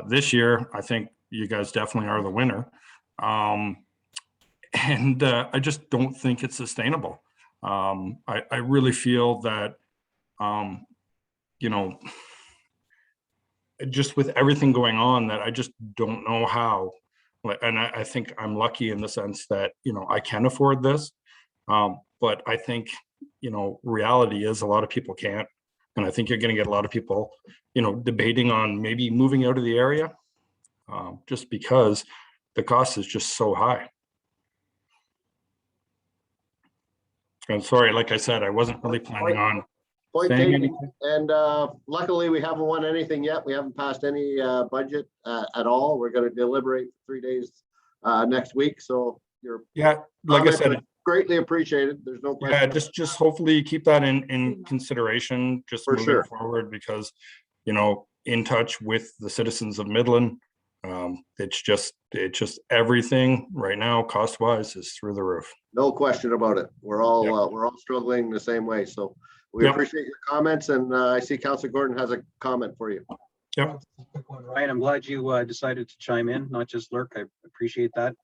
This year, I think you guys definitely are the winner. And I just don't think it's sustainable. I really feel that, just with everything going on, that I just don't know how. And I think I'm lucky in the sense that, I can afford this. But I think, reality is a lot of people can't. And I think you're going to get a lot of people, debating on maybe moving out of the area just because the cost is just so high. I'm sorry, like I said, I wasn't really planning on Point saying taken. anything. And luckily, we haven't won anything yet. We haven't passed any budget at all. We're going to deliberate for 3 days next week. So your like I said, greatly appreciated. There's no question. Just hopefully keep that in consideration, just For moving sure. forward, because in touch with the citizens of Midland. It's just everything right now, cost wise, is through the roof. No question about it. We're all struggling the same way. So we appreciate your comments, and I see Councilor Gordon has a comment for you. Yep. Ryan, I'm glad you decided to chime in, not just lurk. I appreciate that.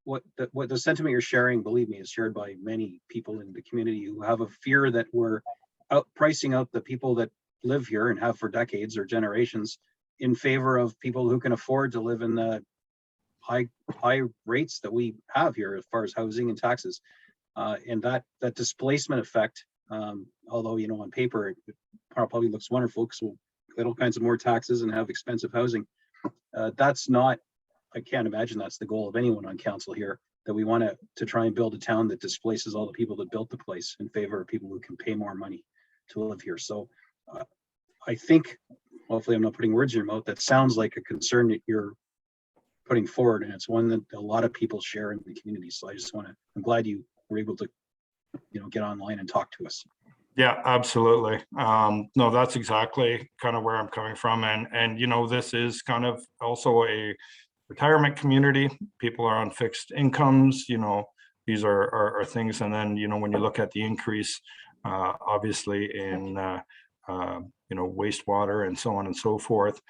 What the sentiment you're sharing, believe me, is shared by many people in the community who have a fear that we're pricing out the people that live here and have for decades or generations in favor of people who can afford to live in the high rates that we have here as far as housing and taxes. And that displacement effect, although, on paper, it probably looks wonderful because we'll get all kinds of more taxes and have expensive housing. That's not, I can't imagine that's the goal of anyone on council here, that we want to try and build a town that displaces all the people that built the place in favor of people who can pay more money to live here. So I think, hopefully I'm not putting words in your mouth, that sounds like a concern that you're putting forward, and it's one that a lot of people share in the community. So I'm glad you were able to, get online and talk to us. Yeah, absolutely. No, that's exactly kind of where I'm coming from. And this is kind of also a retirement community. People are on fixed incomes, these are things. And then, when you look at the increase, obviously in, wastewater and so on and so forth,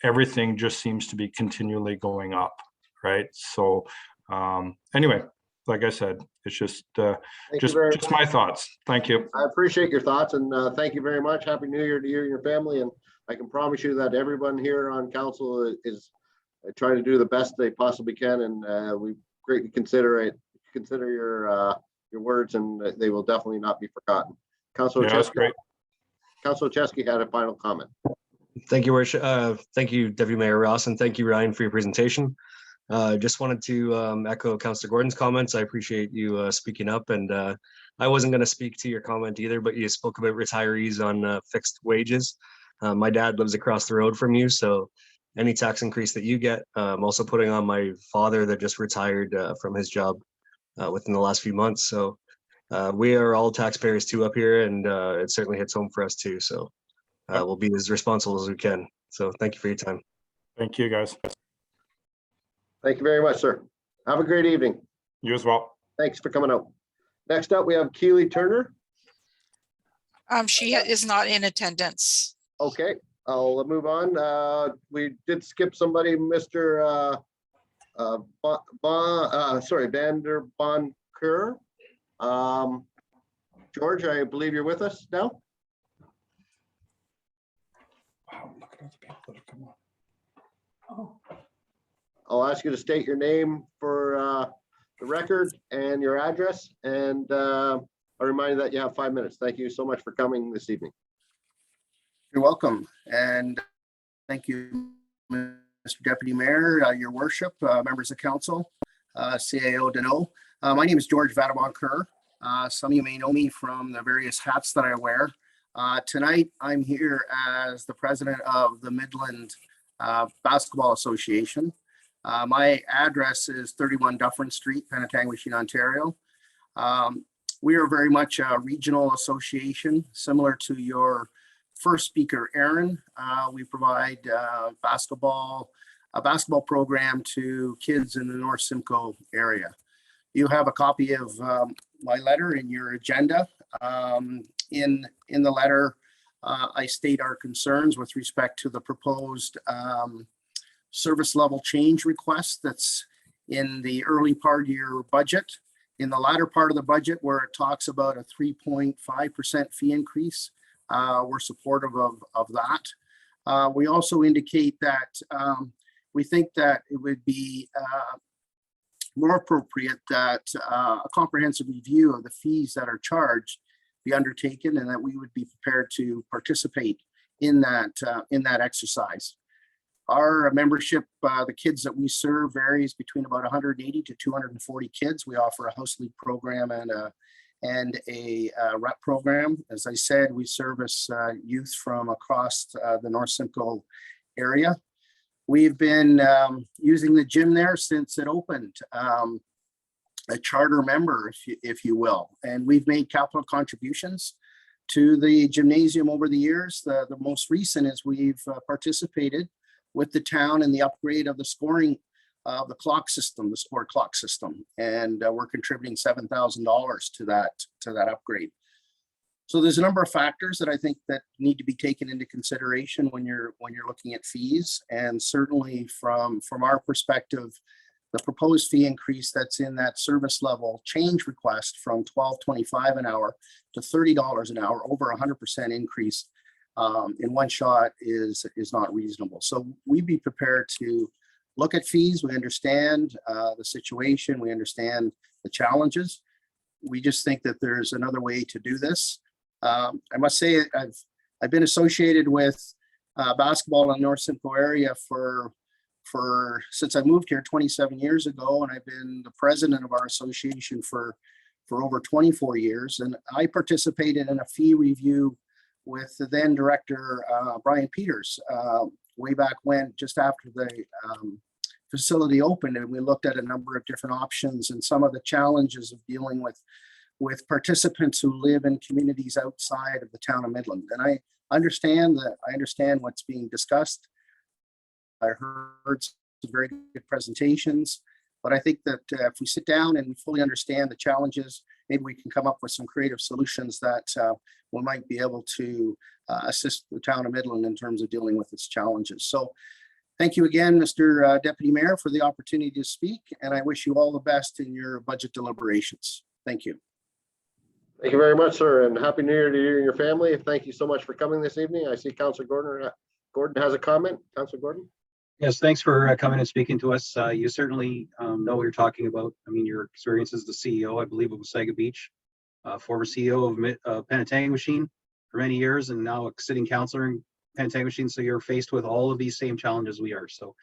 everything just seems to be continually going up. Right. So anyway, like I said, it's just my thoughts. Thank you. I appreciate your thoughts, and thank you very much. Happy New Year to you and your family. And I can promise you that everyone here on council is trying to do the best they possibly can. And we greatly consider your words, and they will definitely not be forgotten. Councilor Chesky. Councilor Chesky had a final comment. Thank you, Worship. Thank you, Deputy Mayor Ross, and thank you, Ryan, for your presentation. Just wanted to echo Councilor Gordon's comments. I appreciate you speaking up, and I wasn't going to speak to your comment either, but you spoke about retirees on fixed wages. My dad lives across the road from you, so any tax increase that you get, I'm also putting on my father that just retired from his job within the last few months. So we are all taxpayers too up here, and it certainly hits home for us too. So we'll be as responsible as we can. So thank you for your time. Thank you, guys. Thank you very much, sir. Have a great evening. You as well. Thanks for coming out. Next up, we have Keely Turner. She is not in attendance. Okay, I'll move on. We did skip somebody, Mr. Vander Boncoeur. George, I believe you're with us now. I'll ask you to state your name for the record and your address, and a reminder that you have 5 minutes. Thank you so much for coming this evening. You're welcome, and thank you, Mr. Deputy Mayor, Your Worship, members of council, CAO Deneau. My name is George Vadabon-Kerr. Some of you may know me from the various hats that I wear. Tonight, I'm here as the president of the Midland Basketball Association. My address is 31 Dufferin Street, Penetanguishene, Ontario. We are very much a regional association, similar to your first speaker, Aaron. We provide a basketball program to kids in the North Simcoe area. You have a copy of my letter in your agenda. In the letter, I state our concerns with respect to the proposed service level change request that's in the early part of your budget. In the latter part of the budget, where it talks about a 3.5% fee increase, we're supportive of that. We also indicate that we think that it would be more appropriate that a comprehensive review of the fees that are charged be undertaken, and that we would be prepared to participate in that exercise. Our membership, the kids that we serve, varies between about 180 to 240 kids. We offer a house league program and a rep program. As I said, we service youth from across the North Simcoe area. We've been using the gym there since it opened, a charter member, if you will, and we've made capital contributions to the gymnasium over the years. The most recent is we've participated with the town in the upgrade of the scoring of the clock system, the sport clock system, and we're contributing $7,000 to that upgrade. So there's a number of factors that I think that need to be taken into consideration when you're looking at fees, and certainly from our perspective, the proposed fee increase that's in that service level change request from $12.25 an hour to $30 an hour, over 100% increase in one shot is not reasonable. So we'd be prepared to look at fees. We understand the situation. We understand the challenges. We just think that there's another way to do this. I must say I've been associated with basketball in the North Simcoe area since I moved here 27 years ago, and I've been the president of our association for over 24 years. And I participated in a fee review with the then director, Brian Peters, way back when, just after the facility opened, and we looked at a number of different options and some of the challenges of dealing with participants who live in communities outside of the town of Midland. And I understand what's being discussed. I heard some very good presentations, but I think that if we sit down and we fully understand the challenges, maybe we can come up with some creative solutions that we might be able to assist the town of Midland in terms of dealing with its challenges. So thank you again, Mr. Deputy Mayor, for the opportunity to speak, and I wish you all the best in your budget deliberations. Thank you. Thank you very much, sir, and Happy New Year to you and your family. Thank you so much for coming this evening. I see Councillor Gordon has a comment. Councillor Gordon? Yes, thanks for coming and speaking to us. You certainly know what you're talking about. I mean, your experience as the CEO, I believe, of Wasaga Beach, former CEO of Penetanguishene for many years, and now a sitting councillor in Penetanguishene. So you're faced with all of these same challenges we are. So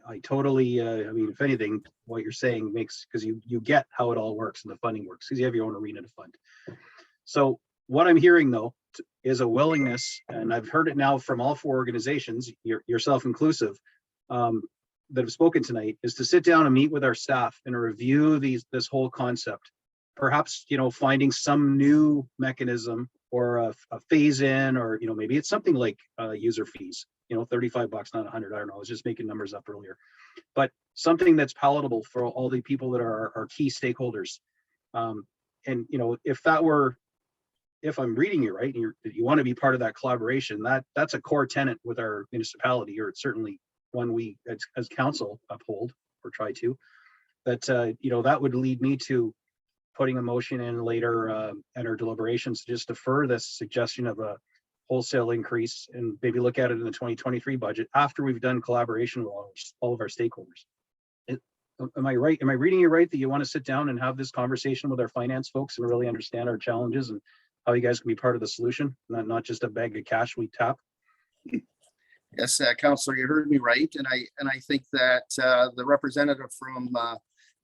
I totally, I mean, if anything, what you're saying makes, because you get how it all works and the funding works, because you have your own arena to fund. So what I'm hearing, though, is a willingness, and I've heard it now from all four organizations, yourself inclusive, that have spoken tonight, is to sit down and meet with our staff and review this whole concept. Perhaps, finding some new mechanism or a phase in, or, maybe it's something like user fees, $35, not 100. I don't know. I was just making numbers up earlier, but something that's palatable for all the people that are our key stakeholders. And, if I'm reading you right, and you want to be part of that collaboration, that's a core tenet with our municipality, or it's certainly one we as council uphold or try to, that, that would lead me to putting a motion in later at our deliberations to just defer this suggestion of a wholesale increase and maybe look at it in the 2023 budget after we've done collaboration with all of our stakeholders. Am I right? Am I reading you right that you want to sit down and have this conversation with our finance folks and really understand our challenges and how you guys can be part of the solution, not just a bag of cash we tap? Yes, Councillor, you heard me right, and I think that the representative from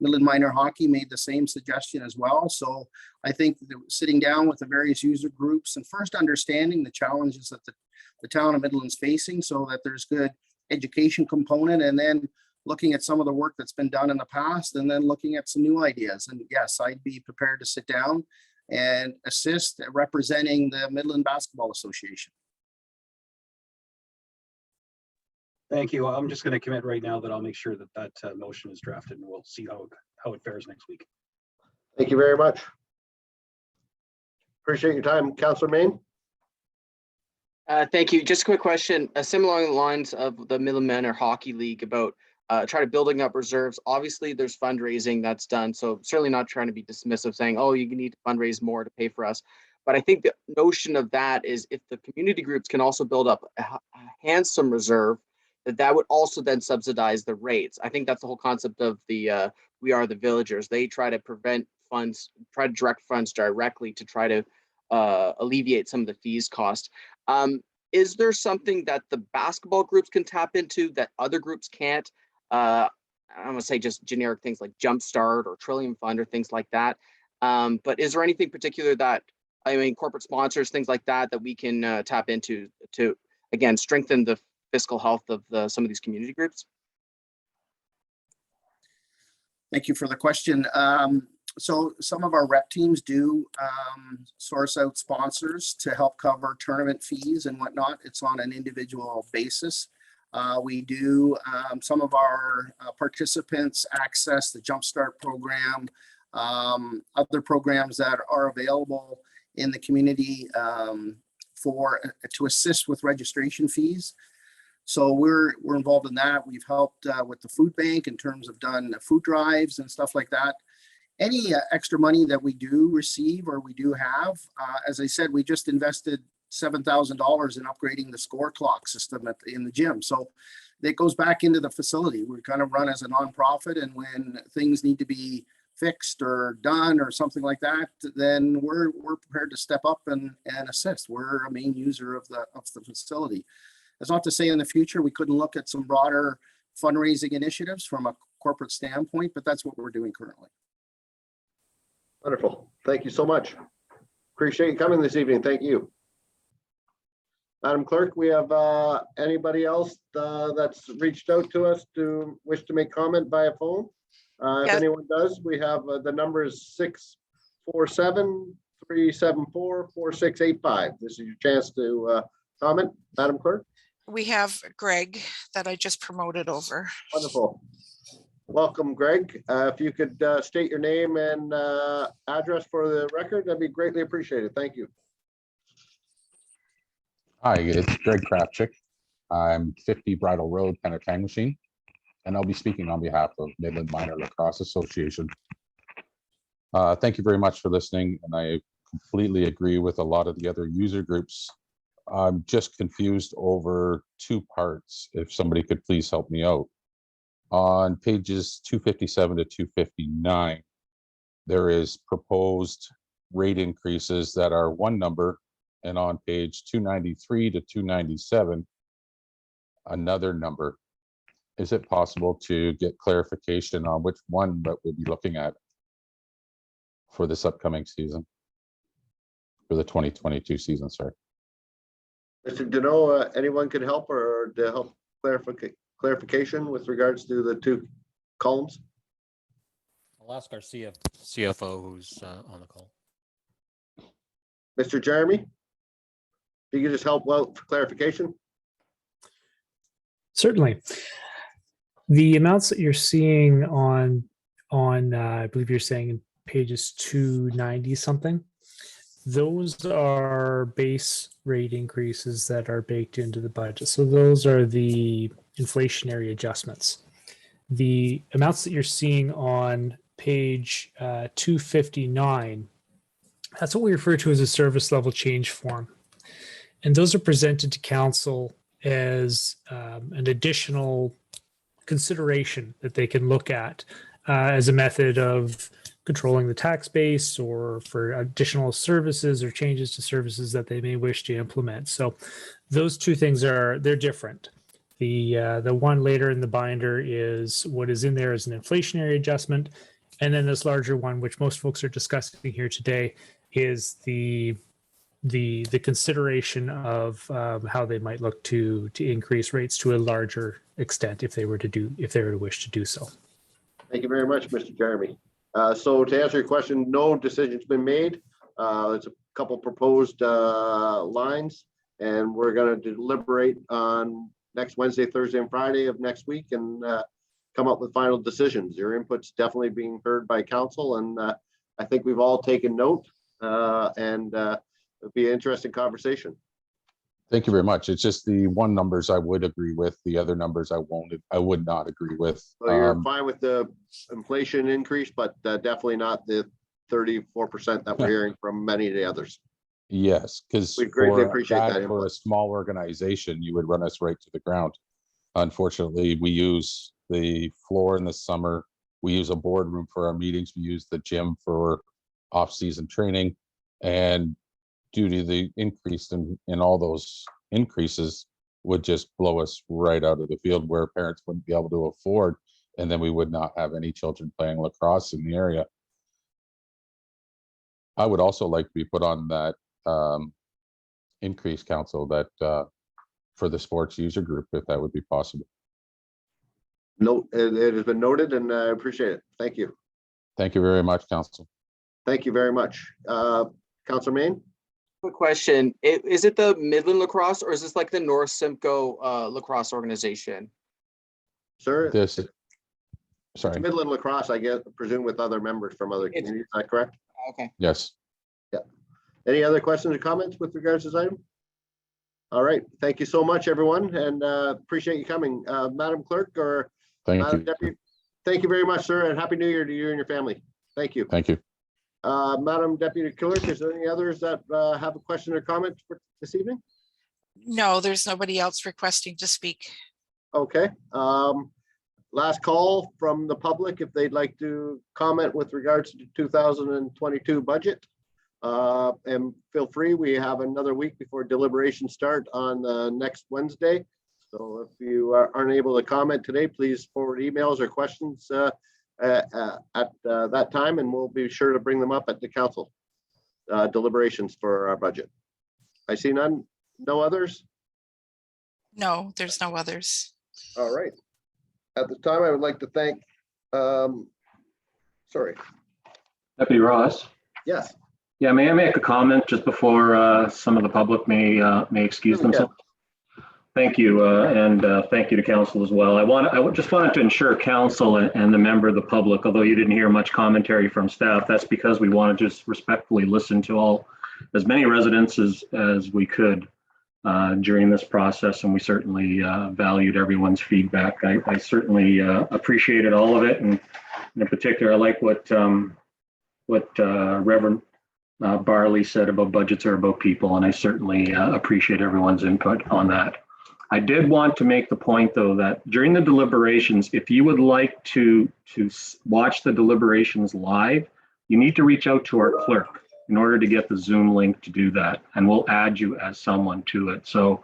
Midland Minor Hockey made the same suggestion as well. So I think that sitting down with the various user groups and first understanding the challenges that the town of Midland's facing, so that there's good education component, and then looking at some of the work that's been done in the past, and then looking at some new ideas. And yes, I'd be prepared to sit down and assist representing the Midland Basketball Association. Thank you. I'm just going to commit right now that I'll make sure that that motion is drafted, and we'll see how it fares next week. Thank you very much. Appreciate your time, Councillor Main. Thank you. Just a quick question, similar along the lines of the Midland Manor Hockey League about try to building up reserves. Obviously, there's fundraising that's done, so certainly not trying to be dismissive, saying, "Oh, you need to fundraise more to pay for us." But I think the notion of that is if the community groups can also build up a handsome reserve, that would also then subsidize the rates. I think that's the whole concept of the We Are the Villagers. They try to prevent funds, try to direct funds directly to try to alleviate some of the fees cost. Is there something that the basketball groups can tap into that other groups can't? I'm gonna say just generic things like Jumpstart or Trillium Fund or things like that. But is there anything particular that, I mean, corporate sponsors, things like that, that we can tap into to, again, strengthen the fiscal health of some of these community groups? Thank you for the question. So some of our rep teams do source out sponsors to help cover tournament fees and whatnot. It's on an individual basis. We do, some of our participants access the Jumpstart program, other programs that are available in the community to assist with registration fees. So we're involved in that. We've helped with the food bank in terms of done food drives and stuff like that. Any extra money that we do receive or we do have, as I said, we just invested $7,000 in upgrading the score clock system in the gym. So it goes back into the facility. We kind of run as a nonprofit, and when things need to be fixed or done or something like that, then we're prepared to step up and assist. We're a main user of the facility. That's not to say in the future we couldn't look at some broader fundraising initiatives from a corporate standpoint, but that's what we're doing currently. Wonderful. Thank you so much. Appreciate you coming this evening. Thank you. Madam Clerk, we have anybody else that's reached out to us to wish to make comment via phone? If anyone does, we have the number is 647-374-4685. This is your chance to comment, Madam Clerk. We have Greg that I just promoted over. Wonderful. Welcome, Greg. If you could state your name and address for the record, that'd be greatly appreciated. Thank you. Hi, it's Greg Krapchick. I'm 50 Bridle Road, Penetangmachine, and I'll be speaking on behalf of Midland Minor Lacrosse Association. Thank you very much for listening, and I completely agree with a lot of the other user groups. I'm just confused over two parts. If somebody could please help me out. On pages 257 to 259, there is proposed rate increases that are one number, and on page 293 to 297, another number. Is it possible to get clarification on which one that we'll be looking at for this upcoming season, for the 2022 season, sorry? Mr. Deneau, anyone can help or to help clarification with regards to the two columns? I'll ask our CFO who's on the call. Mr. Jeremy, if you could just help out for clarification. Certainly. The amounts that you're seeing on I believe you're saying in pages 290 something, those are base rate increases that are baked into the budget. So those are the inflationary adjustments. The amounts that you're seeing on page 259, that's what we refer to as a service level change form. And those are presented to council as an additional consideration that they can look at as a method of controlling the tax base or for additional services or changes to services that they may wish to implement. So those two things they're different. The one later in the binder is what is in there as an inflationary adjustment. And then this larger one, which most folks are discussing here today, is the consideration of how they might look to increase rates to a larger extent if they were to wish to do so. Thank you very much, Mr. Jeremy. So to answer your question, no decision's been made. It's a couple proposed lines, and we're going to deliberate on next Wednesday, Thursday, and Friday of next week, and come up with final decisions. Your input's definitely being heard by council, and I think we've all taken note, and it'll be an interesting conversation. Thank you very much. It's just the one numbers I would agree with, the other numbers I would not agree with. So you're fine with the inflation increase, but definitely not the 34% that we're hearing from many of the others. Yes, because we greatly appreciate that. For a small organization, you would run us right to the ground. Unfortunately, we use the floor in the summer. We use a boardroom for our meetings. We use the gym for off-season training, and due to the increase in all those increases would just blow us right out of the field where parents wouldn't be able to afford, and then we would not have any children playing lacrosse in the area. I would also like to be put on that increase council that for the sports user group, if that would be possible. No, it has been noted, and I appreciate it. Thank you. Thank you very much, council. Thank you very much. Councilor Main? Quick question. Is it the Midland Lacrosse, or is this like the North Simcoe lacrosse organization? Sir? Sorry. Midland Lacrosse, I guess, presume with other members from other communities. Is that correct? Okay. Yes. Yeah. Any other questions or comments with regards to this item? All right. Thank you so much, everyone, and appreciate you coming. Madam Clerk or Madam Deputy, thank you very much, sir, and Happy New Year to you and your family. Thank you. Thank you. Madam Deputy Clerk, is there any others that have a question or comment for this evening? No, there's nobody else requesting to speak. Okay. Last call from the public if they'd like to comment with regards to 2022 budget. And feel free, we have another week before deliberations start on next Wednesday. So if you aren't able to comment today, please forward emails or questions at that time, and we'll be sure to bring them up at the council deliberations for our budget. I see none, no others. No, there's no others. All right. At the time, I would like to thank, sorry. Deputy Ross. Yes. Yeah, may I make a comment just before some of the public may excuse themselves? Thank you, and thank you to council as well. I just wanted to ensure council and the member of the public, although you didn't hear much commentary from staff, that's because we want to just respectfully listen to as many residents as we could during this process, and we certainly valued everyone's feedback. I certainly appreciated all of it, and in particular, I like what Reverend Barley said about budgets are about people, and I certainly appreciate everyone's input on that. I did want to make the point, though, that during the deliberations, if you would like to watch the deliberations live, you need to reach out to our clerk in order to get the Zoom link to do that, and we'll add you as someone to it. So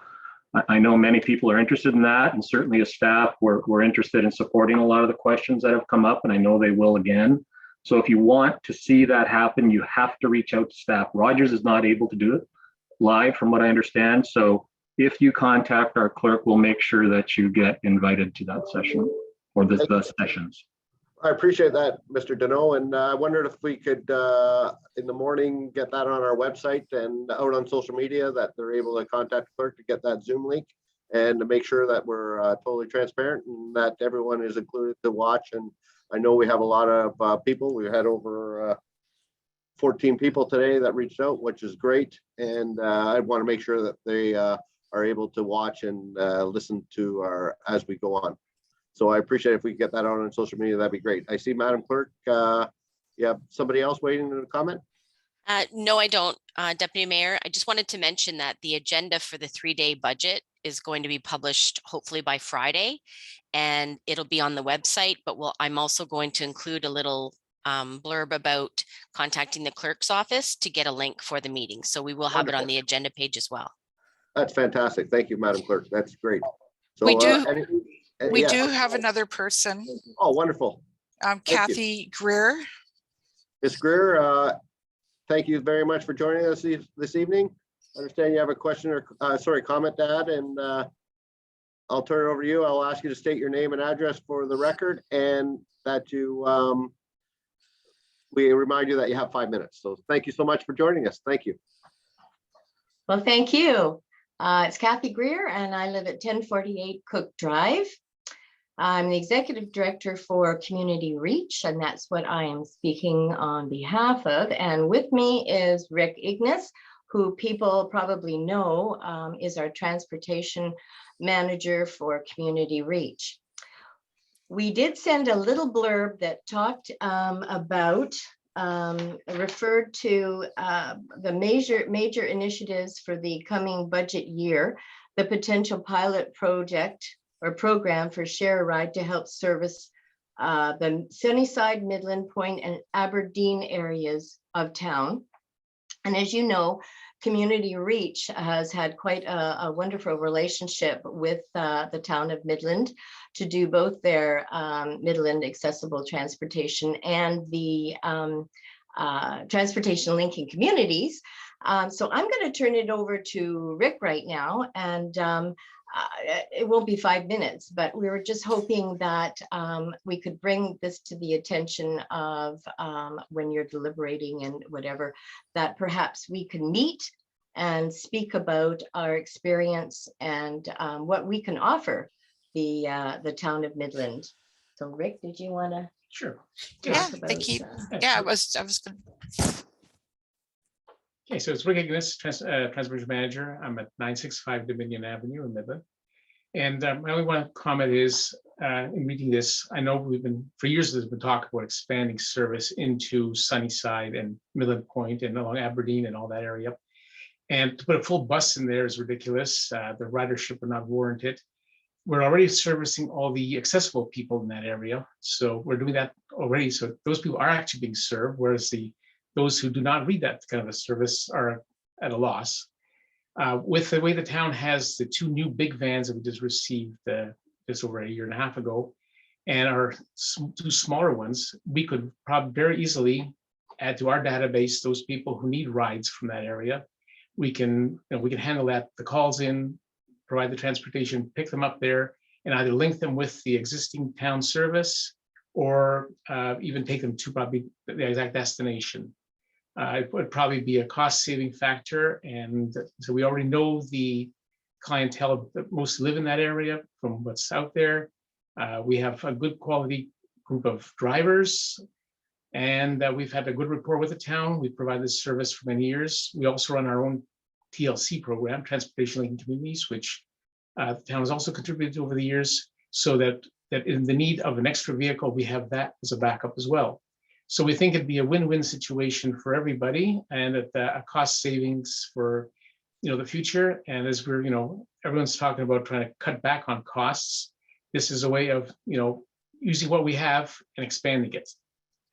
I know many people are interested in that, and certainly as staff, we're interested in supporting a lot of the questions that have come up, and I know they will again. So if you want to see that happen, you have to reach out to staff. Rogers is not able to do it live from what I understand. So if you contact our clerk, we'll make sure that you get invited to that session or the sessions. I appreciate that, Mr. Deneau, and I wondered if we could, in the morning, get that on our website and out on social media, that they're able to contact the clerk to get that Zoom link and to make sure that we're totally transparent and that everyone is included to watch. And I know we have a lot of people. We had over 14 people today that reached out, which is great. And I want to make sure that they are able to watch and listen to as we go on. So I appreciate if we get that on social media, that'd be great. I see Madam Clerk, you have somebody else waiting to comment? No, I don't, Deputy Mayor. I just wanted to mention that the agenda for the 3-day budget is going to be published hopefully by Friday, and it'll be on the website, but I'm also going to include a little blurb about contacting the clerk's office to get a link for the meeting. So we will have it on the agenda page as well. That's fantastic. Thank you, Madam Clerk. That's great. So We do, we yeah. do have another person, Oh, wonderful. Thank you. Kathy Greer. Ms. Greer, thank you very much for joining us this evening. I understand you have a question or comment to add, and I'll turn it over to you. I'll ask you to state your name and address for the record, and that you we remind you that you have 5 minutes. So thank you so much for joining us. Thank you. Well, thank you. It's Kathy Greer, and I live at 1048 Cook Drive. I'm the Executive Director for Community Reach, and that's what I am speaking on behalf of. And with me is Rick Ignace, who people probably know is our Transportation Manager for Community Reach. We did send a little blurb that talked referred to the major initiatives for the coming budget year, the potential pilot project or program for Share a Ride to help service the Sunnyside, Midland, Point, and Aberdeen areas of town. And as you know, Community Reach has had quite a wonderful relationship with the town of Midland to do both their Midland accessible transportation and the transportation linking communities. So I'm going to turn it over to Rick right now, and it won't be 5 minutes, but we were just hoping that we could bring this to the attention of when you're deliberating and whatever, that perhaps we can meet and speak about our experience and what we can offer the town of Midland. So Rick, did you want to? Sure. Yeah, thank you. Yeah, I was going to. Okay, so it's Rick Ignace, Transportation Manager. I'm at 965 Dominion Avenue in Midland. And my only one comment is, in reading this, I know for years there's been talk about expanding service into Sunnyside and Midland Point and along Aberdeen and all that area. And to put a full bus in there is ridiculous. The ridership would not warrant it. We're already servicing all the accessible people in that area. So we're doing that already. So those people are actually being served, whereas those who do not read that kind of a service are at a loss. With the way the town has the 2 new big vans that we just received just over a year and a half ago, and our 2 smaller ones, we could probably very easily add to our database those people who need rides from that area. We can handle that, the calls in, provide the transportation, pick them up there, and either link them with the existing town service or even take them to probably the exact destination. It would probably be a cost-saving factor, and so we already know the clientele that most live in that area from what's out there. We have a good quality group of drivers, and we've had a good rapport with the town. We've provided this service for many years. We also run our own TLC program, Transportation Linking Communities, which the town has also contributed to over the years, so that in the need of an extra vehicle, we have that as a backup as well. So we think it'd be a win-win situation for everybody, and at a cost savings for the future. And as we're everyone's talking about trying to cut back on costs, this is a way of using what we have and expanding it.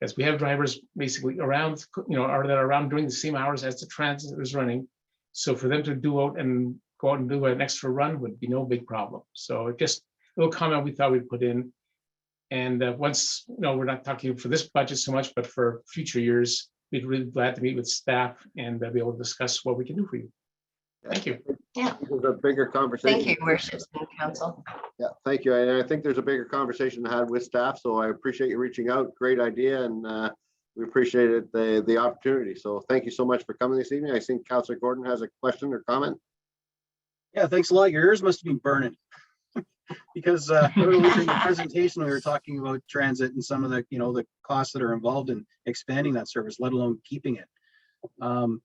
As we have drivers basically around, that are around during the same hours as the transit is running. So for them to go out and do an extra run would be no big problem. So just a little comment we thought we'd put in. And once, we're not talking for this budget so much, but for future years, we'd really glad to meet with staff and be able to discuss what we can do for you. Thank you. Yeah. There's a bigger conversation. Thank you, Worship Council. Yeah, thank you. And I think there's a bigger conversation to have with staff. So I appreciate you reaching out. Great idea. And we appreciated the opportunity. So thank you so much for coming this evening. I think Councillor Gordon has a question or comment. Yeah, thanks a lot. Your ears must have been burning. Because earlier in the presentation, we were talking about transit and some of the, the costs that are involved in expanding that service, let alone keeping it. I'm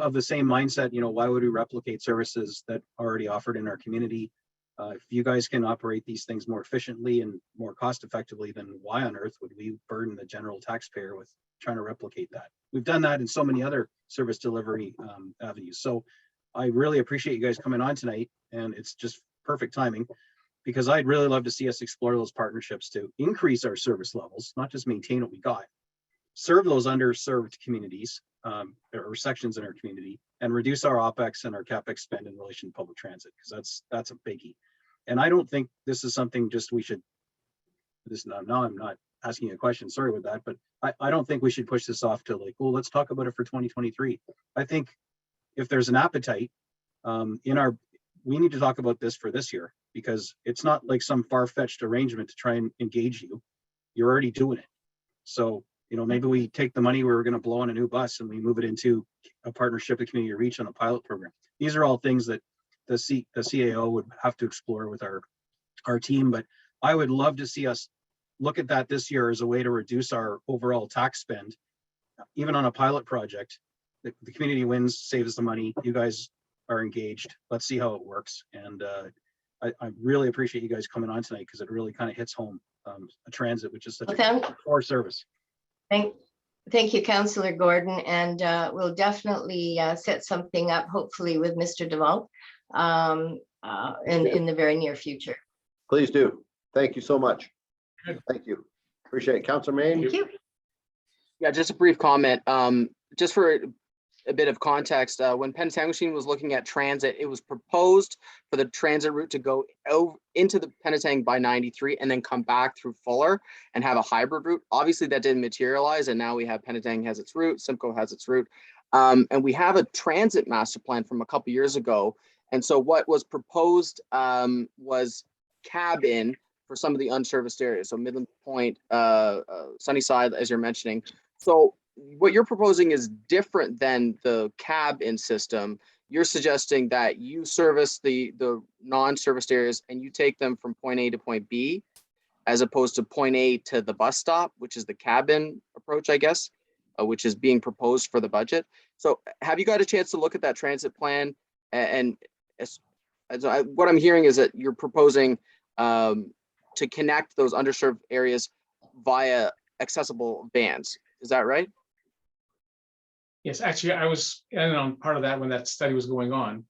of the same mindset, why would we replicate services that are already offered in our community? If you guys can operate these things more efficiently and more cost effectively, then why on earth would we burden the general taxpayer with trying to replicate that? We've done that in so many other service delivery avenues. So I really appreciate you guys coming on tonight, and it's just perfect timing, because I'd really love to see us explore those partnerships to increase our service levels, not just maintain what we got, serve those underserved communities or sections in our community, and reduce our OPEX and our CapEx spend in relation to public transit, because that's a biggie. And I don't think this is something just we should, now I'm not asking you a question, sorry with that, but I don't think we should push this off to like, well, let's talk about it for 2023. I think if there's an appetite we need to talk about this for this year, because it's not like some far-fetched arrangement to try and engage you. You're already doing it. So, you know, maybe we take the money we were going to blow on a new bus and we move it into a partnership with Community Reach on a pilot program. These are all things that the CAO would have to explore with our team, but I would love to see us look at that this year as a way to reduce our overall tax spend, even on a pilot project. The community wins, saves the money. You guys are engaged. Let's see how it works. And I really appreciate you guys coming on tonight, because it really kind of hits home a transit, which is such a core service. Thank you, Councillor Gordon, and we'll definitely set something up, hopefully with Mr. DeVault in the very near future. Please do. Thank you so much. Thank you. Appreciate it. Councillor Marion. Thank you. Yeah, just a brief comment. Just for a bit of context, when Penetanguishene was looking at transit, it was proposed for the transit route to go into the Penetang by 93 and then come back through Fuller and have a hybrid route. Obviously, that didn't materialize, and now we have Penetang has its route, Simcoe has its route, and we have a transit master plan from a couple years ago. And so what was proposed was cab-in for some of the unserviced areas, so Midland Point, Sunnyside, as you're mentioning. So what you're proposing is different than the cab-in system. You're suggesting that you service the non-serviced areas and you take them from point A to point B, as opposed to point A to the bus stop, which is the cab-in approach, I guess, which is being proposed for the budget. So have you got a chance to look at that transit plan? And what I'm hearing is that you're proposing to connect those underserved areas via accessible vans. Is that right? Yes, actually, I was in on part of that when that study was going on,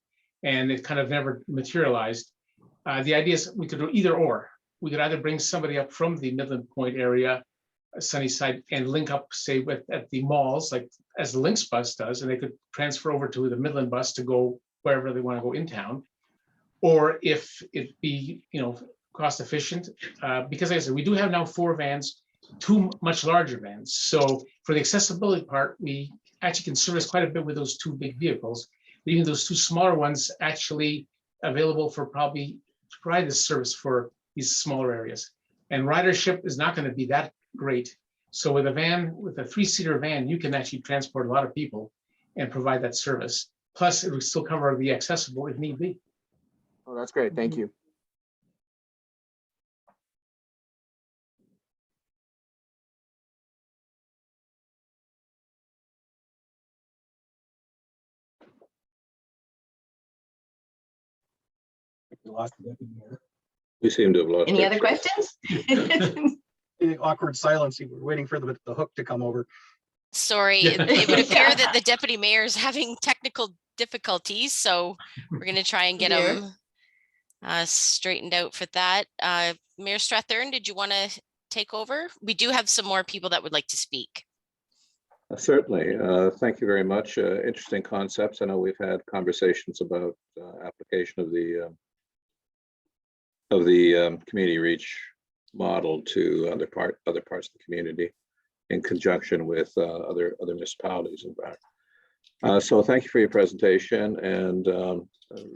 and it kind of never materialized. The idea is we could do either or. We could either bring somebody up from the Midland Point area, Sunnyside, and link up, say, at the malls, like as the Lynx bus does, and they could transfer over to the Midland bus to go wherever they want to go in town. Or if it be, cost efficient, because like I said, we do have now 4 vans, 2 much larger vans. So for the accessibility part, we actually can service quite a bit with those 2 big vehicles. Even those 2 smaller ones actually available for probably to provide this service for these smaller areas. And ridership is not going to be that great. So with a van, with a 3-seater van, you can actually transport a lot of people and provide that service. Plus, it will still cover the accessible if need be. Oh, that's great. Thank you. We seem to have lost. Any other questions? Awkward silence. We're waiting for the hook to come over. Sorry, it would appear that the deputy mayor is having technical difficulties, so we're going to try and get him straightened out for that. Mayor Strathern, did you want to take over? We do have some more people that would like to speak. Certainly. Thank you very much. Interesting concepts. I know we've had conversations about application of the community reach model to other parts of the community in conjunction with other municipalities, in fact. So thank you for your presentation, and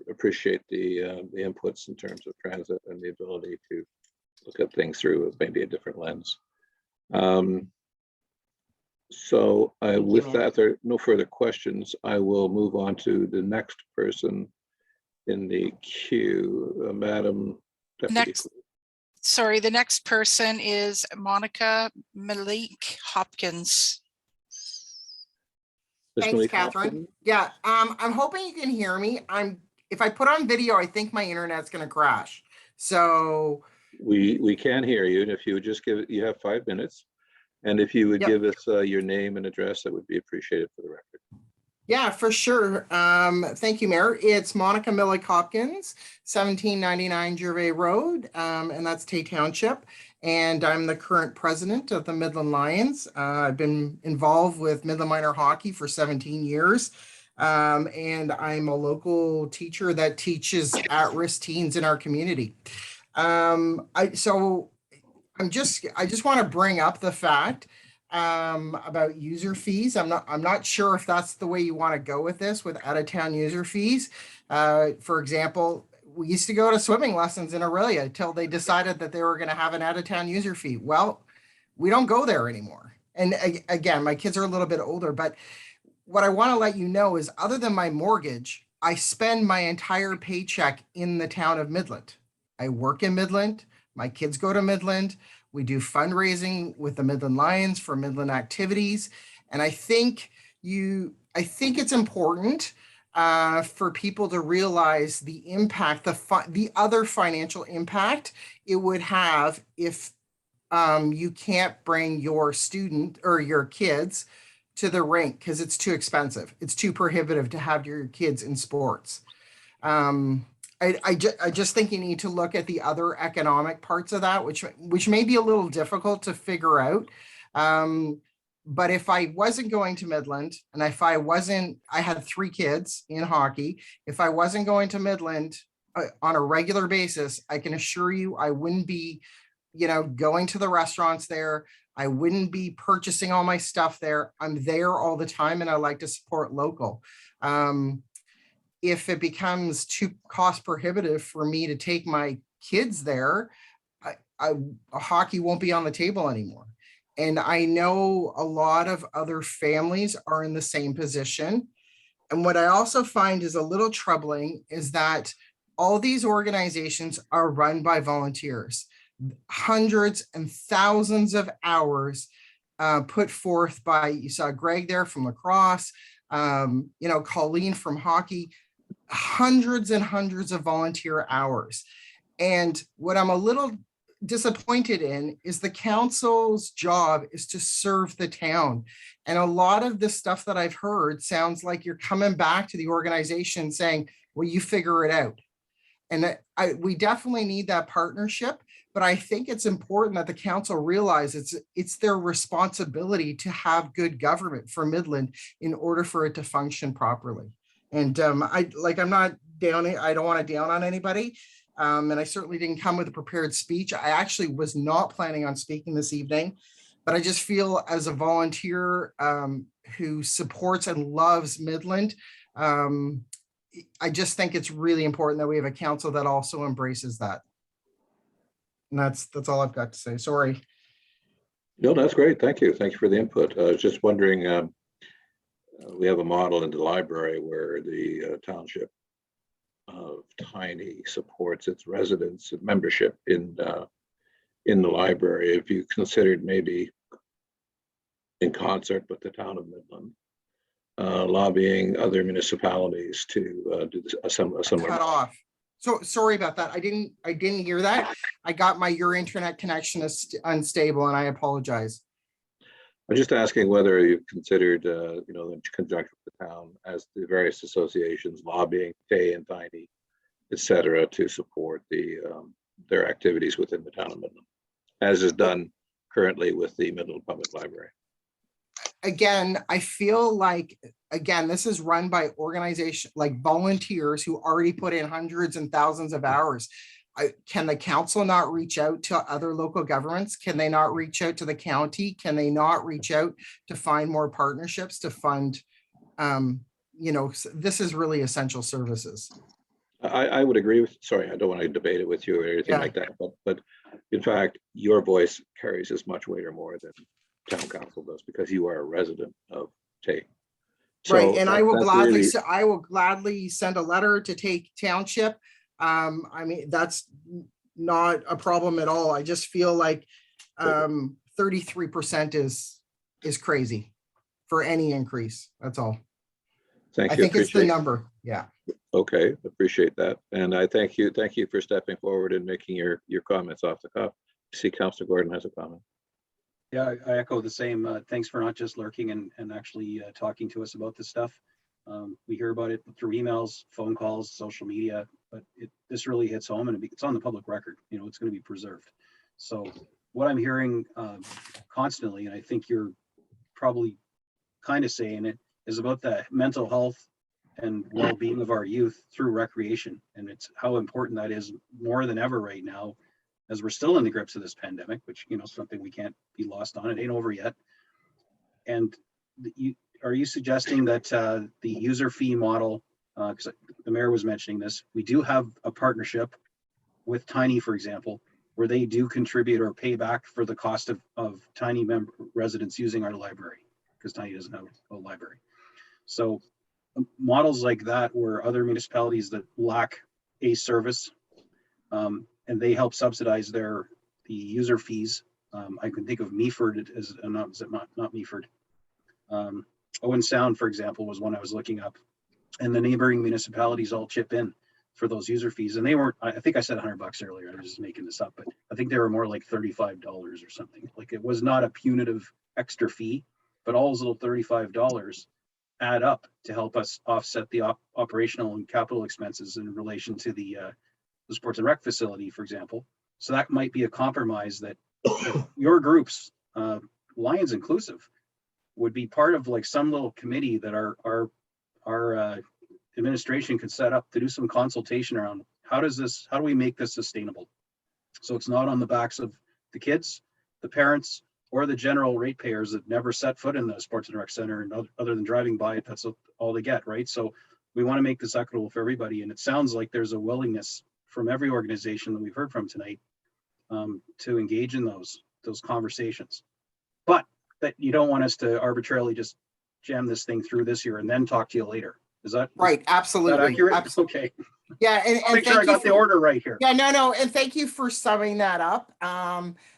appreciate the inputs in terms of transit and the ability to look at things through maybe a different lens. So with that, there are no further questions. I will move on to the next person in the queue, Madam Deputy. The next person is Monica Malik Hopkins. Thanks, Catherine. Yeah, I'm hoping you can hear me. I'm if I put on video, I think my internet's gonna crash. So We can hear you, and if you would just you have 5 minutes. And if you would give us your name and address, that would be appreciated for the record. yeah, for sure. Thank you, Mayor. It's Monica Millick Hopkins, 1799 Gervais Road, and that's Tay Township. And I'm the current president of the Midland Lions. I've been involved with Midland Minor Hockey for 17 years. And I'm a local teacher that teaches at-risk teens in our community. I just want to bring up the fact about user fees. I'm not sure if that's the way you want to go with this, with out-of-town user fees. For example, we used to go to swimming lessons in Aurelia until they decided that they were going to have an out-of-town user fee. Well, we don't go there anymore. And again, my kids are a little bit older, but what I want to let you know is, other than my mortgage, I spend my entire paycheck in the town of Midland. I work in Midland. My kids go to Midland. We do fundraising with the Midland Lions for Midland activities. And I think it's important for people to realize the impact, the other financial impact it would have if you can't bring your student or your kids to the rink because it's too expensive. It's too prohibitive to have your kids in sports. I just think you need to look at the other economic parts of that, which may be a little difficult to figure out. But if I wasn't going to Midland, and if I had 3 kids in hockey, if I wasn't going to Midland on a regular basis, I can assure you I wouldn't be, going to the restaurants there. I wouldn't be purchasing all my stuff there. I'm there all the time, and I like to support local. If it becomes too cost prohibitive for me to take my kids there, hockey won't be on the table anymore. And I know a lot of other families are in the same position. And what I also find is a little troubling is that all these organizations are run by volunteers. Hundreds and thousands of hours put forth by, you saw Greg there from lacrosse, Colleen from hockey, hundreds and hundreds of volunteer hours. And what I'm a little disappointed in is the council's job is to serve the town. And a lot of the stuff that I've heard sounds like you're coming back to the organization saying, well, you figure it out. And we definitely need that partnership, but I think it's important that the council realizes it's their responsibility to have good government for Midland in order for it to function properly. And I'm not down, I don't want to down on anybody. And I certainly didn't come with a prepared speech. I actually was not planning on speaking this evening, but I just feel as a volunteer who supports and loves Midland, I just think it's really important that we have a council that also embraces that. And that's all I've got to say. Sorry. No, that's great. Thank you. Thank you for the input. I was just wondering, we have a model in the library where the township of Tiny supports its residents and membership in the library. If you considered maybe in concert with the town of Midland, lobbying other municipalities to do a similar. Cut off. So sorry about that. I didn't hear that. I got your internet connection is unstable, and I apologize. I'm just asking whether you've considered, in conjunction with the town, as the various associations lobbying Tay and Tiny, et cetera, to support their activities within the town of Midland, as is done currently with the Midland Public Library. Again, I feel like, this is run by organizations like volunteers who already put in hundreds and thousands of hours. Can the council not reach out to other local governments? Can they not reach out to the county? Can they not reach out to find more partnerships to fund, this is really essential services. I would agree with, sorry, I don't want to debate it with you or anything like that, but in fact, your voice carries as much weight or more than town council does because you are a resident of Tay. So right, and I will gladly send a letter to Tay Township. I mean, that's not a problem at all. I just feel like 33% is crazy for any increase. That's all. Thank I you. think it's the Appreciate- number. Yeah. Okay, appreciate that. And I thank you for stepping forward and making your comments off the cuff. See, Councillor Gordon has a comment. Yeah, I echo the same. Thanks for not just lurking and actually talking to us about this stuff. We hear about it through emails, phone calls, social media, but this really hits home, and it's on the public record. You know, it's going to be preserved. So what I'm hearing constantly, and I think you're probably kind of saying it, is about the mental health and well-being of our youth through recreation. And it's how important that is more than ever right now, as we're still in the grips of this pandemic, which, you know, something we can't be lost on. It ain't over yet. And are you suggesting that the user fee model, because the mayor was mentioning this, we do have a partnership with Tiny, for example, where they do contribute or pay back for the cost of Tiny member residents using our library, because Tiny doesn't have a library. So models like that, where other municipalities that lack a service, and they help subsidize the user fees. I can think of Meaford as not Meaford. Owen Sound, for example, was one I was looking up, and the neighboring municipalities all chip in for those user fees. And they weren't, I think I said $100 earlier, I was just making this up, but I think they were more like $35 or something. Like, it was not a punitive extra fee, but all those little $35 add up to help us offset the operational and capital expenses in relation to the sports and rec facility, for example. So that might be a compromise that your groups, Lions inclusive, would be part of, like some little committee that our administration could set up to do some consultation around how do we make this sustainable? So it's not on the backs of the kids, the parents, or the general ratepayers that never set foot in the sports and rec center, and other than driving by it, that's all they get, right? So we want to make this equitable for everybody. And it sounds like there's a willingness from every organization that we've heard from tonight to engage in those conversations. But that you don't want us to arbitrarily just jam this thing through this year and then talk to you later. Is that right? Absolutely. Is that accurate? Absolutely. Okay. Yeah, and make sure I got the order right here. Yeah, no, and thank you for summing that up.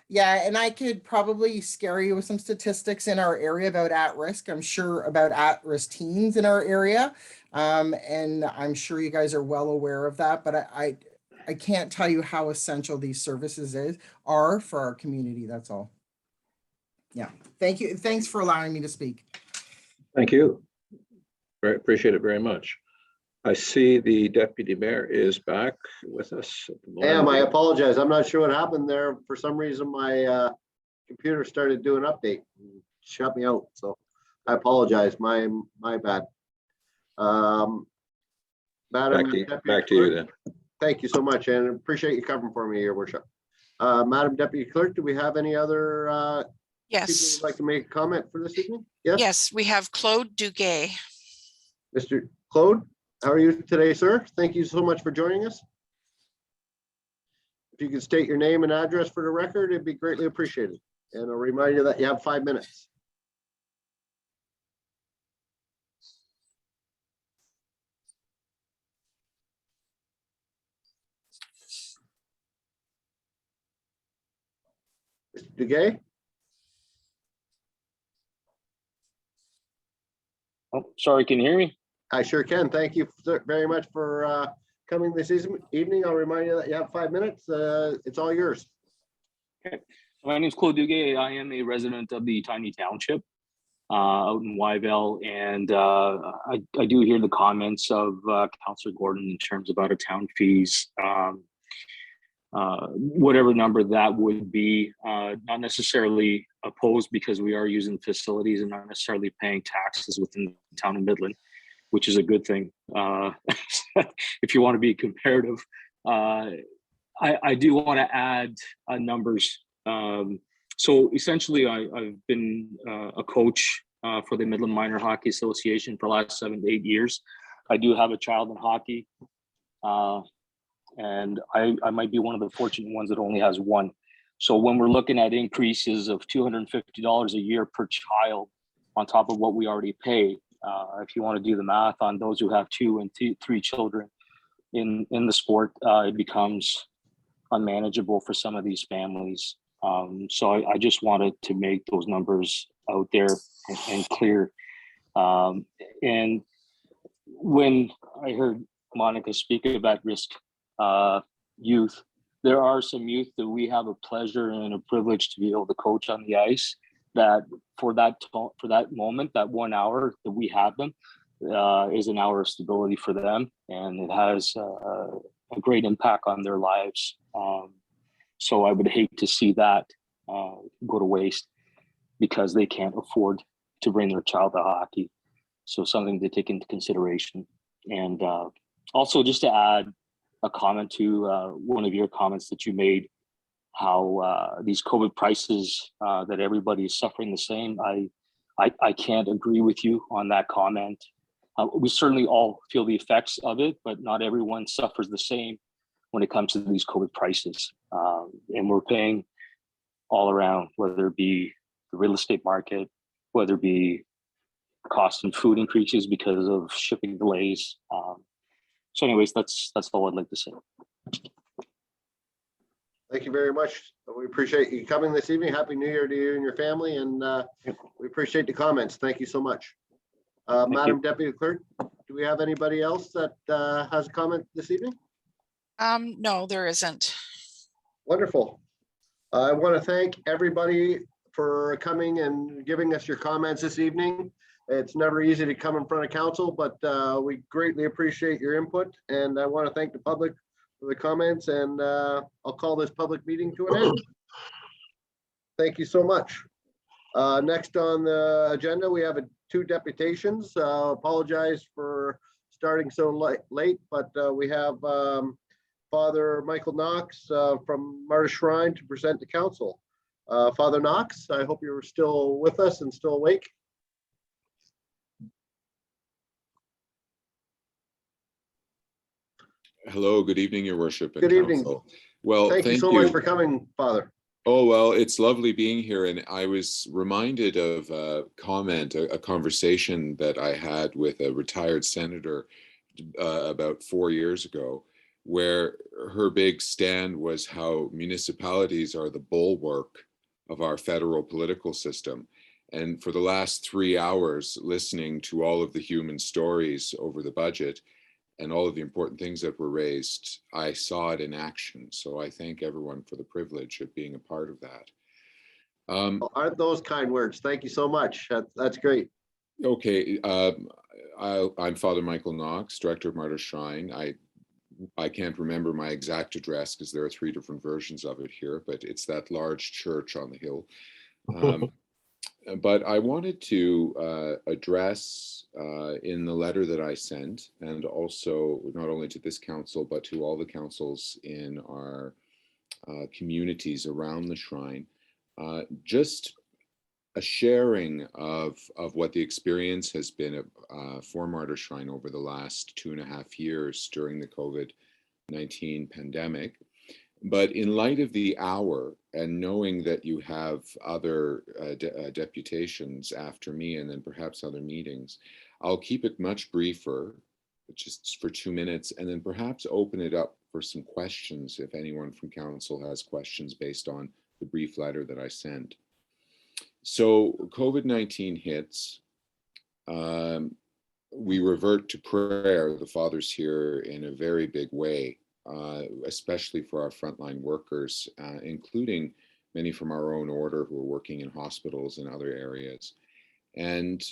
Yeah, and I could probably scare you with some statistics in our area about at-risk. I'm sure about at-risk teens in our area, and I'm sure you guys are well aware of that. But I can't tell you how essential these services are for our community. That's all. Yeah, thank you. Thanks for allowing me to speak. Thank you. Very appreciate it very much. I see the deputy mayor is back with us. I apologize. I'm not sure what happened there. For some reason, my computer started doing an update, shut me out. So I apologize. My bad. Madam, back to you then. Thank you so much, and appreciate you covering for me, Your Worship. Madam Deputy Clerk, do we have any other Yes. people who'd like to make a comment for this evening? Yes. Yes, we have Claude Duguay. Mr. Claude, how are you today, sir? Thank you so much for joining us. If you could state your name and address for the record, it'd be greatly appreciated. And I'll remind you that you have 5 minutes. Mr. Duguay? Oh, sorry, can you hear me? I sure can. Thank you very much for coming this evening. I'll remind you that you have 5 minutes. It's all yours. Okay. My name is Claude Duguay. I am a resident of the tiny township out in Wyville, and I do hear the comments of Councillor Gordon in terms of out-of-town fees. Whatever number that would be, not necessarily opposed because we are using facilities and not necessarily paying taxes within the town of Midland, which is a good thing. If you want to be comparative, I do want to add numbers. So essentially, I've been a coach for the Midland Minor Hockey Association for the last 7 to 8 years. I do have a child in hockey. And I might be one of the fortunate ones that only has one. So when we're looking at increases of $250 a year per child on top of what we already pay, if you want to do the math on those who have 2 and 3 children in the sport, it becomes unmanageable for some of these families. So I just wanted to make those numbers out there and clear. And when I heard Monica speak about risk youth, there are some youth that we have a pleasure and a privilege to be able to coach on the ice, that for that moment, that 1 hour that we have them, is an hour of stability for them, and it has a great impact on their lives. So I would hate to see that go to waste because they can't afford to bring their child to hockey. So something to take into consideration. And also just to add a comment to one of your comments that you made, how these COVID prices, that everybody is suffering the same. I can't agree with you on that comment. We certainly all feel the effects of it, but not everyone suffers the same when it comes to these COVID prices. And we're paying all around, whether it be the real estate market, whether it be cost and food increases because of shipping delays. So anyways, that's all I'd like to say. Thank you very much. We appreciate you coming this evening. Happy New Year to you and your family, and we appreciate the comments. Thank you so much. Madam Deputy Clerk, do we have anybody else that has a comment this evening? No, there isn't. Wonderful. I want to thank everybody for coming and giving us your comments this evening. It's never easy to come in front of council, but we greatly appreciate your input. And I want to thank the public for the comments, and I'll call this public meeting to an end. Thank you so much. Next on the agenda, we have two deputations. Apologize for starting so late, but we have Father Michael Knox from Martyr Shrine to present to council. Father Knox, I hope you're still with us and still awake. Hello, good evening, Your Worship. Good evening. Well, thank you so much for coming, Father. Oh, well, it's lovely being here. And I was reminded of a conversation that I had with a retired senator about 4 years ago, where her big stand was how municipalities are the bulwark of our federal political system. And for the last 3 hours, listening to all of the human stories over the budget and all of the important things that were raised, I saw it in action. So I thank everyone for the privilege of being a part of that. Aren't those kind words? Thank you so much. That's great. Okay, I'm Father Michael Knox, Director of Martyr Shrine. I can't remember my exact address because there are 3 different versions of it here, but it's that large church on the hill. But I wanted to address in the letter that I sent, and also not only to this council, but to all the councils in our communities around the shrine, just a sharing of what the experience has been for Martyr Shrine over the last 2.5 years during the COVID-19 pandemic. But in light of the hour, and knowing that you have other deputations after me and then perhaps other meetings, I'll keep it much briefer, just for 2 minutes, and then perhaps open it up for some questions if anyone from council has questions based on the brief letter that I sent. So COVID-19 hits. We revert to prayer, the fathers here, in a very big way. Especially for our frontline workers, including many from our own order who are working in hospitals and other areas, and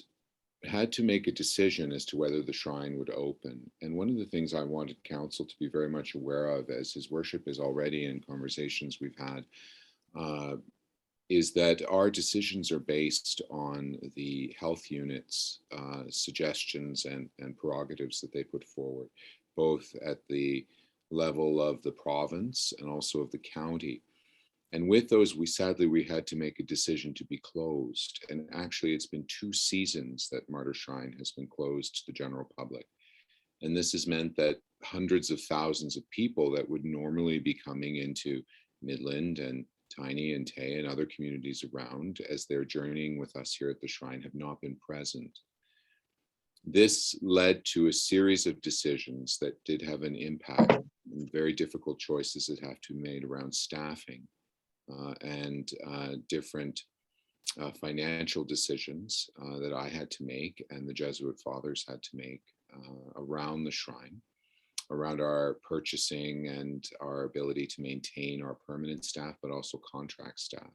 had to make a decision as to whether the shrine would open. And one of the things I wanted council to be very much aware of, as his worship is already in conversations we've had, is that our decisions are based on the health unit's suggestions and prerogatives that they put forward, both at the level of the province and also of the county. And with those, we had to make a decision to be closed. And actually, it's been 2 seasons that Martyr Shrine has been closed to the general public. And this has meant that hundreds of thousands of people that would normally be coming into Midland and Tiny and Tay and other communities around as they're journeying with us here at the shrine have not been present. This led to a series of decisions that did have an impact, very difficult choices that have to be made around staffing and different financial decisions that I had to make and the Jesuit fathers had to make around the shrine, around our purchasing and our ability to maintain our permanent staff, but also contract staff.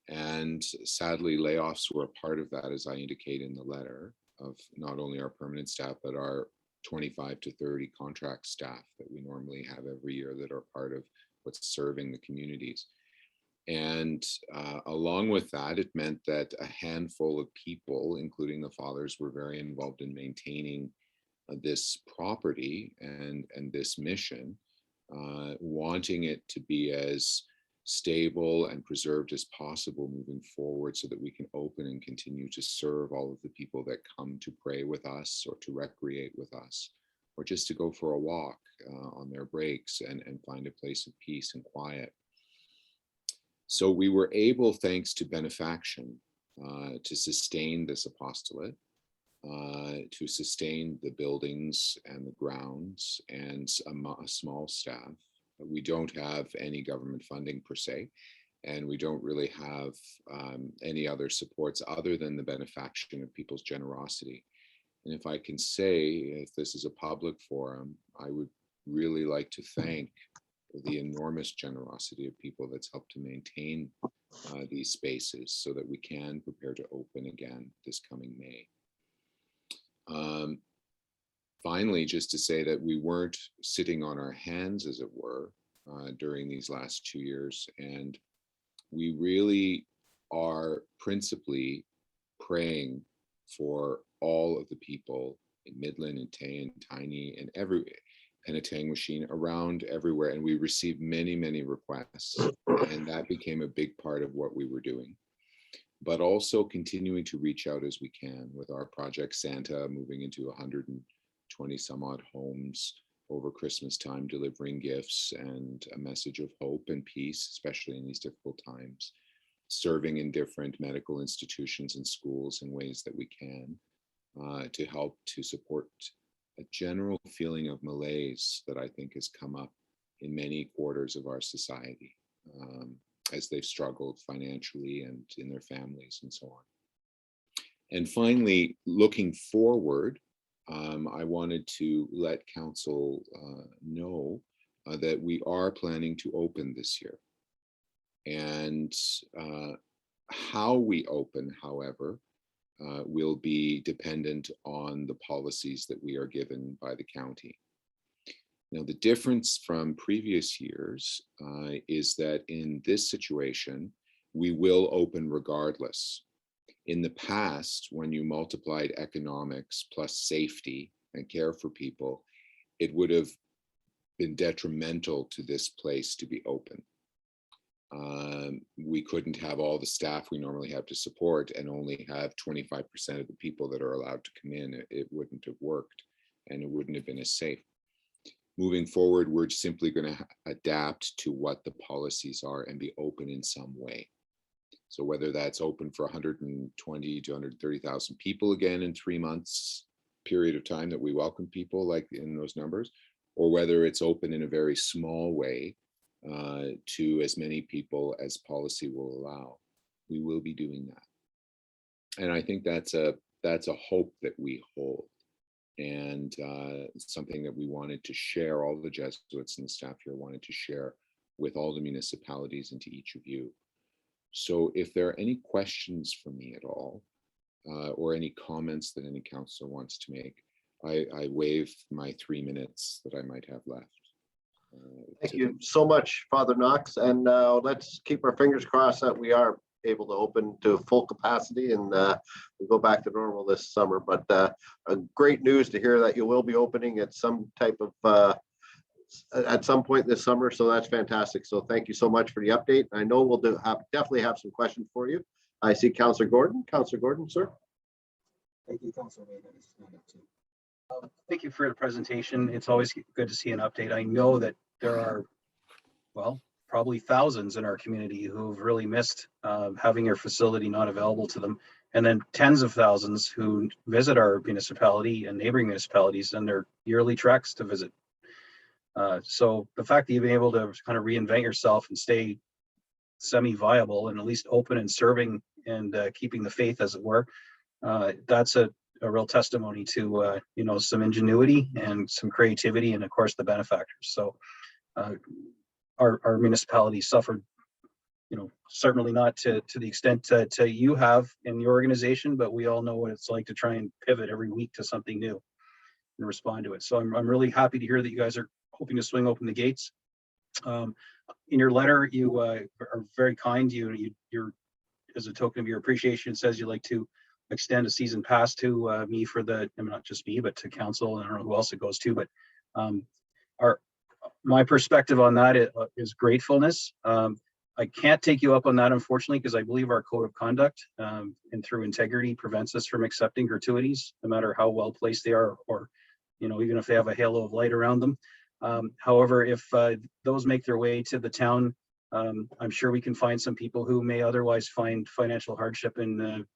And sadly, layoffs were a part of that, as I indicate in the letter, of not only our permanent staff, but our 25 to 30 contract staff that we normally have every year that are part of what's serving the communities. And along with that, it meant that a handful of people, including the fathers, were very involved in maintaining this property and this mission, wanting it to be as stable and preserved as possible moving forward, so that we can open and continue to serve all of the people that come to pray with us or to recreate with us, or just to go for a walk on their breaks and find a place of peace and quiet. So we were able, thanks to benefaction, to sustain this apostolate, to sustain the buildings and the grounds and a small staff. We don't have any government funding per se, and we don't really have any other supports other than the benefaction of people's generosity. And if I can say, if this is a public forum, I would really like to thank the enormous generosity of people that's helped to maintain these spaces so that we can prepare to open again this coming May. Finally, just to say that we weren't sitting on our hands, as it were, during these last 2 years. And we really are principally praying for all of the people in Midland and Tay and Tiny and Penetang around everywhere. And we received many, many requests. And that became a big part of what we were doing. But also continuing to reach out as we can with our Project Santa, moving into 120 some odd homes over Christmas time, delivering gifts and a message of hope and peace, especially in these difficult times, serving in different medical institutions and schools in ways that we can to help to support a general feeling of malaise that I think has come up in many quarters of our society as they've struggled financially and in their families and so on. And finally, looking forward, I wanted to let council know that we are planning to open this year. And how we open, however, will be dependent on the policies that we are given by the county. Now, the difference from previous years is that in this situation, we will open regardless. In the past, when you multiplied economics plus safety and care for people, it would have been detrimental to this place to be open. We couldn't have all the staff we normally have to support and only have 25% of the people that are allowed to come in. It wouldn't have worked and it wouldn't have been as safe. Moving forward, we're simply going to adapt to what the policies are and be open in some way. So whether that's open for 120 to 130,000 people again in 3 months period of time that we welcome people like in those numbers, or whether it's open in a very small way to as many people as policy will allow, we will be doing that. And I think that's a hope that we hold, and something that we wanted to share, all the Jesuits and the staff here wanted to share with all the municipalities and to each of you. So if there are any questions for me at all, or any comments that any councillor wants to make, I waive my 3 minutes that I might have left. Thank you so much, Father Knox. And let's keep our fingers crossed that we are able to open to full capacity and we'll go back to normal this summer. But great news to hear that you will be opening at some type of at some point this summer. So that's fantastic. So thank you so much for the update. I know we'll definitely have some questions for you. I see Councillor Gordon. Councillor Gordon, sir. Thank you, Councillor. Thank you for the presentation. It's always good to see an update. I know that there are, well, probably thousands in our community who've really missed having your facility not available to them, and then tens of thousands who visit our municipality and neighboring municipalities and their yearly treks to visit. So the fact that you've been able to kind of reinvent yourself and stay semi-viable and at least open and serving and keeping the faith, as it were, that's a a real testimony to, you know, some ingenuity and some creativity, and of course the benefactors. So our municipality suffered, you know, certainly not to the extent that you have in your organization, but we all know what it's like to try and pivot every week to something new and respond to it. So I'm really happy to hear that you guys are hoping to swing open the gates. In your letter, you are very kind. You're, as a token of your appreciation, it says you'd like to extend a season pass to me for the, I mean, not just me, but to council, and I don't know who else it goes to, but my perspective on that is gratefulness. I can't take you up on that, unfortunately, because I believe our code of conduct and through integrity prevents us from accepting gratuities, no matter how well placed they are, or, you know, even if they have a halo of light around them. However, if those make their way to the town, I'm sure we can find some people who may otherwise find financial hardship in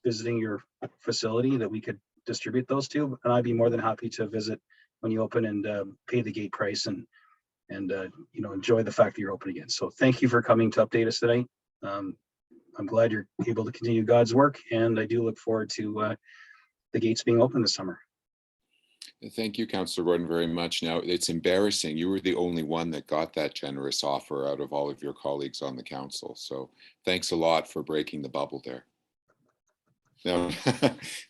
visiting your facility that we could distribute those to. And I'd be more than happy to visit when you open and pay the gate price and you know, enjoy the fact that you're open again. So thank you for coming to update us tonight. I'm glad you're able to continue God's work, and I do look forward to the gates being open this summer. Thank you, Councillor Gordon, very much. Now, it's embarrassing. You were the only one that got that generous offer out of all of your colleagues on the council. So thanks a lot for breaking the bubble there. No,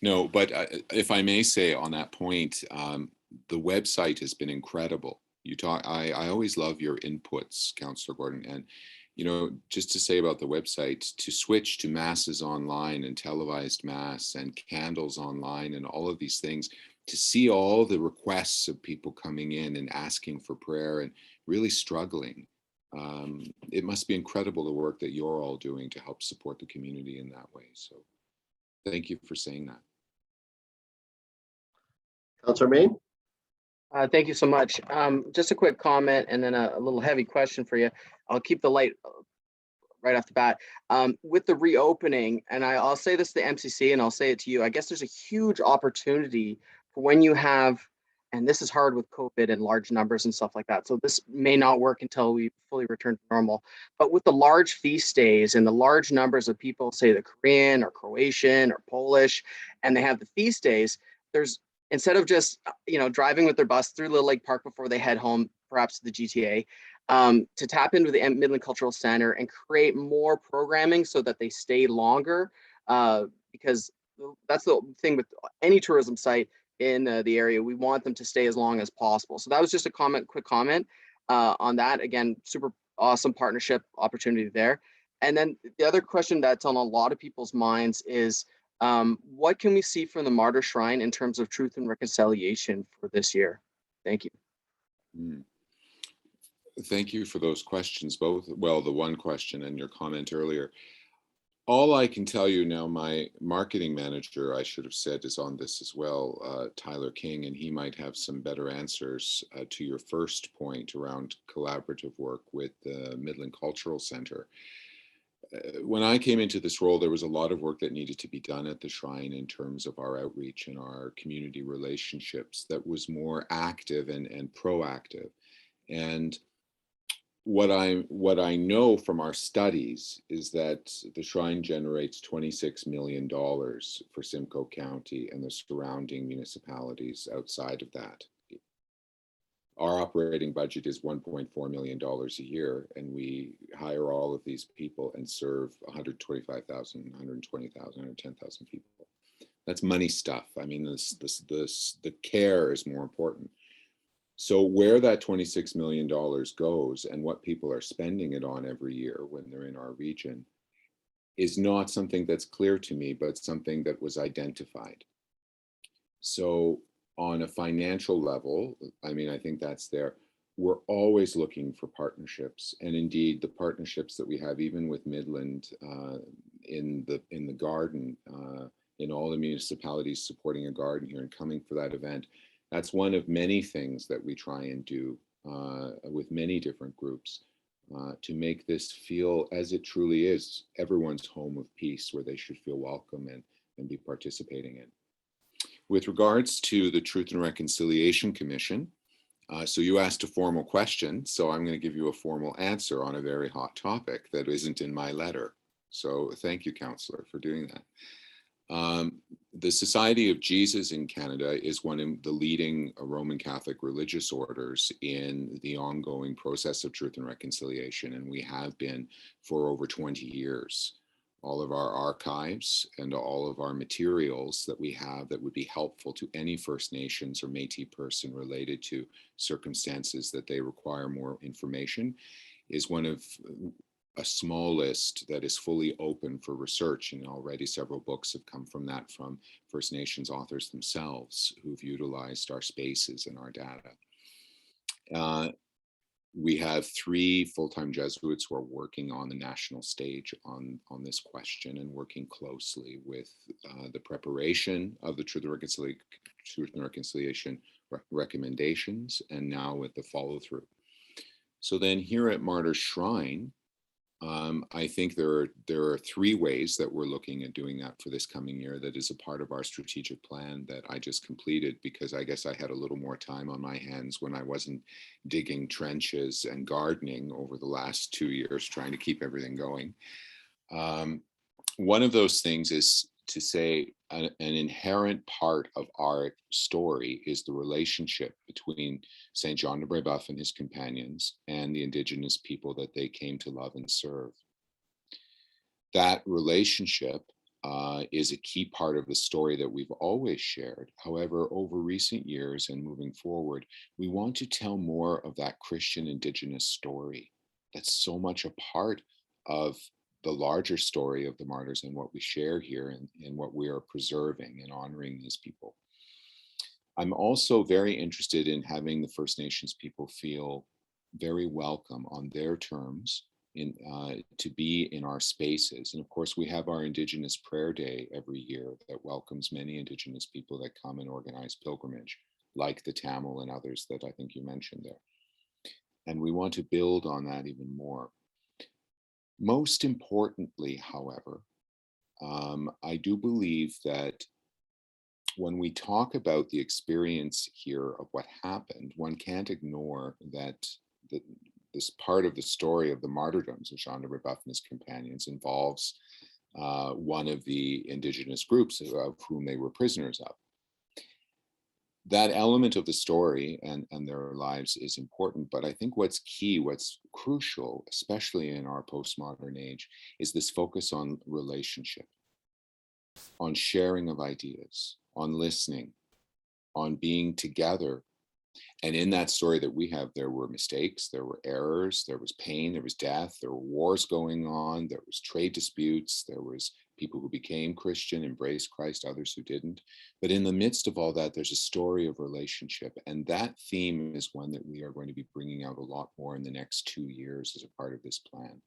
no, but if I may say on that point, the website has been incredible. You talk, I always love your inputs, Councillor Gordon. And, you know, just to say about the website, to switch to masses online and televised mass and candles online and all of these things, to see all the requests of people coming in and asking for prayer and really struggling. It must be incredible the work that you're all doing to help support the community in that way. So thank you for saying that. Councillor Main. Thank you so much. Just a quick comment and then a little heavy question for you. I'll keep the light right off the bat. With the reopening, and I'll say this to the MCC and I'll say it to you, I guess there's a huge opportunity for when you have, and this is hard with COVID and large numbers and stuff like that, so this may not work until we fully return to normal, but with the large feast days and the large numbers of people, say the Korean or Croatian or Polish, and they have the feast days, there's, instead of just, you know, driving with their bus through Little Lake Park before they head home, perhaps to the GTA, to tap into the Midland Cultural Center and create more programming so that they stay longer, because that's the thing with any tourism site in the area. We want them to stay as long as possible. So that was just a quick comment on that. Again, super awesome partnership opportunity there. And then the other question that's on a lot of people's minds is, what can we see from the Martyr Shrine in terms of truth and reconciliation for this year? Thank you. Thank you for those questions, both. Well, the one question and your comment earlier. All I can tell you now, my marketing manager, I should have said, is on this as well, Tyler King, and he might have some better answers to your first point around collaborative work with the Midland Cultural Center. When I came into this role, there was a lot of work that needed to be done at the shrine in terms of our outreach and our community relationships that was more active and proactive. And what I know from our studies is that the shrine generates $26 million for Simcoe County and the surrounding municipalities outside of that. Our operating budget is $1.4 million a year, and we hire all of these people and serve 125,000, 120,000, 110,000 people. That's money stuff. I mean, the care is more important. So where that $26 million goes and what people are spending it on every year when they're in our region is not something that's clear to me, but something that was identified. So on a financial level, I mean, I think that's there. We're always looking for partnerships, and indeed the partnerships that we have, even with Midland in the garden, in all the municipalities supporting a garden here and coming for that event. That's one of many things that we try and do with many different groups to make this feel as it truly is, everyone's home of peace, where they should feel welcome and be participating in. With regards to the Truth and Reconciliation Commission, so you asked a formal question, so I'm going to give you a formal answer on a very hot topic that isn't in my letter. So thank you, Councillor, for doing that. The Society of Jesus in Canada is one of the leading Roman Catholic religious orders in the ongoing process of truth and reconciliation, and we have been for over 20 years. All of our archives and all of our materials that we have that would be helpful to any First Nations or Métis person related to circumstances that they require more information is one of a small list that is fully open for research, and already several books have come from that from First Nations authors themselves who've utilized our spaces and our data. We have 3 full-time Jesuits who are working on the national stage on this question and working closely with the preparation of the Truth and Reconciliation recommendations, and now with the follow-through. So then here at Martyr's Shrine, I think there are 3 ways that we're looking at doing that for this coming year. That is a part of our strategic plan that I just completed, because I guess I had a little more time on my hands when I wasn't digging trenches and gardening over the last 2 years, trying to keep everything going. One of those things is to say an inherent part of our story is the relationship between St. John de Brébeuf and his companions and the Indigenous people that they came to love and serve. That relationship is a key part of the story that we've always shared. However, over recent years and moving forward, we want to tell more of that Christian Indigenous story. That's so much a part of the larger story of the martyrs and what we share here and what we are preserving and honoring these people. I'm also very interested in having the First Nations people feel very welcome on their terms to be in our spaces. And of course, we have our Indigenous Prayer Day every year that welcomes many Indigenous people that come and organize pilgrimage, like the Tamil and others that I think you mentioned there. And we want to build on that even more. Most importantly, however, I do believe that when we talk about the experience here of what happened, one can't ignore that this part of the story of the martyrdoms of Jean de Brébeuf and his companions involves one of the Indigenous groups of whom they were prisoners of. That element of the story and their lives is important, but I think what's key, what's crucial, especially in our postmodern age, is this focus on relationship, on sharing of ideas, on listening, on being together. And in that story that we have, there were mistakes, there were errors, there was pain, there was death, there were wars going on, there was trade disputes, there was people who became Christian, embraced Christ, others who didn't. But in the midst of all that, there's a story of relationship. And that theme is one that we are going to be bringing out a lot more in the next 2 years as a part of this plan.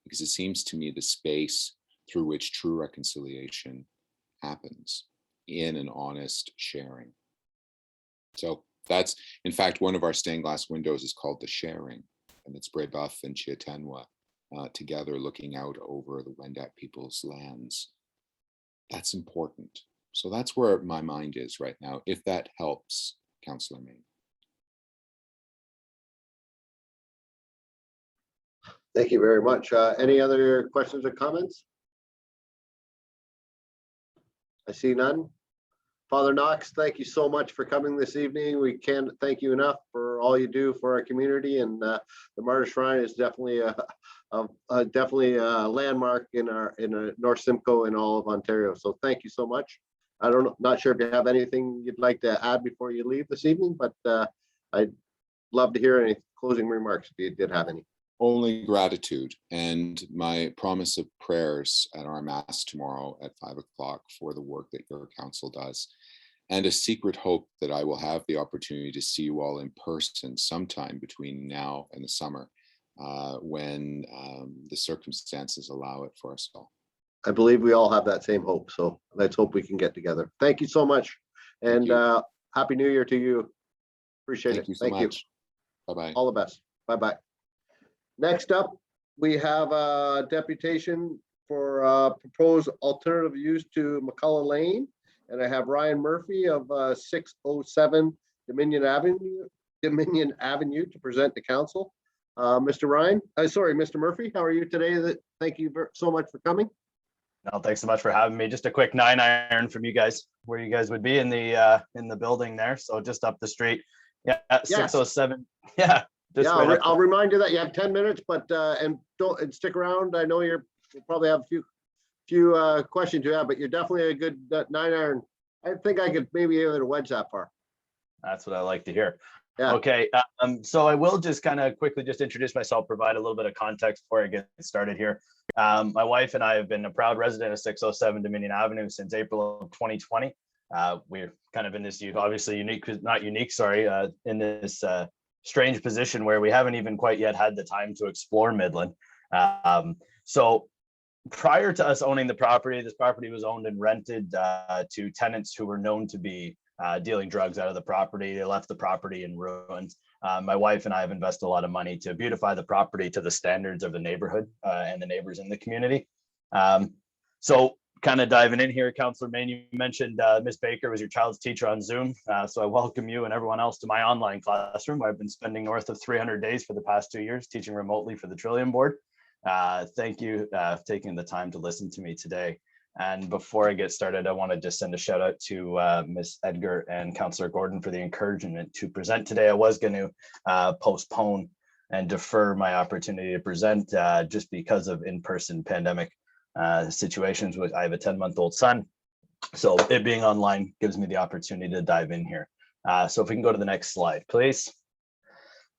Because it seems to me the space through which true reconciliation happens in an honest sharing. So that's, in fact, one of our stained glass windows is called The Sharing, and it's Brébeuf and Chiatenwa together looking out over the Wendat people's lands. That's important. So that's where my mind is right now, if that helps, Councillor Main. Thank you very much. Any other questions or comments? I see none. Father Knox, thank you so much for coming this evening. We can't thank you enough for all you do for our community, and the Martyr's Shrine is definitely a landmark in North Simcoe and all of Ontario. So thank you so much. I don't know, not sure if you have anything you'd like to add before you leave this evening, but I'd love to hear any closing remarks if you did have any. Only gratitude and my promise of prayers at our Mass tomorrow at 5 o'clock for the work that your council does, and a secret hope that I will have the opportunity to see you all in person sometime between now and the summer when the circumstances allow it for us all. I believe we all have that same hope, so let's hope we can get together. Thank you so much, and Happy New Year to you. Appreciate it. Thank you so much. Bye-bye. All the best. Bye-bye. Next up, we have a deputation for proposed alternative use to McCullough Lane. And I have Ryan Murphy of 607 Dominion Avenue to present to council. Mr. Murphy, how are you today? Thank you so much for coming. Well, thanks so much for having me. Just a quick 9-iron from you guys, where you guys would be in the building there. So just up the street. Yeah, 607. Yeah. Just Yeah, right I'll remind you that you have 10 minutes, but and stick around. I know you'll probably have a few questions you have, but you're definitely a good 9-iron. I think I could maybe able to wedge that far. That's what I like to hear. Yeah. Okay, so I will just kind of quickly just introduce myself, provide a little bit of context before I get started here. My wife and I have been a proud resident of 607 Dominion Avenue since April of 2020. We're kind of in this obviously not unique, sorry, in this strange position where we haven't even quite yet had the time to explore Midland. So prior to us owning the property, this property was owned and rented to tenants who were known to be dealing drugs out of the property. They left the property in ruins. My wife and I have invested a lot of money to beautify the property to the standards of the neighborhood and the neighbors in the community. So kind of diving in here, Councillor Main, you mentioned Miss Baker was your child's teacher on Zoom. So I welcome you and everyone else to my online classroom, where I've been spending north of 300 days for the past 2 years teaching remotely for the Trillium Board. Thank you for taking the time to listen to me today. And before I get started, I want to just send a shout out to Ms. Edgar and Councillor Gordon for the encouragement to present today. I was going to postpone and defer my opportunity to present just because of in-person pandemic situations. I have a 10-month-old son, so it being online gives me the opportunity to dive in here. So if we can go to the next slide, please.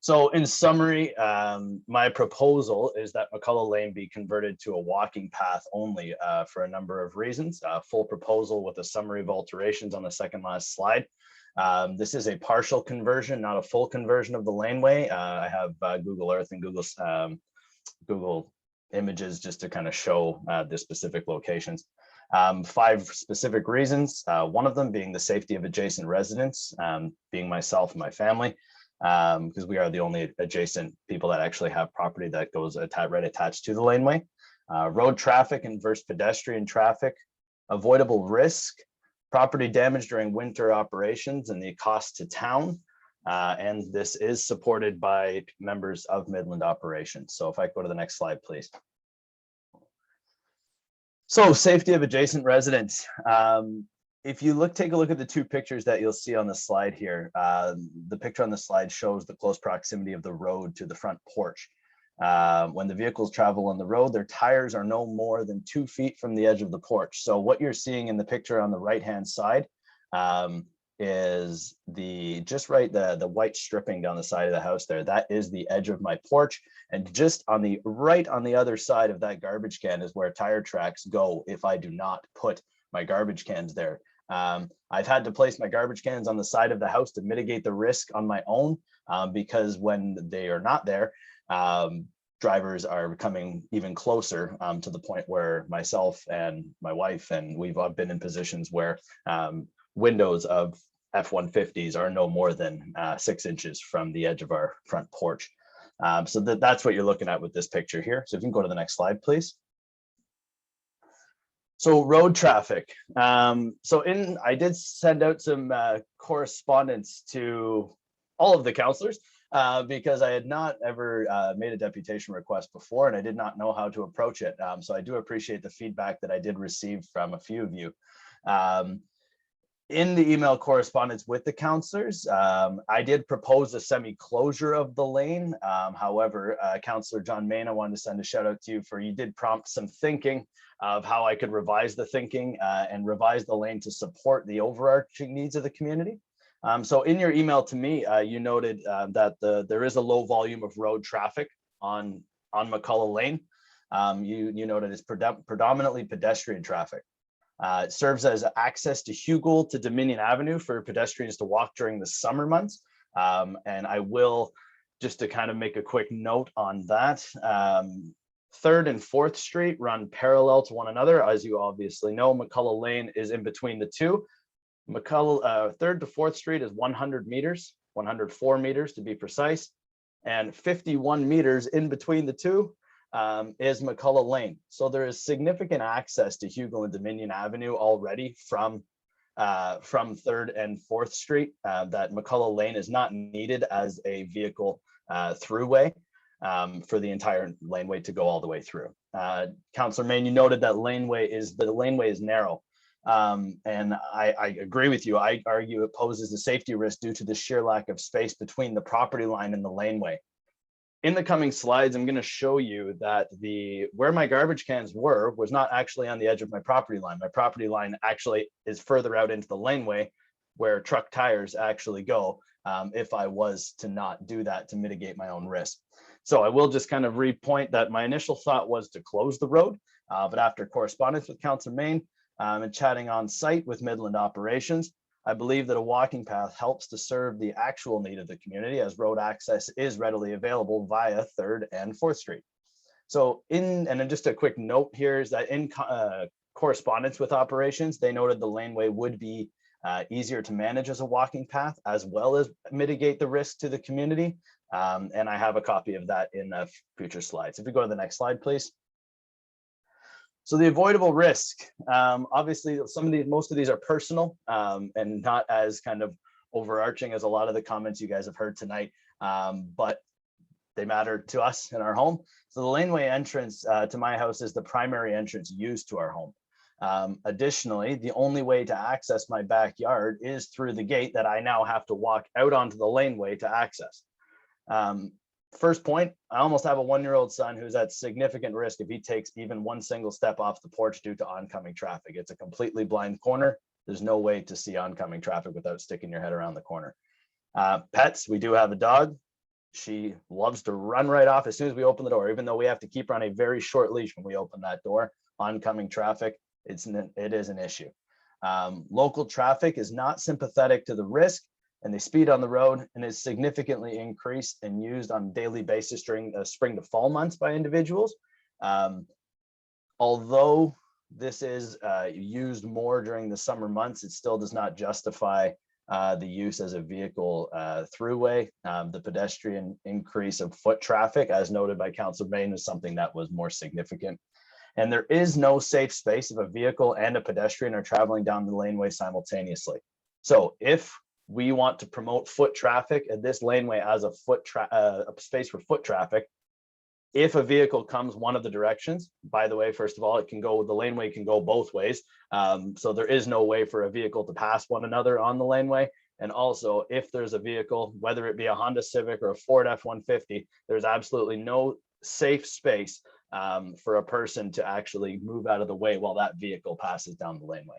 So in summary, my proposal is that McCullough Lane be converted to a walking path only for a number of reasons. Full proposal with a summary of alterations on the second last slide. This is a partial conversion, not a full conversion of the laneway. I have Google Earth and Google Images just to kind of show the specific locations. 5 specific reasons, one of them being the safety of adjacent residents, being myself and my family. Because we are the only adjacent people that actually have property that goes right attached to the laneway. Road traffic and versus pedestrian traffic, avoidable risk, property damage during winter operations and the cost to town. And this is supported by members of Midland operations. So if I go to the next slide, please. So safety of adjacent residents. If you take a look at the 2 pictures that you'll see on the slide here, the picture on the slide shows the close proximity of the road to the front porch. When the vehicles travel on the road, their tires are no more than 2 feet from the edge of the porch. So what you're seeing in the picture on the right-hand side is the white stripping down the side of the house there. That is the edge of my porch. And just on the other side of that garbage can is where tire tracks go if I do not put my garbage cans there. I've had to place my garbage cans on the side of the house to mitigate the risk on my own because when they are not there, drivers are coming even closer to the point where myself and my wife and we've all been in positions where windows of F-150s are no more than 6 inches from the edge of our front porch. So that's what you're looking at with this picture here. So if you can go to the next slide, please. So road traffic. I did send out some correspondence to all of the councillors because I had not ever made a deputation request before and I did not know how to approach it. So I do appreciate the feedback that I did receive from a few of you. In the email correspondence with the councillors, I did propose a semi-closure of the lane. However, Councillor John Main, I wanted to send a shout out to you for you did prompt some thinking of how I could revise the thinking and revise the lane to support the overarching needs of the community. So in your email to me, you noted that there is a low volume of road traffic on McCullough Lane. You noted it's predominantly pedestrian traffic. It serves as access to Hugo to Dominion Avenue for pedestrians to walk during the summer months. And I will, just to kind of make a quick note on that, 3rd and 4th Street run parallel to one another. As you obviously know, McCullough Lane is in between the two. 3rd to 4th Street is 100 meters, 104 meters to be precise, and 51 meters in between the two is McCullough Lane. So there is significant access to Hugo and Dominion Avenue already from 3rd and 4th Street, that McCullough Lane is not needed as a vehicle throughway for the entire laneway to go all the way through. Councillor Main, you noted that the laneway is narrow. And I agree with you. I argue it poses a safety risk due to the sheer lack of space between the property line and the laneway. In the coming slides, I'm going to show you that where my garbage cans was not actually on the edge of my property line. My property line actually is further out into the laneway where truck tires actually go, if I was to not do that to mitigate my own risk. So I will just kind of repoint that my initial thought was to close the road, but after correspondence with Councillor Main and chatting on site with Midland operations, I believe that a walking path helps to serve the actual need of the community, as road access is readily available via 3rd and 4th Street. So and then just a quick note here is that in correspondence with operations, they noted the laneway would be easier to manage as a walking path, as well as mitigate the risk to the community. And I have a copy of that in future slides. If we go to the next slide, please. So the avoidable risk, obviously most of these are personal and not as kind of overarching as a lot of the comments you guys have heard tonight, but they matter to us in our home. So the laneway entrance to my house is the primary entrance used to our home. Additionally, the only way to access my backyard is through the gate that I now have to walk out onto the laneway to access. First point, I almost have a 1-year-old son who's at significant risk if he takes even one single step off the porch due to oncoming traffic. It's a completely blind corner. There's no way to see oncoming traffic without sticking your head around the corner. Pets, we do have a dog. She loves to run right off as soon as we open the door, even though we have to keep her on a very short leash when we open that door. Oncoming traffic, it is an issue. Local traffic is not sympathetic to the risk, and they speed on the road and is significantly increased and used on a daily basis during the spring to fall months by individuals. Although this is used more during the summer months, it still does not justify the use as a vehicle throughway. The pedestrian increase of foot traffic, as noted by Councillor Main, is something that was more significant. And there is no safe space if a vehicle and a pedestrian are traveling down the laneway simultaneously. So if we want to promote foot traffic at this laneway as a space for foot traffic, if a vehicle comes one of the directions, by the way, first of all, the laneway can go both ways. So there is no way for a vehicle to pass one another on the laneway. And also, if there's a vehicle, whether it be a Honda Civic or a Ford F-150, there's absolutely no safe space for a person to actually move out of the way while that vehicle passes down the laneway.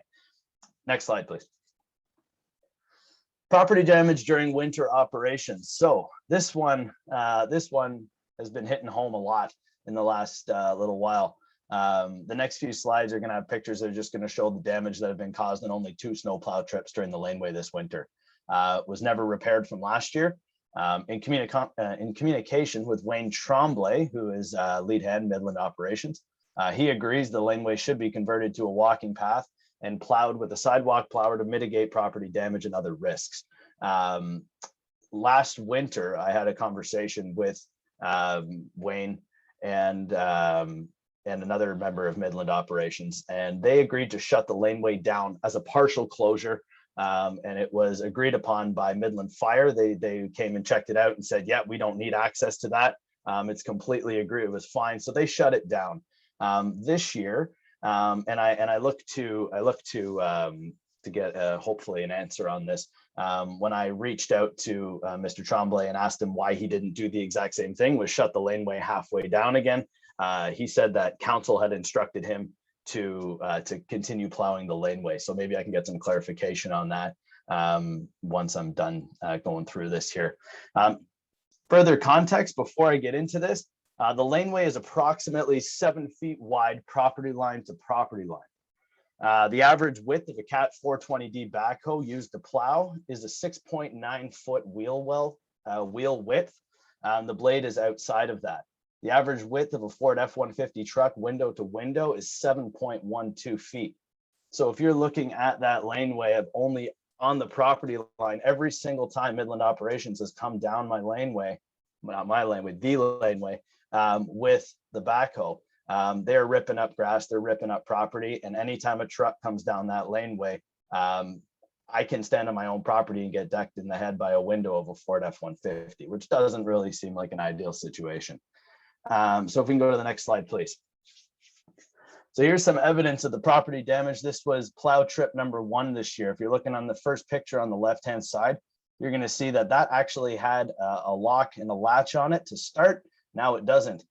Next slide, please. Property damage during winter operations. So this one has been hitting home a lot in the last little while. The next few slides are going to have pictures that are just going to show the damage that have been caused in only 2 snowplow trips during the laneway this winter. Was never repaired from last year. In communication with Wayne Tremblay, who is lead hand Midland operations, he agrees the laneway should be converted to a walking path and plowed with a sidewalk plower to mitigate property damage and other risks. Last winter, I had a conversation with Wayne and another member of Midland operations, and they agreed to shut the laneway down as a partial closure. And it was agreed upon by Midland Fire. They came and checked it out and said, yeah, we don't need access to that. It's completely agreed. It was fine. So they shut it down. This year, and I look to get hopefully an answer on this. When I reached out to Mr. Tremblay and asked him why he didn't do the exact same thing, was shut the laneway halfway down again. He said that council had instructed him to continue plowing the laneway. So maybe I can get some clarification on that once I'm done going through this here. Further context before I get into this, the laneway is approximately 7 feet wide, property line to property line. The average width of a Cat 420D backhoe used to plow is a 6.9 foot wheel width. The blade is outside of that. The average width of a Ford F-150 truck window to window is 7.12 feet. So if you're looking at that laneway of only on the property line, every single time Midland Operations has come down my laneway, not my laneway, the laneway, with the backhoe, they're ripping up grass, they're ripping up property. And anytime a truck comes down that laneway, I can stand on my own property and get decked in the head by a window of a Ford F-150, which doesn't really seem like an ideal situation. So if we can go to the next slide, please. So here's some evidence of the property damage. This was plow trip number 1 this year. If you're looking on the first picture on the left-hand side, you're going to see that that actually had a lock and a latch on it to start. Now it doesn't.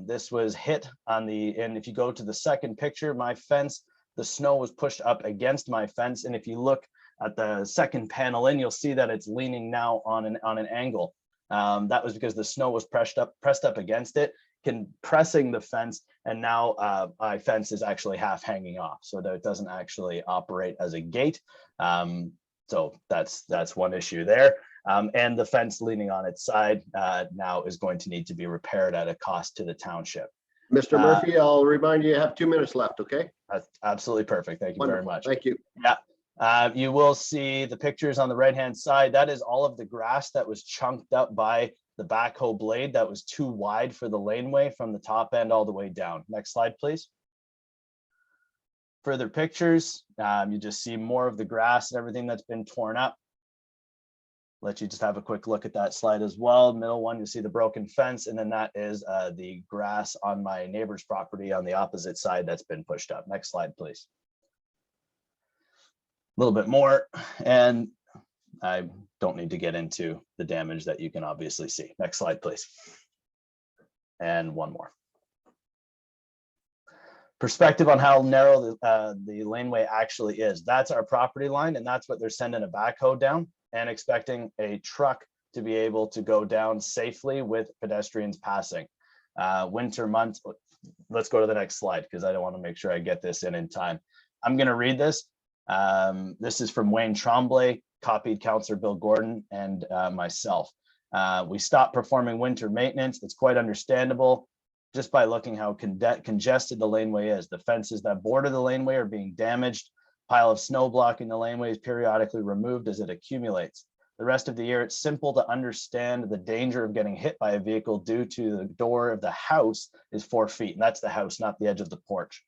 This was hit on the, and if you go to the second picture, my fence, the snow was pushed up against my fence. And if you look at the second panel in, you'll see that it's leaning now on an angle. That was because the snow was pressed up against it, compressing the fence, and now my fence is actually half hanging off, so that it doesn't actually operate as a gate. So that's one issue there. And the fence leaning on its side now is going to need to be repaired at a cost to the township. Mr. Murphy, I'll remind you have 2 minutes left, okay? That's absolutely perfect. Thank you Wonderful. very much. Thank you. Yeah. You will see the pictures on the right-hand side. That is all of the grass that was chunked up by the backhoe blade that was too wide for the laneway from the top end all the way down. Next slide, please. Further pictures, you just see more of the grass and everything that's been torn up. Let you just have a quick look at that slide as well. Middle one, you see the broken fence, and then that is the grass on my neighbor's property on the opposite side that's been pushed up. Next slide, please. A little bit more, and I don't need to get into the damage that you can obviously see. Next slide, please. And one more. Perspective on how narrow the laneway actually is. That's our property line, and that's what they're sending a backhoe down and expecting a truck to be able to go down safely with pedestrians passing. Winter months, let's go to the next slide because I don't want to make sure I get this in time. I'm going to read this. This is from Wayne Tremblay, copied Councillor Bill Gordon and myself. We stopped performing winter maintenance. It's quite understandable just by looking how congested the laneway is. The fences that border the laneway are being damaged. Pile of snow blocking the laneway is periodically removed as it accumulates. The rest of the year, it's simple to understand the danger of getting hit by a vehicle due to the door of the house is 4 feet, and that's the house, not the edge of the porch.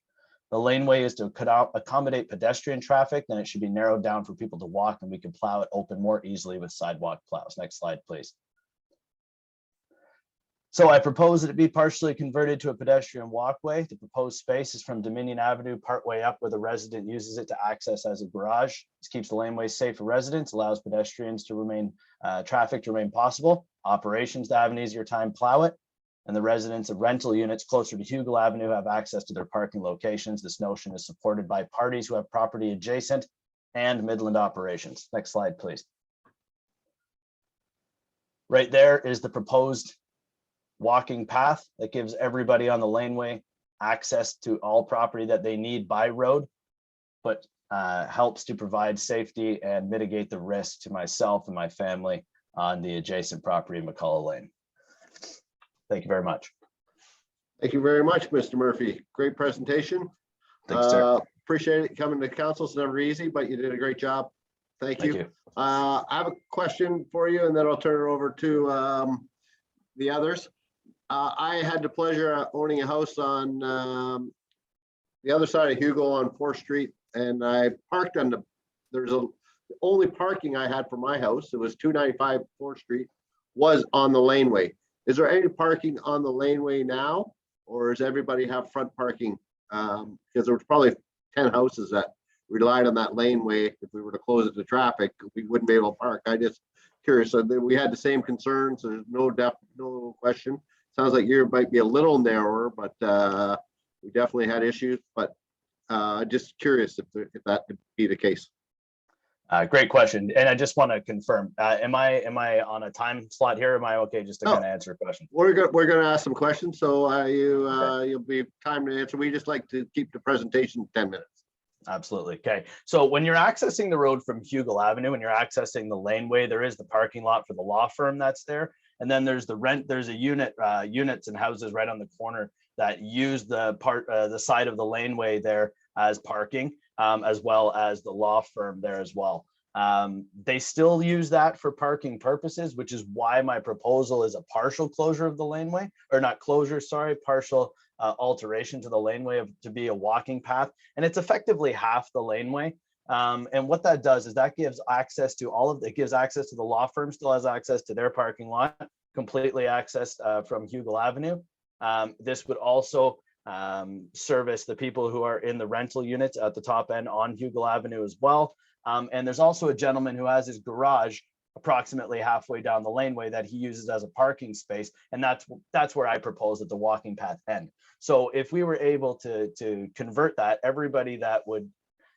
The laneway is to accommodate pedestrian traffic, then it should be narrowed down for people to walk, and we can plow it open more easily with sidewalk plows. Next slide, please. So I propose that it be partially converted to a pedestrian walkway. The proposed space is from Dominion Avenue partway up where the resident uses it to access as a garage. This keeps the laneway safe for residents, allows pedestrians to remain, traffic to remain possible, operations to have an easier time plow it, and the residents of rental units closer to Hugel Avenue have access to their parking locations. This notion is supported by parties who have property adjacent and Midland operations. Next slide, please. Right there is the proposed walking path that gives everybody on the laneway access to all property that they need by road, but helps to provide safety and mitigate the risk to myself and my family on the adjacent property in McCullough Lane. Thank you very much. Thank you very much, Mr. Murphy. Great presentation. Thanks, sir. Appreciate it. Coming to council is never easy, but you did a great job. Thank you. I have a question for you, and then I'll turn it over to the others. I had the pleasure of owning a house on the other side of Hugel on 4th Street, and I parked on the only parking I had for my house, it was 295 4th Street, was on the laneway. Is there any parking on the laneway now, or does everybody have front parking? Because there was probably 10 houses that relied on that laneway. If we were to close it to traffic, we wouldn't be able to park. I just curious. So we had the same concerns. There's no question. Sounds like yours might be a little narrower, but we definitely had issues. But just curious if that could be the case. Great question, and I just want to confirm. Am I on a time slot here? Am I okay just to kind of answer a question? We're gonna ask some questions, so you'll be time to answer. We just like to keep the presentation 10 minutes. Absolutely. Okay. So when you're accessing the road from Hugel Avenue and you're accessing the laneway, there is the parking lot for the law firm that's there. And then there's there's a units and houses right on the corner that use the side of the laneway there as parking, as well as the law firm there as well. They still use that for parking purposes, which is why my proposal is a partial closure of the laneway, or not closure, sorry, partial alteration to the laneway to be a walking path. And it's effectively half the laneway. And what that does is that gives access to it gives access to the law firm, still has access to their parking lot, completely accessed from Hugel Avenue. This would also service the people who are in the rental units at the top end on Hugel Avenue as well. And there's also a gentleman who has his garage approximately halfway down the laneway that he uses as a parking space. And that's where I propose that the walking path end. So if we were able to convert that, everybody that would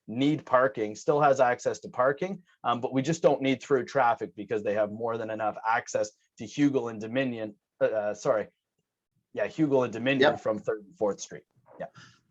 need parking still has access to parking, but we just don't need through traffic because they have more than enough access to Hugel and Dominion. Hugel and Dominion from 3rd and 4th Street. Yeah.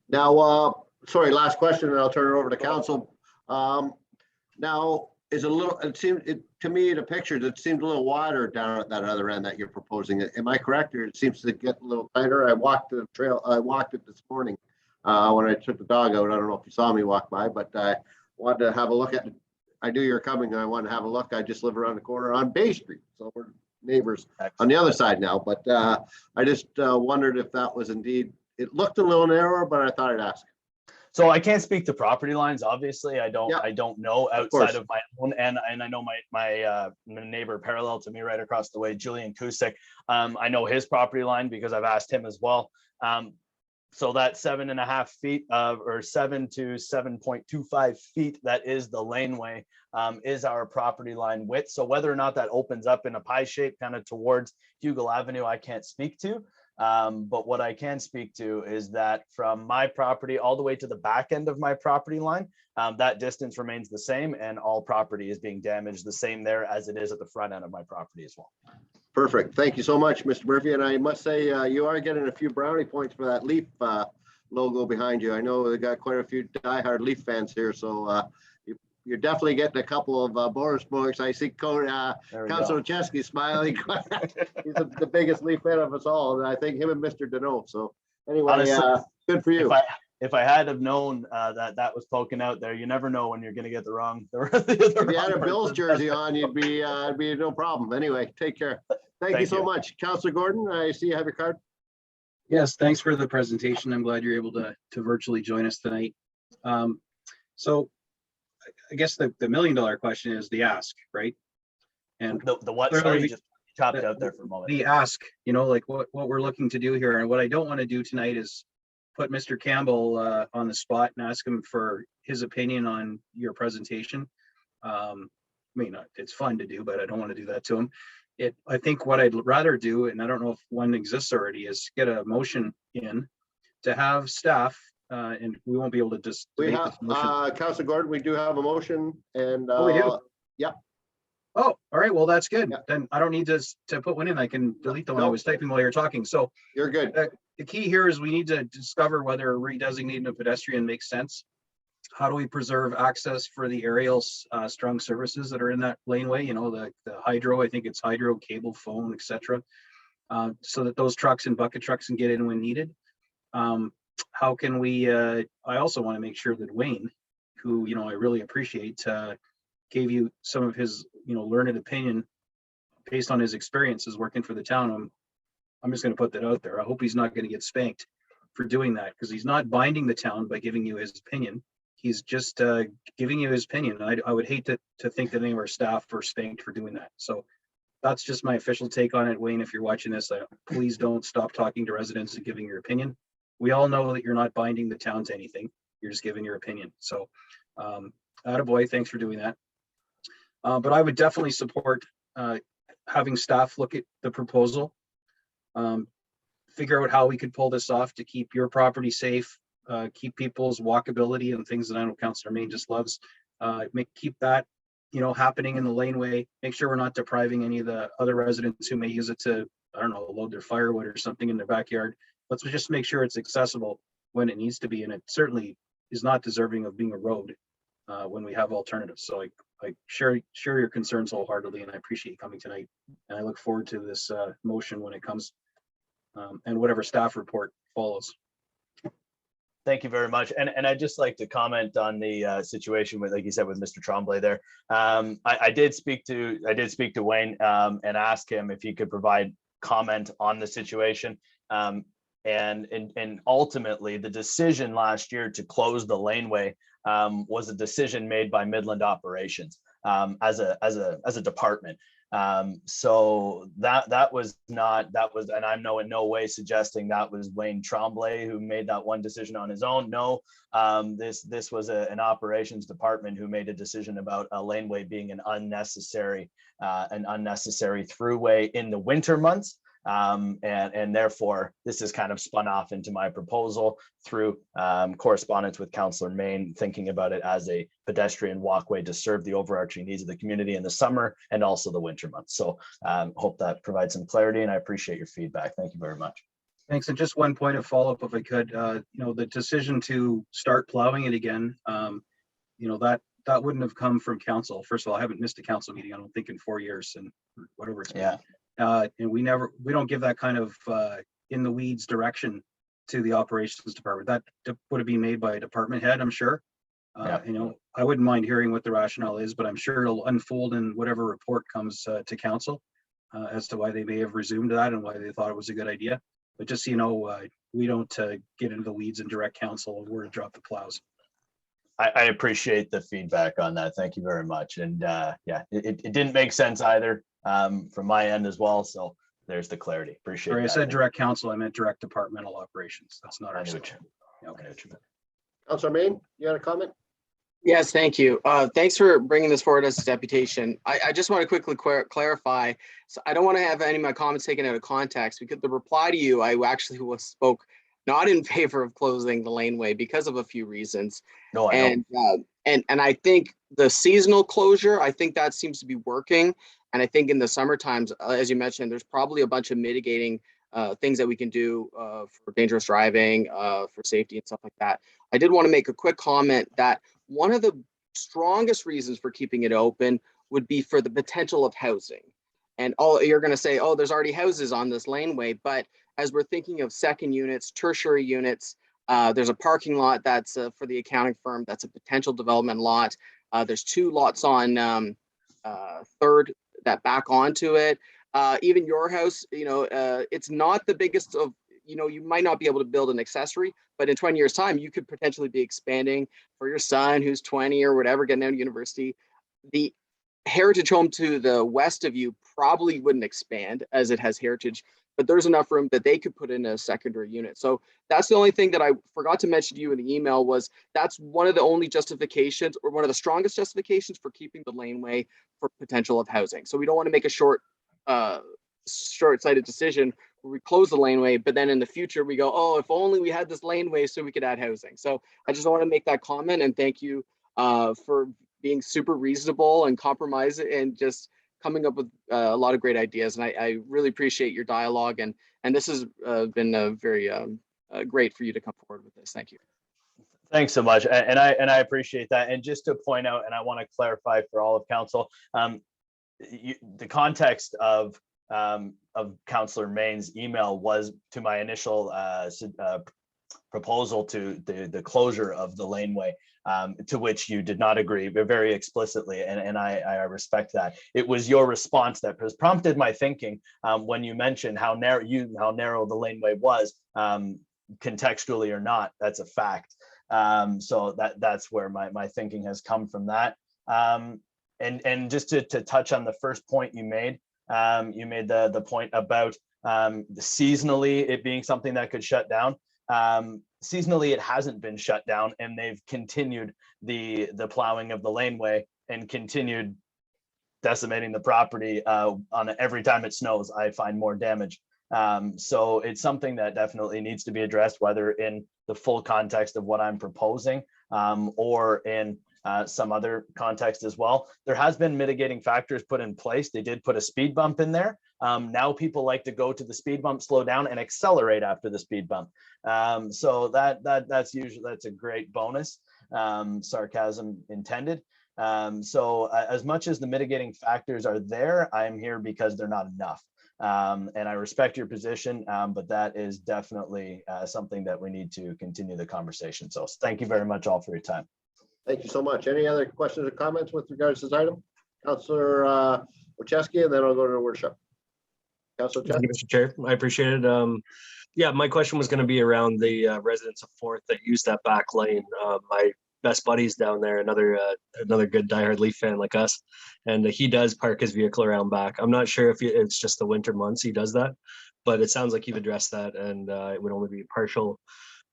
Now, sorry, last question, and I'll turn it over to council. Now, is a little, to me, the pictures, it seemed a little wider down at that other end that you're proposing. Am I correct? Or it seems to get a little tighter? I walked the trail, I walked it this morning when I took the dog out. I don't know if you saw me walk by, but I wanted to have a look at it. I knew you were coming and I wanted to have a look. I just live around the corner on Bay Street. So we're neighbors on the other side now, but I just wondered if that was indeed, it looked a little narrower, but I thought I'd ask. So I can't speak to property lines. Obviously, I don't know outside of my own, and I know my neighbor parallel to me right across the way, Julian Kusick. I know his property line because I've asked him as well. So that 7.5 feet or 7 to 7.25 feet, that is the laneway, is our property line width. So whether or not that opens up in a pie shape kind of towards Hugel Avenue, I can't speak to. But what I can speak to is that from my property all the way to the back end of my property line, that distance remains the same, and all property is being damaged the same there as it is at the front end of my property as well. Perfect. Thank you so much, Mr. Murphy. And I must say, you are getting a few brownie points for that Leaf logo behind you. I know they got quite a few diehard Leaf fans here, so you're definitely getting a couple of Boris points. I see Councilor Chesky smiling. He's the biggest Leaf fan of us all, and I think him and Mr. Deneau. So anyway, honestly, good for you. If I had have known that was poking out there, you never know when you're going to get the wrong. If you had a Bills jersey on, you'd be no problem. Anyway, take care. Thank you so much, Councilor Gordon. I see you have your card. Yes, thanks for the presentation. I'm glad you're able to virtually join us tonight. So I guess the $1 million question is the ask, right? And the what? Sorry, you just chopped out there for a moment. The ask, like what we're looking to do here, and what I don't want to do tonight is put Mr. Campbell on the spot and ask him for his opinion on your presentation. I mean, it's fun to do, but I don't want to do that to him. I think what I'd rather do, and I don't know if one exists already, is get a motion in to have staff, and we won't be able to just. We have, Councilor Gordon, we do have a motion, and we do. Yeah. Oh, all right. Well, that's good. Yeah. Then I don't need to put one in. I can delete the one I was typing while you're talking. So you're good. The key here is we need to discover whether redesignating a pedestrian makes sense. How do we preserve access for the aerial strung services that are in that laneway? The hydro, I think it's hydro, cable, phone, etc. So that those trucks and bucket trucks can get in when needed. How can we, I also want to make sure that Wayne, who, I really appreciate, gave you some of his, learned opinion based on his experiences working for the town. I'm just going to put that out there. I hope he's not going to get spanked for doing that, because he's not binding the town by giving you his opinion. He's just giving you his opinion. I would hate to think that any of our staff were spanked for doing that. So that's just my official take on it. Wayne, if you're watching this, please don't stop talking to residents and giving your opinion. We all know that you're not binding the town to anything. You're just giving your opinion. So attaboy, thanks for doing that. But I would definitely support having staff look at the proposal, figure out how we could pull this off to keep your property safe, keep people's walkability and things that I know Councilor Main just loves. Keep that, happening in the laneway. Make sure we're not depriving any of the other residents who may use it to, I don't know, load their firewood or something in their backyard. Let's just make sure it's accessible when it needs to be, and it certainly is not deserving of being a road when we have alternatives. So I share your concerns wholeheartedly, and I appreciate you coming tonight. And I look forward to this motion when it comes, and whatever staff report follows. Thank you very much. And I'd just like to comment on the situation with, like you said, with Mr. Tremblay there. I did speak to Wayne and ask him if he could provide comment on the situation. And ultimately, the decision last year to close the laneway was a decision made by Midland operations as a department. So that was not, and I'm in no way suggesting that was Wayne Tremblay who made that one decision on his own. No, this was an operations department who made a decision about a laneway being an unnecessary throughway in the winter months. And therefore, this is kind of spun off into my proposal through correspondence with Councillor Main, thinking about it as a pedestrian walkway to serve the overarching needs of the community in the summer and also the winter months. So hope that provides some clarity, and I appreciate your feedback. Thank you very much. Thanks. And just one point of follow-up, if I could, the decision to start plowing it again, that wouldn't have come from council. First of all, I haven't missed a council meeting, I don't think, in 4 years, and whatever it's been. Yeah. And we don't give that kind of in the weeds direction to the operations department. That would have been made by a department head, I'm sure. Yeah. I wouldn't mind hearing what the rationale is, but I'm sure it'll unfold in whatever report comes to council as to why they may have resumed that and why they thought it was a good idea. But just so you know, we don't get into the weeds and direct council where to drop the plows. I appreciate the feedback on that. Thank you very much. And yeah, it didn't make sense either from my end as well. So there's the clarity. Appreciate it. Sorry, I said direct council, I meant direct departmental operations. That's not our. Okay. Councillor Main, you had a comment? Yes, thank you. Thanks for bringing this forward as a deputation. I just want to quickly clarify. So I don't want to have any of my comments taken out of context, because the reply to you, I actually spoke not in favor of closing the laneway because of a few reasons. No, and I think the seasonal closure, I think that seems to be working. And I think in the summer times, as you mentioned, there's probably a bunch of mitigating things that we can do for dangerous driving, for safety and stuff like that. I did want to make a quick comment that one of the strongest reasons for keeping it open would be for the potential of housing. And you're going to say, oh, there's already houses on this laneway. But as we're thinking of second units, tertiary units, there's a parking lot that's for the accounting firm. That's a potential development lot. There's 2 lots on Third that back onto it. Even your house, it's not the biggest of, you might not be able to build an accessory, but in 20 years time, you could potentially be expanding for your son who's 20 or whatever, getting out of university. The heritage home to the west of you probably wouldn't expand as it has heritage, but there's enough room that they could put in a secondary unit. So that's the only thing that I forgot to mention to you in the email was that's one of the only justifications, or one of the strongest justifications for keeping the laneway for potential of housing. So we don't want to make a short-sighted decision where we close the laneway, but then in the future we go, oh, if only we had this laneway so we could add housing. So I just want to make that comment, and thank you for being super reasonable and compromise and just coming up with a lot of great ideas. And I really appreciate your dialogue, and this has been very great for you to come forward with this. Thank you. Thanks so much, and I appreciate that. And just to point out, and I want to clarify for all of council, the context of Councillor Main's email was to my initial proposal to the closure of the laneway, to which you did not agree, but very explicitly, and I respect that. It was your response that has prompted my thinking when you mentioned how narrow the laneway was, contextually or not. That's a fact. So that's where my thinking has come from that. And just to touch on the first point you made the point about seasonally it being something that could shut down. Seasonally it hasn't been shut down, and they've continued the plowing of the laneway and continued decimating the property. On every time it snows, I find more damage. So it's something that definitely needs to be addressed, whether in the full context of what I'm proposing or in some other context as well. There has been mitigating factors put in place. They did put a speed bump in there. Now people like to go to the speed bump, slow down, and accelerate after the speed bump. So that's a great bonus. Sarcasm intended. So as much as the mitigating factors are there, I'm here because they're not enough. And I respect your position, but that is definitely something that we need to continue the conversation. So thank you very much all for your time. Thank you so much. Any other questions or comments with regards to this item? Councillor Wachewski, and then I'll go to the workshop. Councillor Thank you, Mr. Chair. I appreciate it. Yeah, my question was going to be around the residents of Fourth that use that back lane. I best buddies down there, another good diehard Leaf fan like us, and he does park his vehicle around back. I'm not sure if it's just the winter months he does that, but it sounds like you've addressed that, and it would only be a partial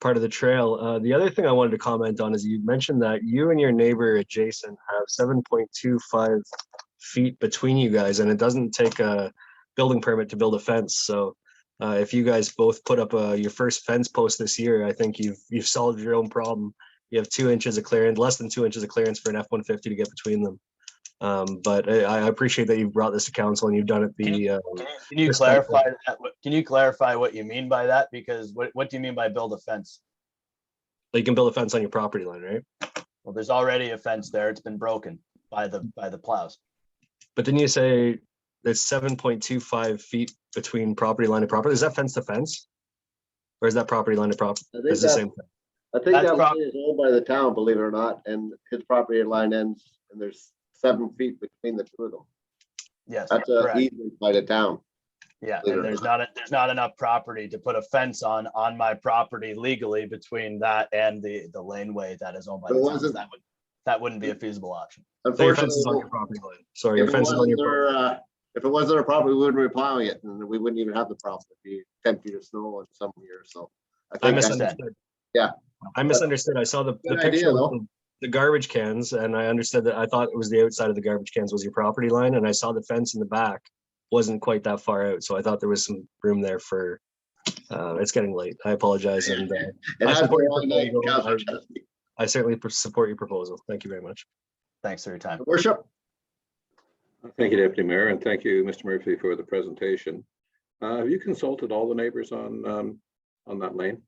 part of the trail. The other thing I wanted to comment on is you mentioned that you and your neighbor adjacent have 7.25 feet between you guys, and it doesn't take a building permit to build a fence. So if you guys both put up your first fence post this year, I think you've solved your own problem. You have 2 inches of clearance, less than 2 inches of clearance for an F-150 to get between them. But I appreciate that you've brought this to council and you've done it. Can you clarify that? Can you clarify what you mean by that? Because what do you mean by build a fence? You can build a fence on your property line, right? Well, there's already a fence there. It's been broken by the plows. But didn't you say there's 7.25 feet between property line and property? Is that fence to fence? Or is that property line to property? It's the same thing. I think that line is owned by the town, believe it or not, and his property line ends, and there's 7 feet between the two of them. Yes, that's easement by the town. Yeah, and there's not enough property to put a fence on my property legally between that and the laneway that is owned by the town. So that wouldn't be a feasible option. So your fence is on your property line. Sorry, your fence is on your property. If it wasn't our property, we wouldn't be plowing it, and we wouldn't even have the problem. It'd be 10 feet of snow in some years. So I misunderstood. Yeah, I misunderstood. I saw the picture of the garbage cans, and I understood that. I thought it was the outside of the garbage cans was your property line, and I saw the fence in the back wasn't quite that far out, so I thought there was some room there for. It's getting late. I apologize, and I certainly support your proposal. Thank you very much. Thanks for your time, Worship. Thank you, Deputy Mayor, and thank you, Mr. Murphy, for the presentation. Have you consulted all the neighbors on that lane?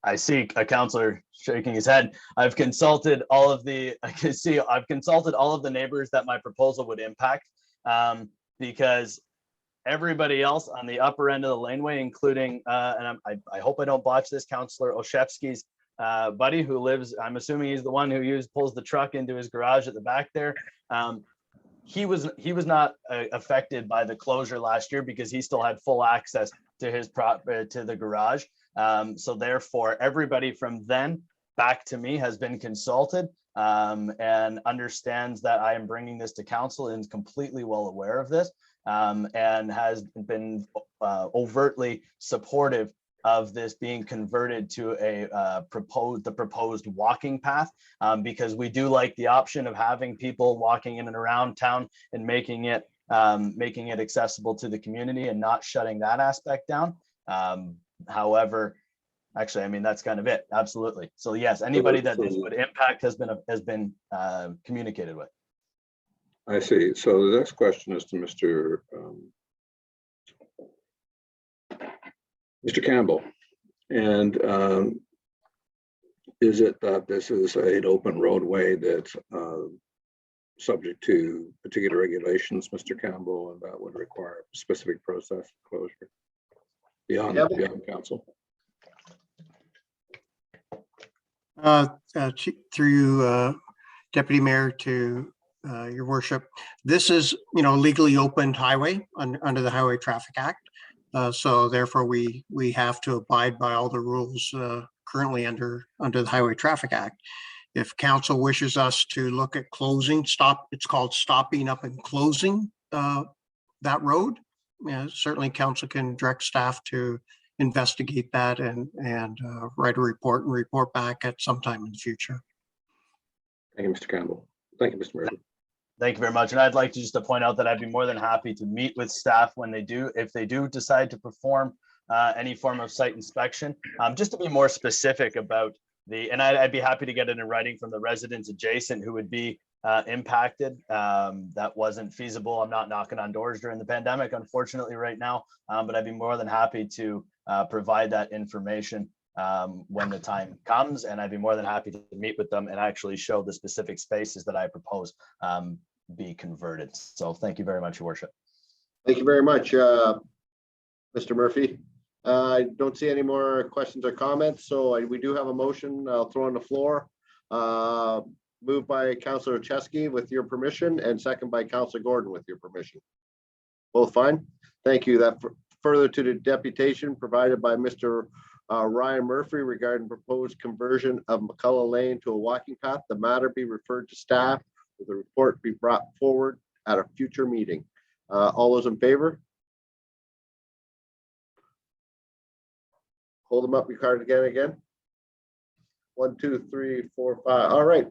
I see a councillor shaking his head. I've consulted all of the. I've consulted all of the neighbors that my proposal would impact, because everybody else on the upper end of the laneway, including and I hope I don't botch this, Councillor Oshevsky's buddy who lives. I'm assuming he's the one who pulls the truck into his garage at the back there. He was not affected by the closure last year because he still had full access to his to the garage. So therefore, everybody from then back to me has been consulted and understands that I am bringing this to council and is completely well aware of this, and has been overtly supportive of this being converted to a proposed walking path, because we do like the option of having people walking in and around town and making it accessible to the community and not shutting that aspect down. However, actually, I mean, that's kind of it. Absolutely. So yes, anybody that this would impact has been communicated with. I see. So the next question is to Mr. Campbell. And is it that this is an open roadway that's subject to particular regulations, Mr. Campbell, and that would require a specific process closure beyond council? Through Deputy Mayor to your worship, this is legally opened highway under the Highway Traffic Act. So therefore we have to abide by all the rules currently under the Highway Traffic Act. If council wishes us to look at closing, it's called stopping up and closing that road. Certainly council can direct staff to investigate that and write a report and report back at some time in the future. Thank you, Mr. Campbell. Thank you, Mr. Murphy. Thank you very much. And I'd like to point out that I'd be more than happy to meet with staff if they do decide to perform any form of site inspection, just to be more specific about and I'd be happy to get it in writing from the residents adjacent who would be impacted. That wasn't feasible. I'm not knocking on doors during the pandemic, unfortunately, right now, but I'd be more than happy to provide that information when the time comes, and I'd be more than happy to meet with them and actually show the specific spaces that I propose be converted. So thank you very much, Your Worship. Thank you very much, Mr. Murphy. I don't see any more questions or comments, so we do have a motion. I'll throw on the floor. Moved by Councillor Chesky with your permission, and second by Councillor Gordon with your permission. Both fine. Thank you. That further to the deputation provided by Mr. Ryan Murphy regarding proposed conversion of McCullough Lane to a walking path. The matter be referred to staff with the report be brought forward at a future meeting. All those in favor? Hold them up your card again. 1, 2, 3, 4, 5. All right.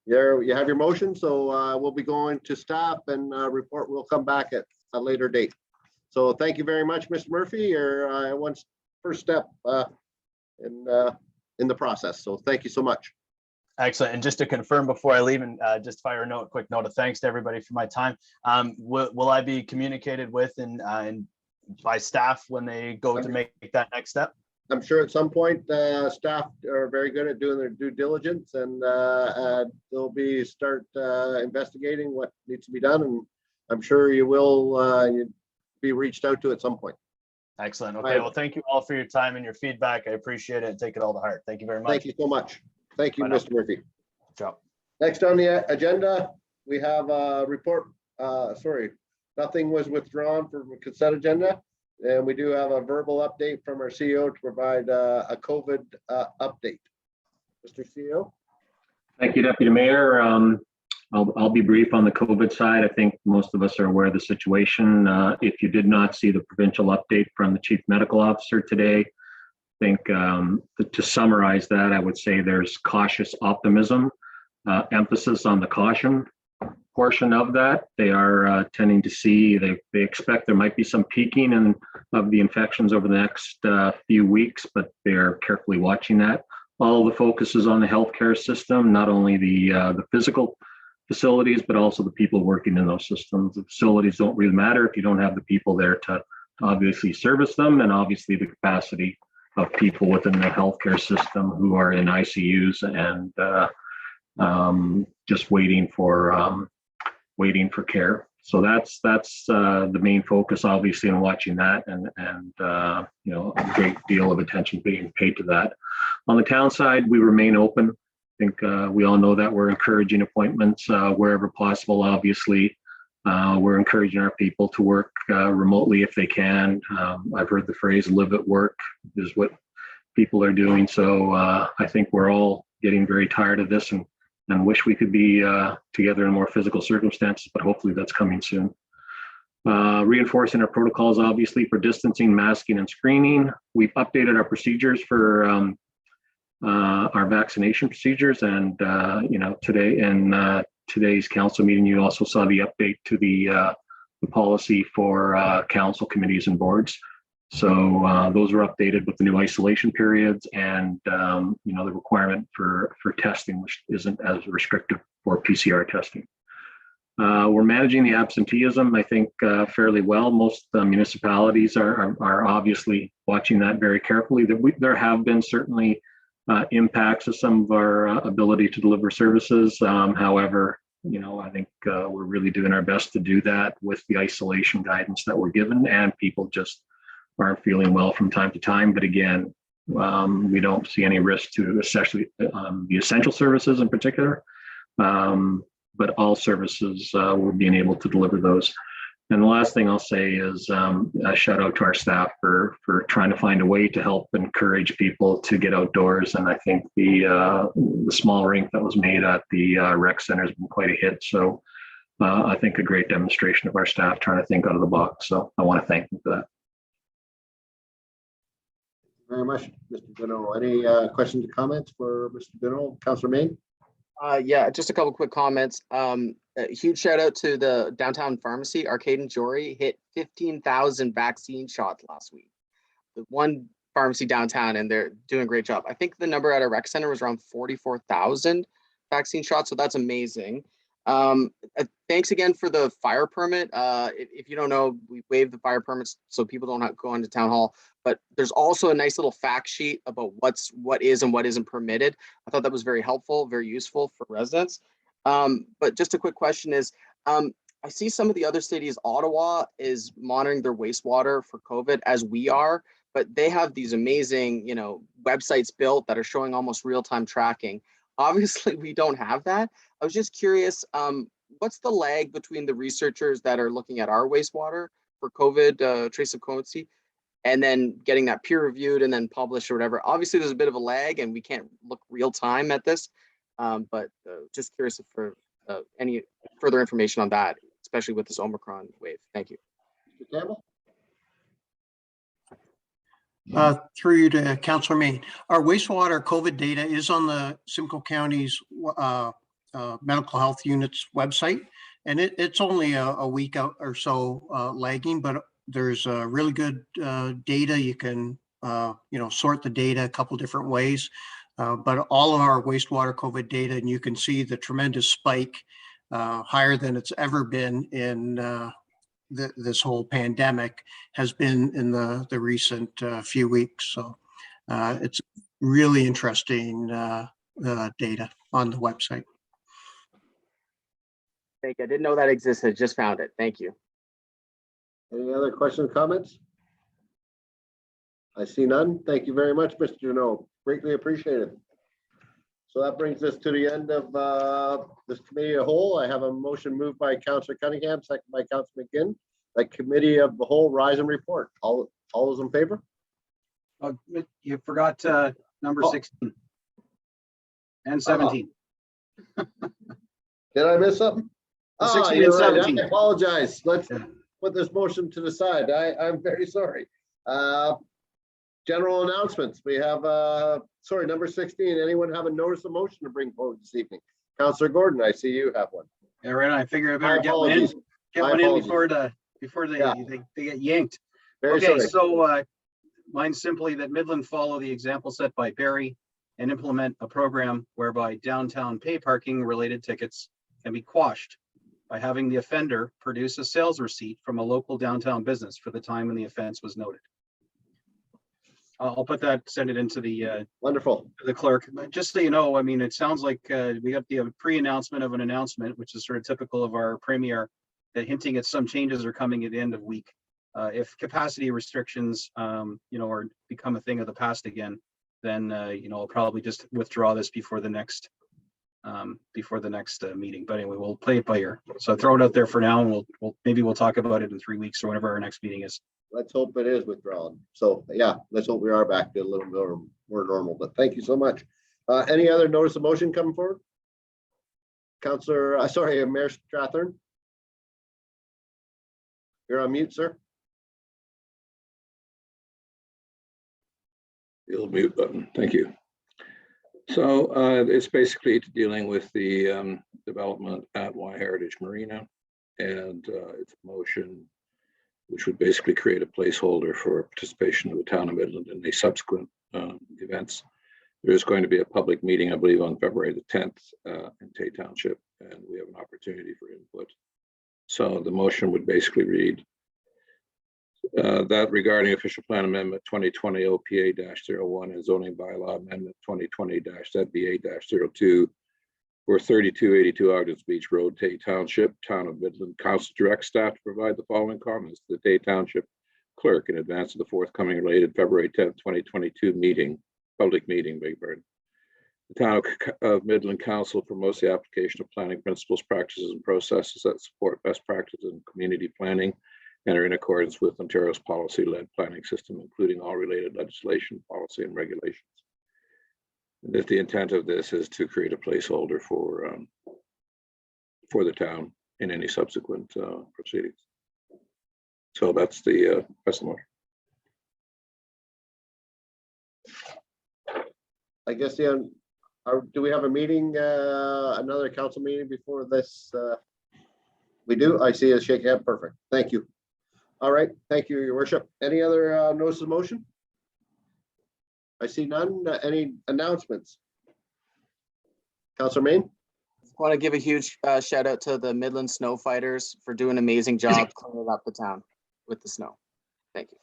There you have your motion. So we'll be going to staff and report will come back at a later date. So thank you very much, Mr. Murphy. You're one first step in the process. So thank you so much. Excellent. And just to confirm before I leave, and just fire a quick note of thanks to everybody for my time. Will I be communicated with and by staff when they go to make that next step? I'm sure at some point staff are very good at doing their due diligence, and they'll start investigating what needs to be done. And I'm sure you will be reached out to at some point. Excellent. Okay. Well, thank you all for your time and your feedback. I appreciate it and take it all to heart. Thank you very much. Thank you so much. Thank you, Mr. Murphy. Ciao. Next on the agenda, we have a report. Sorry, nothing was withdrawn from the consent agenda. And we do have a verbal update from our CEO to provide a COVID update. Mr. CEO. Thank you, Deputy Mayor. I'll be brief on the COVID side. I think most of us are aware of the situation. If you did not see the provincial update from the Chief Medical Officer today, I think to summarize that, I would say there's cautious optimism, emphasis on the caution portion of that. They are tending to see, they expect there might be some peaking of the infections over the next few weeks, but they're carefully watching that. All the focus is on the healthcare system, not only the physical facilities, but also the people working in those systems. The facilities don't really matter if you don't have the people there to obviously service them, and obviously the capacity of people within the healthcare system who are in ICUs and just waiting for care. So that's the main focus, obviously, in watching that, and a great deal of attention being paid to that. On the town side, we remain open. I think we all know that we're encouraging appointments wherever possible. Obviously, we're encouraging our people to work remotely if they can. I've heard the phrase "live at work" is what people are doing. So I think we're all getting very tired of this and wish we could be together in more physical circumstances, but hopefully that's coming soon. Reinforcing our protocols, obviously, for distancing, masking, and screening. We've updated our procedures for our vaccination procedures, and today in today's council meeting, you also saw the update to the policy for council committees and boards. So those were updated with the new isolation periods and the requirement for testing, which isn't as restrictive for PCR testing. We're managing the absenteeism, I think, fairly well. Most municipalities are obviously watching that very carefully. There have been certainly impacts of some of our ability to deliver services. However, I think we're really doing our best to do that with the isolation guidance that we're given, and people just aren't feeling well from time to time. But again, we don't see any risk to especially the essential services in particular, but all services we're being able to deliver those. And the last thing I'll say is a shout out to our staff for trying to find a way to help encourage people to get outdoors. And I think the small rink that was made at the rec center has been quite a hit. So I think a great demonstration of our staff trying to think out of the box. So I want to thank them for that. Very much, Mr. Duno. Any questions or comments for Mr. Duno? Councillor Main? Yeah, just a couple quick comments. A huge shout out to the downtown pharmacy. Arcade and Jory hit 15,000 vaccine shots last week. The one pharmacy downtown, and they're doing a great job. I think the number at a rec center was around 44,000 vaccine shots, so that's amazing. Thanks again for the fire permit. If you don't know, we waived the fire permits so people don't have to go into town hall, but there's also a nice little fact sheet about what is and what isn't permitted. I thought that was very helpful, very useful for residents. But just a quick question is, I see some of the other cities, Ottawa is monitoring their wastewater for COVID as we are, but they have these amazing, websites built that are showing almost real-time tracking. Obviously, we don't have that. I was just curious, what's the lag between the researchers that are looking at our wastewater for COVID traceability and then getting that peer reviewed and then published or whatever. Obviously, there's a bit of a lag and we can't look real time at this, but just curious for any further information on that, especially with this Omicron wave. Thank you. Mr. Campbell? Through you to Councillor Main. Our wastewater COVID data is on the Simcoe County's mental health unit's website, and it's only a week out or so lagging, but there's really good data. You can sort the data a couple different ways, but all of our wastewater COVID data, and you can see the tremendous spike higher than it's ever been in this whole pandemic has been in the recent few weeks. So it's really interesting data on the website. Thank you. I didn't know that existed. Just found it. Thank you. Any other questions, comments? I see none. Thank you very much, Mr. Deneau. Greatly appreciated. So that brings us to the end of this committee of whole. I have a motion moved by Councillor Cunningham, second by Councillor McGinn. That committee of the whole rise and report. All those in favor? You forgot number 16 and 17. Did I miss something? 16 and 17. I apologize. Let's put this motion to the side. I'm very sorry. General announcements. We have, sorry, number 16. Anyone have a notice of motion to bring forward this evening? Councillor Gordon, I see you have one. Yeah, right. I figure I better get one in before they get yanked. Very okay, sorry. so mine's simply that Midland follow the example set by Barry and implement a program whereby downtown pay parking related tickets can be quashed by having the offender produce a sales receipt from a local downtown business for the time when the offense was noted. I'll put that, send it into the wonderful the clerk. But just so you know, I mean, it sounds like we got the pre-announcement of an announcement, which is sort of typical of our premier, that hinting at some changes are coming at the end of week. If capacity restrictions, are become a thing of the past again, then I'll probably just withdraw this before the next meeting. But anyway, we'll play it by ear. So I throw it out there for now, and we'll talk about it in 3 weeks or whenever our next meeting is. Let's hope it is withdrawn. So yeah, let's hope we are back to a little more normal. But thank you so much. Any other notice of motion coming forward? Councillor, Mayor Strathern. You're on mute, sir. The old mute button. Thank you. So it's basically dealing with the development at Y Heritage Marina, and it's a motion which would basically create a placeholder for participation of the town of Midland in the subsequent events. There is going to be a public meeting, I believe, on February the 10th in Tay Township, and we have an opportunity for input. So the motion would basically read that regarding official plan amendment 2020 OPA-01 and zoning bylaw amendment 2020-ZBA-02 for 3282 Ogden's Beach Road, Tay Township, Town of Midland. Council directs staff to provide the following comments to the Tay Township clerk in advance of the forthcoming related February 10th, 2022 public meeting. The Town of Midland Council promotes the application of planning principles, practices, and processes that support best practices in community planning and are in accordance with Ontario's policy-led planning system, including all related legislation, policy, and regulations. And that the intent of this is to create a placeholder for the town in any subsequent proceedings. So that's the motion. I guess do we have a meeting, another council meeting before this? We do. I see a shake hand. Perfect. Thank you. All right. Thank you, Your Worship. Any other notice of motion? I see none. Any announcements? Councillor Main? I want to give a huge shout out to the Midland Snow Fighters for doing an amazing job cleaning up the town with the snow. Thank you.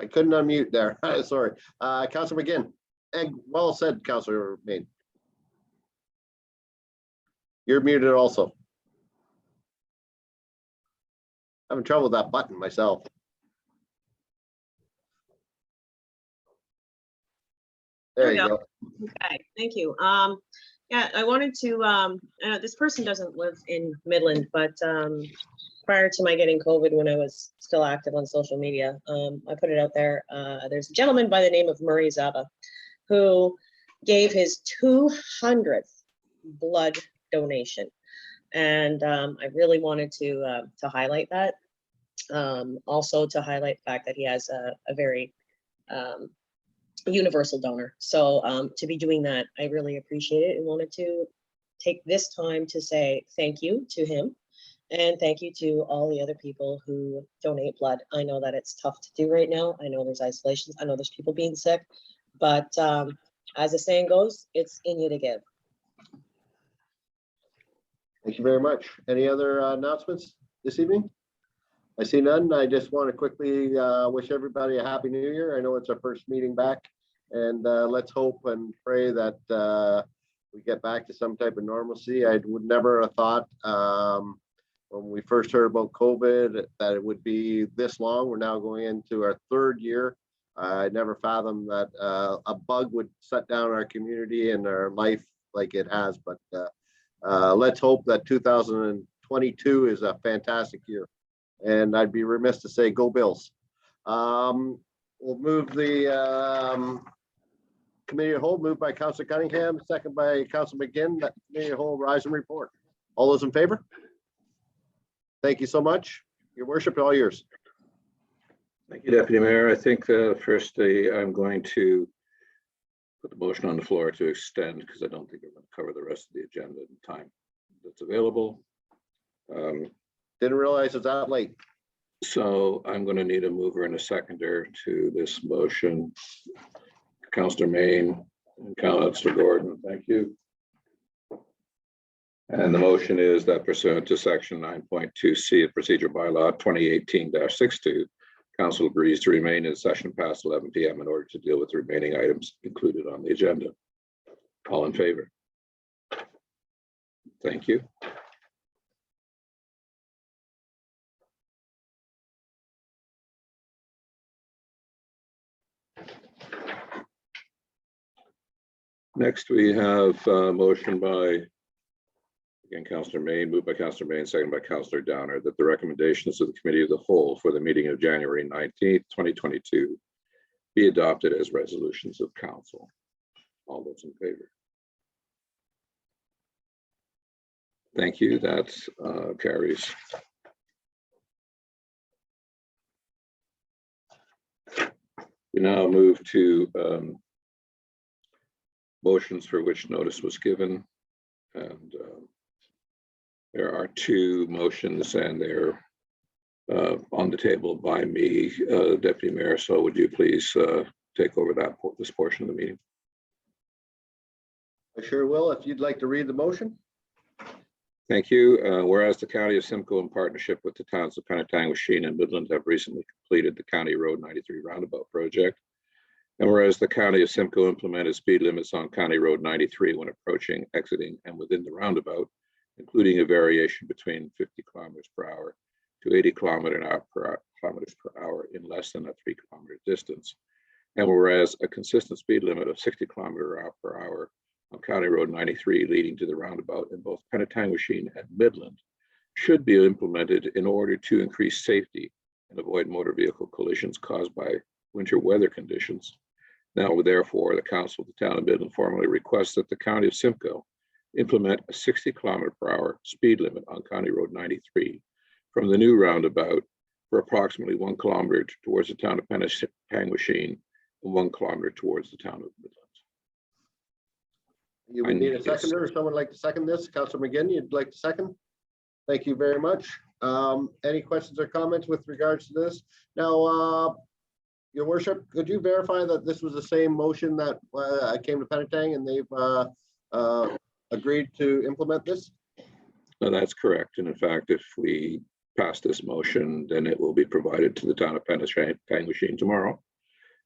I couldn't unmute there. Sorry. Councillor McGinn. Well said, Councillor Main. You're muted also. Having trouble with that button myself. There you go. Okay, thank you. Yeah, I wanted to, this person doesn't live in Midland, but prior to my getting COVID, when I was still active on social media, I put it out there. There's a gentleman by the name of Murray Zaba who gave his 200th blood donation. And I really wanted to highlight that. Also to highlight the fact that he has a very universal donor. So to be doing that, I really appreciate it and wanted to take this time to say thank you to him and thank you to all the other people who donate blood. I know that it's tough to do right now. I know there's isolations. I know there's people being sick, but as the saying goes, it's in you to give. Thank you very much. Any other announcements this evening? I see none. I just want to quickly wish everybody a happy new year. I know it's our first meeting back, and let's hope and pray that we get back to some type of normalcy. I would never have thought when we first heard about COVID that it would be this long. We're now going into our third year. I never fathomed that a bug would shut down our community and our life like it has, but let's hope that 2022 is a fantastic year. And I'd be remiss to say go Bills. We'll move the committee of whole, moved by Councillor Cunningham, second by Councillor McGinn. That committee of whole rise and report. All those in favor? Thank you so much. Your worship, all yours. Thank you, Deputy Mayor. I think firstly, I'm going to put the motion on the floor to extend because I don't think we're going to cover the rest of the agenda in time that's available. Didn't realize it's that late. So I'm going to need a mover and a seconder to this motion. Councillor Main and Councillor Gordon, thank you. And the motion is that pursuant to section 9.2C of Procedure Bylaw 2018-62, Council agrees to remain in session past 11 p.m. in order to deal with the remaining items included on the agenda. All in favor? Thank you. Next, we have a motion by, again, Councillor Main, moved by Councillor Main, second by Councillor Downer, that the recommendations of the Committee of the Whole for the meeting of January 19th, 2022 be adopted as resolutions of Council. All those in favor? Thank you. That carries. We now move to motions for which notice was given, and there are two motions and they're on the table by me, Deputy Mayor. So would you please take over this portion of the meeting? I sure will. If you'd like to read the motion. Thank you. Whereas the County of Simcoe, in partnership with the towns of Penetanguishene and Midland, have recently completed the County Road 93 roundabout project. And whereas the County of Simcoe implemented speed limits on County Road 93 when approaching, exiting, and within the roundabout, including a variation between 50 kilometers per hour to 80 kilometers per hour in less than a 3 kilometer distance. And whereas a consistent speed limit of 60 kilometers per hour on County Road 93 leading to the roundabout in both Penetanguishene and Midland should be implemented in order to increase safety and avoid motor vehicle collisions caused by winter weather conditions. Now, therefore, the Council of the Town of Midland formally requests that the County of Simcoe implement a 60 kilometer per hour speed limit on County Road 93 from the new roundabout for approximately 1 kilometer towards the town of Penetanguishene and 1 kilometer towards the town of Midland. You would need a seconder, or someone like to second this? Councillor McGinn, you'd like to second? Thank you very much. Any questions or comments with regards to this? Now, Your Worship, could you verify that this was the same motion that came to Penetang and they've agreed to implement this? No, that's correct. And in fact, if we pass this motion, then it will be provided to the town of Penetanguishene tomorrow.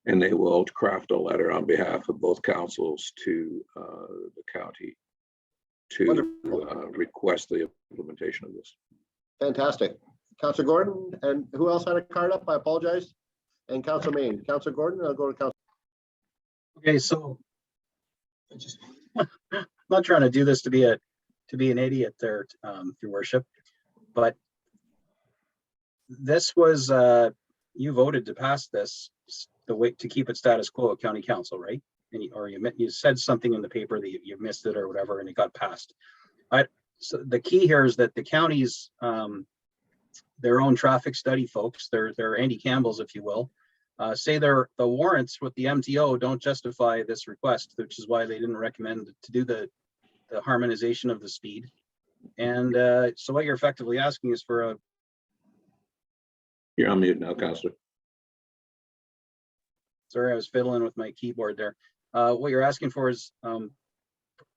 And they will craft a letter on behalf of both councils to the county to request the implementation of this. Fantastic. Councillor Gordon, and who else had a card up? I apologize. And Councillor Main. Councillor Gordon, I'll go to Councillor. Okay, so not trying to do this to be an idiot there, Your Worship, but this was, you voted to pass this the way to keep it status quo at County Council, right? And you said something in the paper that you missed it or whatever, and it got passed. So the key here is that the counties, their own traffic study folks, they're Andy Campbell's, if you will, say the warrants with the MTO don't justify this request, which is why they didn't recommend to do the harmonization of the speed. And so what you're effectively asking is for a. You're on mute now, Councillor. Sorry, I was fiddling with my keyboard there. What you're asking for is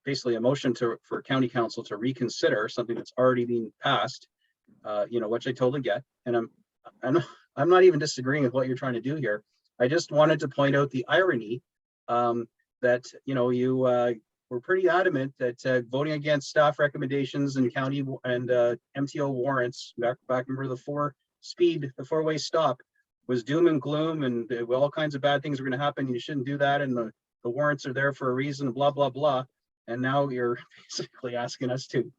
basically a motion for County Council to reconsider something that's already been passed, which I totally get. And I'm not even disagreeing with what you're trying to do here. I just wanted to point out the irony that, you were pretty adamant that voting against staff recommendations and county and MTO warrants back remember the four-way stop was doom and gloom and all kinds of bad things are going to happen. You shouldn't do that. And the warrants are there for a reason, blah, blah, blah. And now you're basically asking us to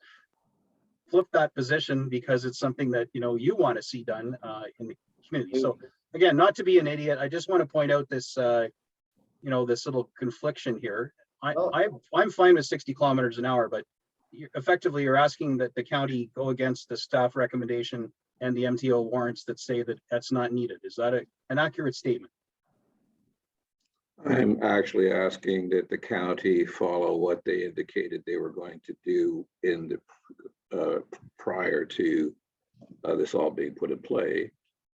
flip that position because it's something that, you want to see done in the community. So again, not to be an idiot, I just want to point out this, this little confliction here. I'm fine with 60 kilometers an hour, but effectively you're asking that the county go against the staff recommendation and the MTO warrants that say that that's not needed. Is that an accurate statement? I'm actually asking that the county follow what they indicated they were going to do in the prior to this all being put in play,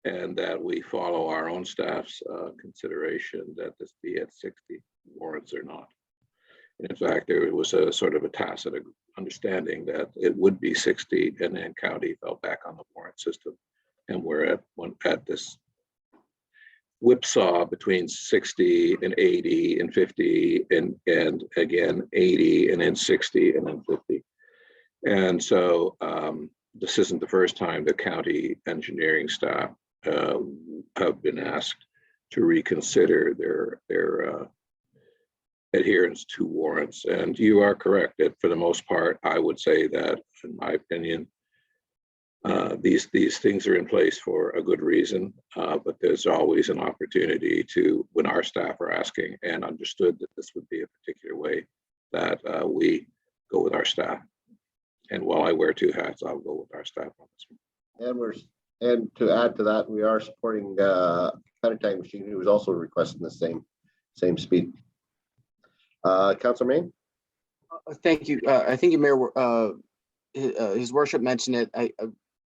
and that we follow our own staff's consideration that this be at 60 warrants or not. And in fact, there was a sort of a tacit understanding that it would be 60, and then county fell back on the warrant system, and we're at this whipsaw between 60 and 80 and 50 and again 80 and then 60 and then 50. And so this isn't the first time the county engineering staff have been asked to reconsider their adherence to warrants. And you are correct that for the most part, I would say that, in my opinion, these things are in place for a good reason, but there's always an opportunity to, when our staff are asking and understood that this would be a particular way, that we go with our staff. And while I wear two hats, I'll go with our staff on this one. And to add to that, we are supporting Penetang Machine, who is also requesting the same speed. Councilor Main. Thank you. I think you, Mayor, his worship mentioned it.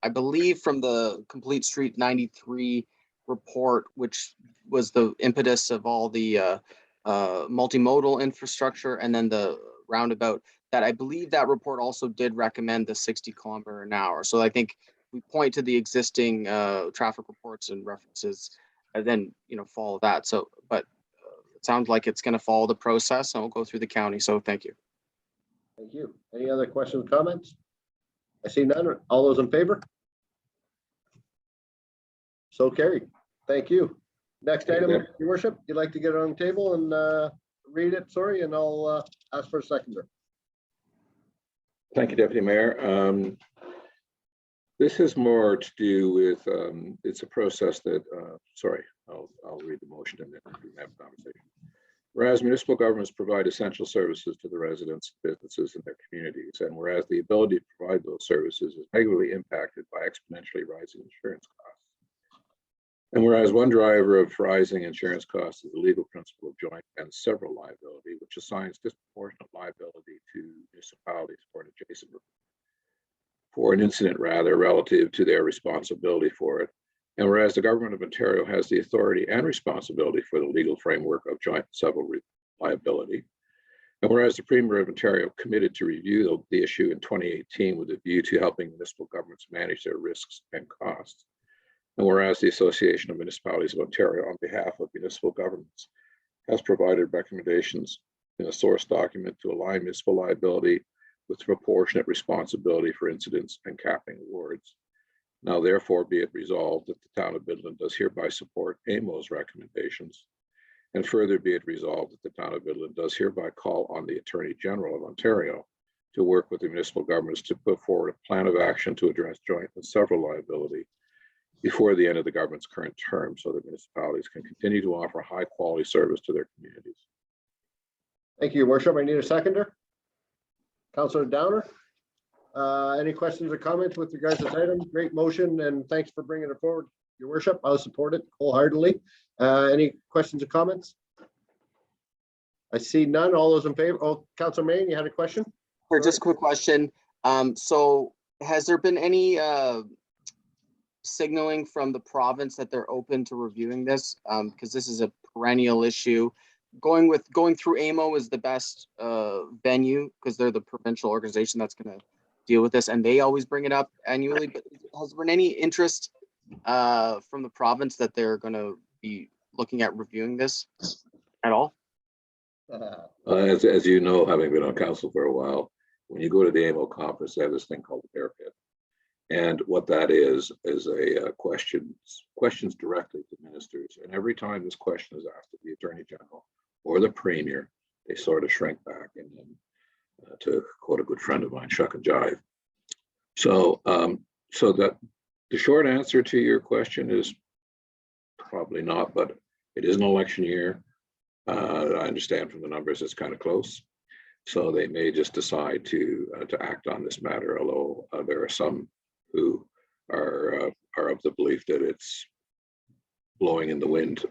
I believe from the Complete Street 93 report, which was the impetus of all the multimodal infrastructure and then the roundabout, that I believe that report also did recommend the 60 kilometer an hour. So I think we point to the existing traffic reports and references and then, follow that. So, but it sounds like it's going to follow the process and we'll go through the county. So thank you. Thank you. Any other questions, comments? I see none. All those in favor? So carried. Thank you. Next item, Your Worship, you'd like to get it on the table and read it, sorry, and I'll ask for a seconder. Thank you, Deputy Mayor. This has more to do with, it's a process that, I'll read the motion and then we can have a conversation. Whereas municipal governments provide essential services to the residents, businesses, and their communities, and whereas the ability to provide those services is negatively impacted by exponentially rising insurance costs. And whereas one driver of rising insurance costs is the legal principle of joint and several liability, which assigns disproportionate liability to municipalities for an incident relative to their responsibility for it. And whereas the government of Ontario has the authority and responsibility for the legal framework of joint and several liability, and whereas the Premier of Ontario committed to review the issue in 2018 with a view to helping municipal governments manage their risks and costs, and whereas the Association of Municipalities of Ontario on behalf of municipal governments has provided recommendations in a source document to align municipal liability with proportionate responsibility for incidents and capping awards. Now, therefore, be it resolved that the town of Midland does hereby support AMO's recommendations, And further be it resolved that the town of Midland does hereby call on the Attorney General of Ontario to work with the municipal governments to put forward a plan of action to address joint and several liability before the end of the government's current term, so that municipalities can continue to offer high quality service to their communities. Thank you, Your Worship. I need a seconder. Councillor Downer. Any questions or comments with regards to this item? Great motion, and thanks for bringing it forward, Your Worship. I'll support it wholeheartedly. Any questions or comments? I see none. All those in favor? Oh, Councillor Marion, you had a question? Or just a quick question. So has there been any signaling from the province that they're open to reviewing this? Because this is a perennial issue. Going through AMO is the best venue because they're the provincial organization that's going to deal with this, and they always bring it up annually. But has there been any interest from the province that they're going to be looking at reviewing this at all? As you know, having been on council for a while, when you go to the AMO conference, they have this thing called the Bear Pit. And what that is a questions directly to ministers. And every time this question is asked of the Attorney General or the Premier, they sort of shrink back and to quote a good friend of mine, shuck and jive. So, so that the short answer to your question is probably not, but it is an election year. I understand from the numbers it's kind of close. So they may just decide to act on this matter, although there are some who are of the belief that it's blowing in the wind.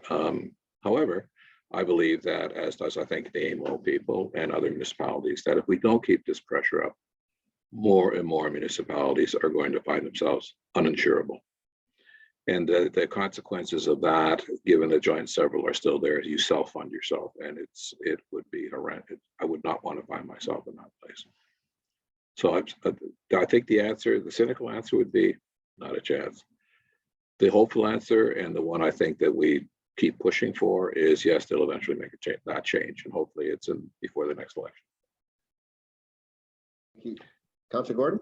However, I believe that, as does I think the AMO people and other municipalities, that if we don't keep this pressure up, more and more municipalities are going to find themselves uninsurable. And the consequences of that, given that joint and several are still there, you self-fund yourself, and it would be horrendous. I would not want to find myself in that place. So I think the answer, the cynical answer would be not a chance. The hopeful answer, and the one I think that we keep pushing for, is yes, they'll eventually make that change, and hopefully it's before the next election. Thank you. Councillor Gordon?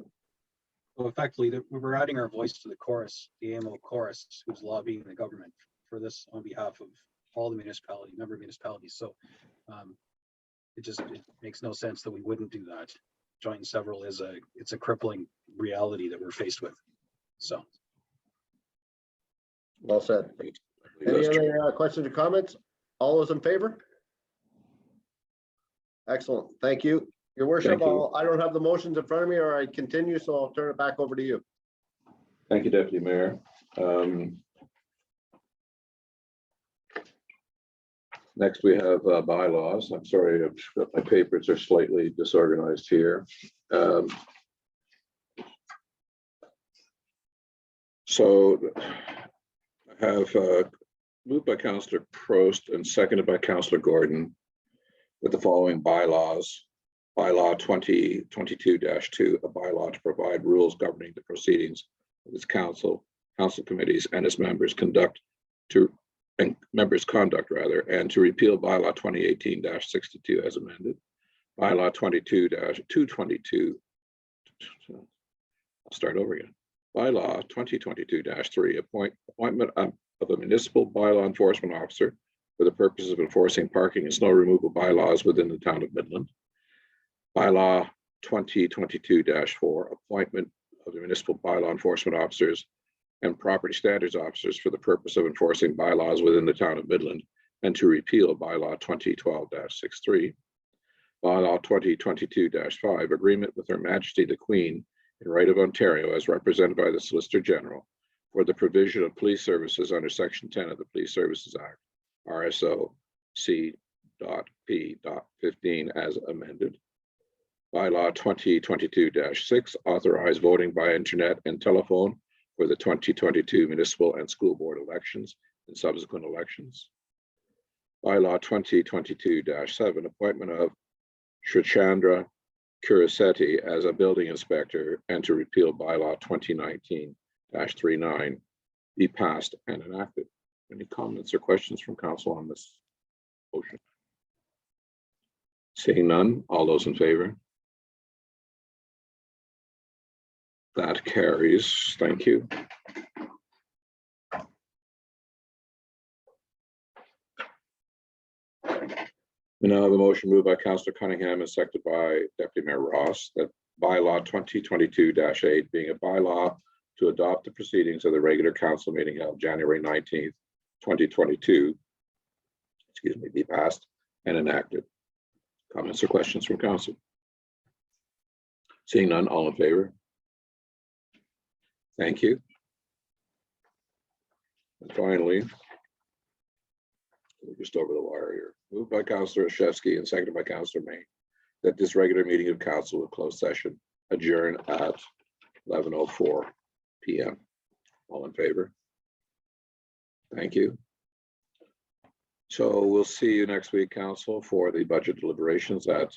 So effectively, we're adding our voice to the chorus, the AMO chorus, who's lobbying the government for this on behalf of all the member municipalities. So it makes no sense that we wouldn't do that. Joint and several it's a crippling reality that we're faced with. So. Well said. Any other questions or comments? All those in favor? Excellent. Thank you. Your Worship, I don't have the motions in front of me, or I continue, so I'll turn it back over to you. Thank you, Deputy Mayor. Next, we have bylaws. I'm sorry, my papers are slightly disorganized here. So I have moved by Councillor Prost and seconded by Councillor Gordon with the following bylaws. Bylaw 2022-2, a bylaw to provide rules governing the proceedings of its council committees and its members' conduct, and to repeal bylaw 2018-62 as amended. Bylaw 222. I'll start over again. Bylaw 2022-3, appointment of a municipal bylaw enforcement officer for the purposes of enforcing parking and snow removal bylaws within the town of Midland. Bylaw 2022-4, appointment of the municipal bylaw enforcement officers and property standards officers for the purpose of enforcing bylaws within the town of Midland, and to repeal bylaw 2012-63. Bylaw 2022-5, agreement with Her Majesty the Queen in right of Ontario as represented by the Solicitor General for the provision of police services under Section 10 of the Police Services Act, RSO C.P.15 as amended. Bylaw 2022-6, authorize voting by internet and telephone for the 2022 municipal and school board elections and subsequent elections. Bylaw 2022-7, appointment of Shrichandra Kurisetti as a building inspector and to repeal bylaw 2019-39 be passed and enacted. Any comments or questions from council on this motion? Seeing none, all those in favor? That carries. Thank you. We now have a motion moved by Councillor Cunningham and seconded by Deputy Mayor Ross that bylaw 2022-8 being a bylaw to adopt the proceedings of the regular council meeting held January 19th, 2022, be passed and enacted. Comments or questions from council? Seeing none, all in favor? Thank you. And finally, we're just over the wire here. Moved by Councillor Olszewski and seconded by Councillor May that this regular meeting of council with closed session adjourn at 11:04 p.m. All in favor? Thank you. So we'll see you next week, council, for the budget deliberations at